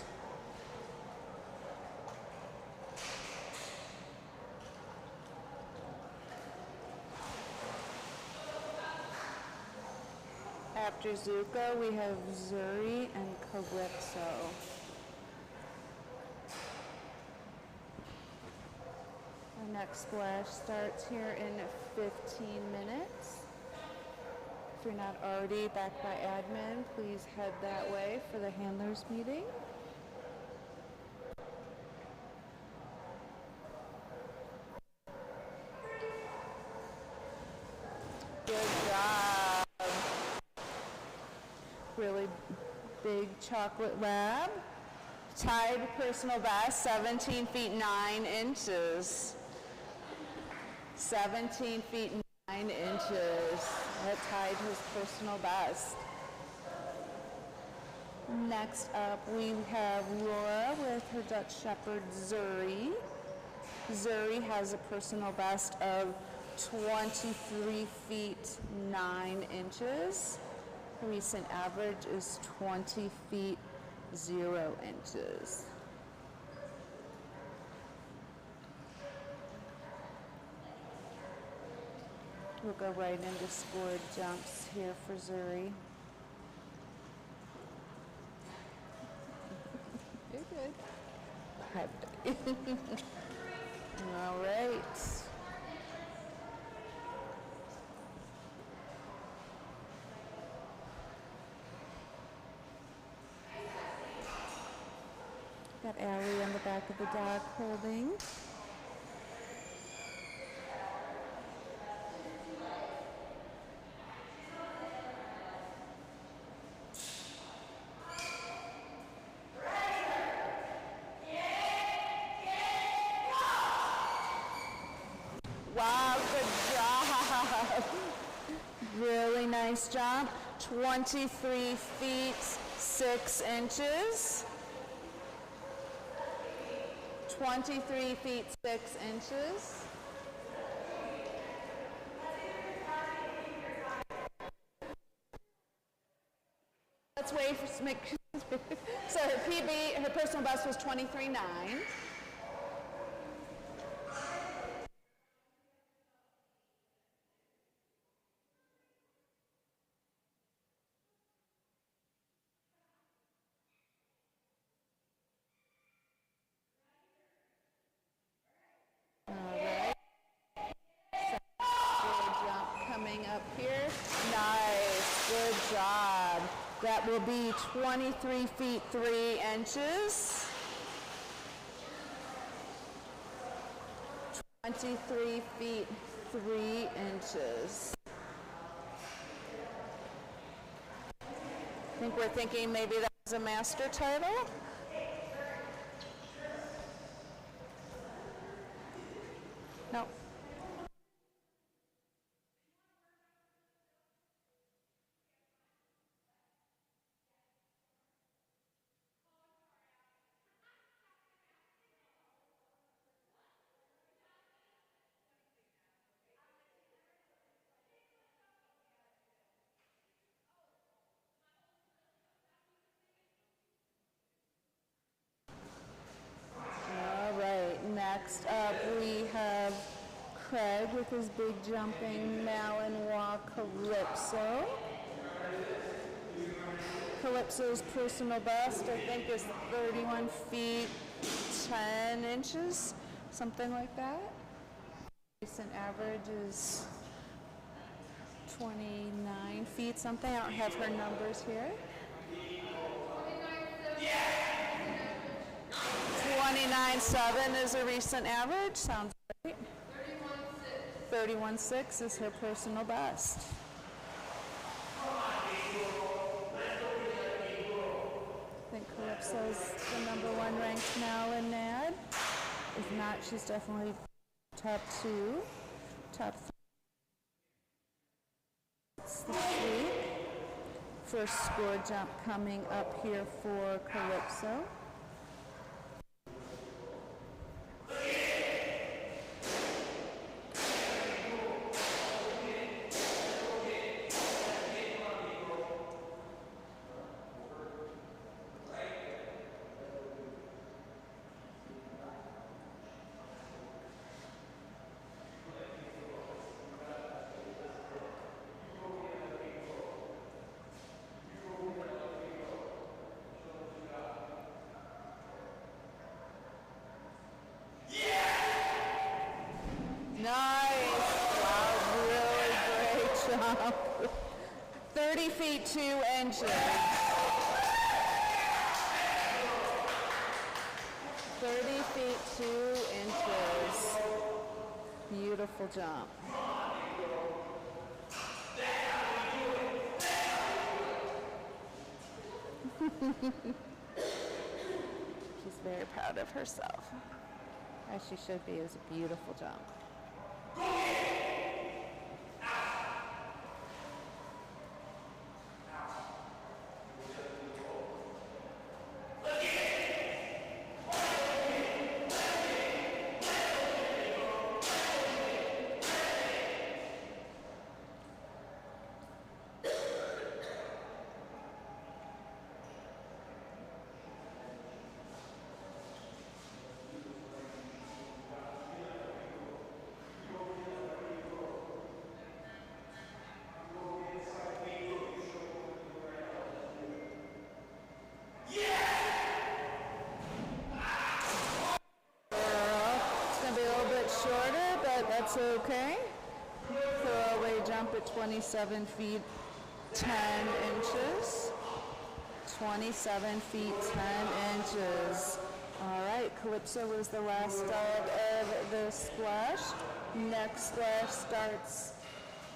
S1: After Zuko, we have Zuri and Calypso. Our next splash starts here in 15 minutes. If you're not already back by admin, please head that way for the handlers meeting. Good job. Really big chocolate lab. Tied personal best, 17 feet 9 inches. 17 feet 9 inches. That tied his personal best. Next up, we have Laura with her Dutch Shepherd Zuri. Zuri has a personal best of 23 feet 9 inches. Recent average is 20 feet 0 inches. We'll go right into scored jumps here for Zuri. You're good. All right. Got Allie on the back of the dog holding. Wow, good job. Really nice jump. 23 feet 6 inches. 23 feet 6 inches. Let's wait for so her PB, her personal best was 23.9. coming up here. Nice, good job. That will be 23 feet 3 inches. 23 feet 3 inches. I think we're thinking maybe that was a master title. No. All right, next up we have Craig with his big jumping Malinois Calypso. Calypso's personal best, I think, is 31 feet 10 inches, something like that. Recent average is 29 feet something. I don't have her numbers here. 29.7 is a recent average. Sounds great. 31.6 is her personal best. I think Calypso's the number 1 ranked now in NAD. If not, she's definitely top 2, top 3. It's the sweep. First score jump coming up here for Calypso. Nice. Wow, really great jump. 30 feet 2 inches. 30 feet 2 inches. Beautiful jump. She's very proud of herself, as she should be. It was a beautiful jump. Shorter, but that's okay. Throwaway jump at 27 feet 10 inches. 27 feet 10 inches. All right, Calypso was the last dog of the splash. Next splash starts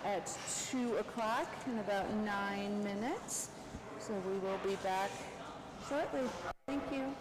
S1: at 2 o'clock in about 9 minutes. So we will be back shortly. Thank you.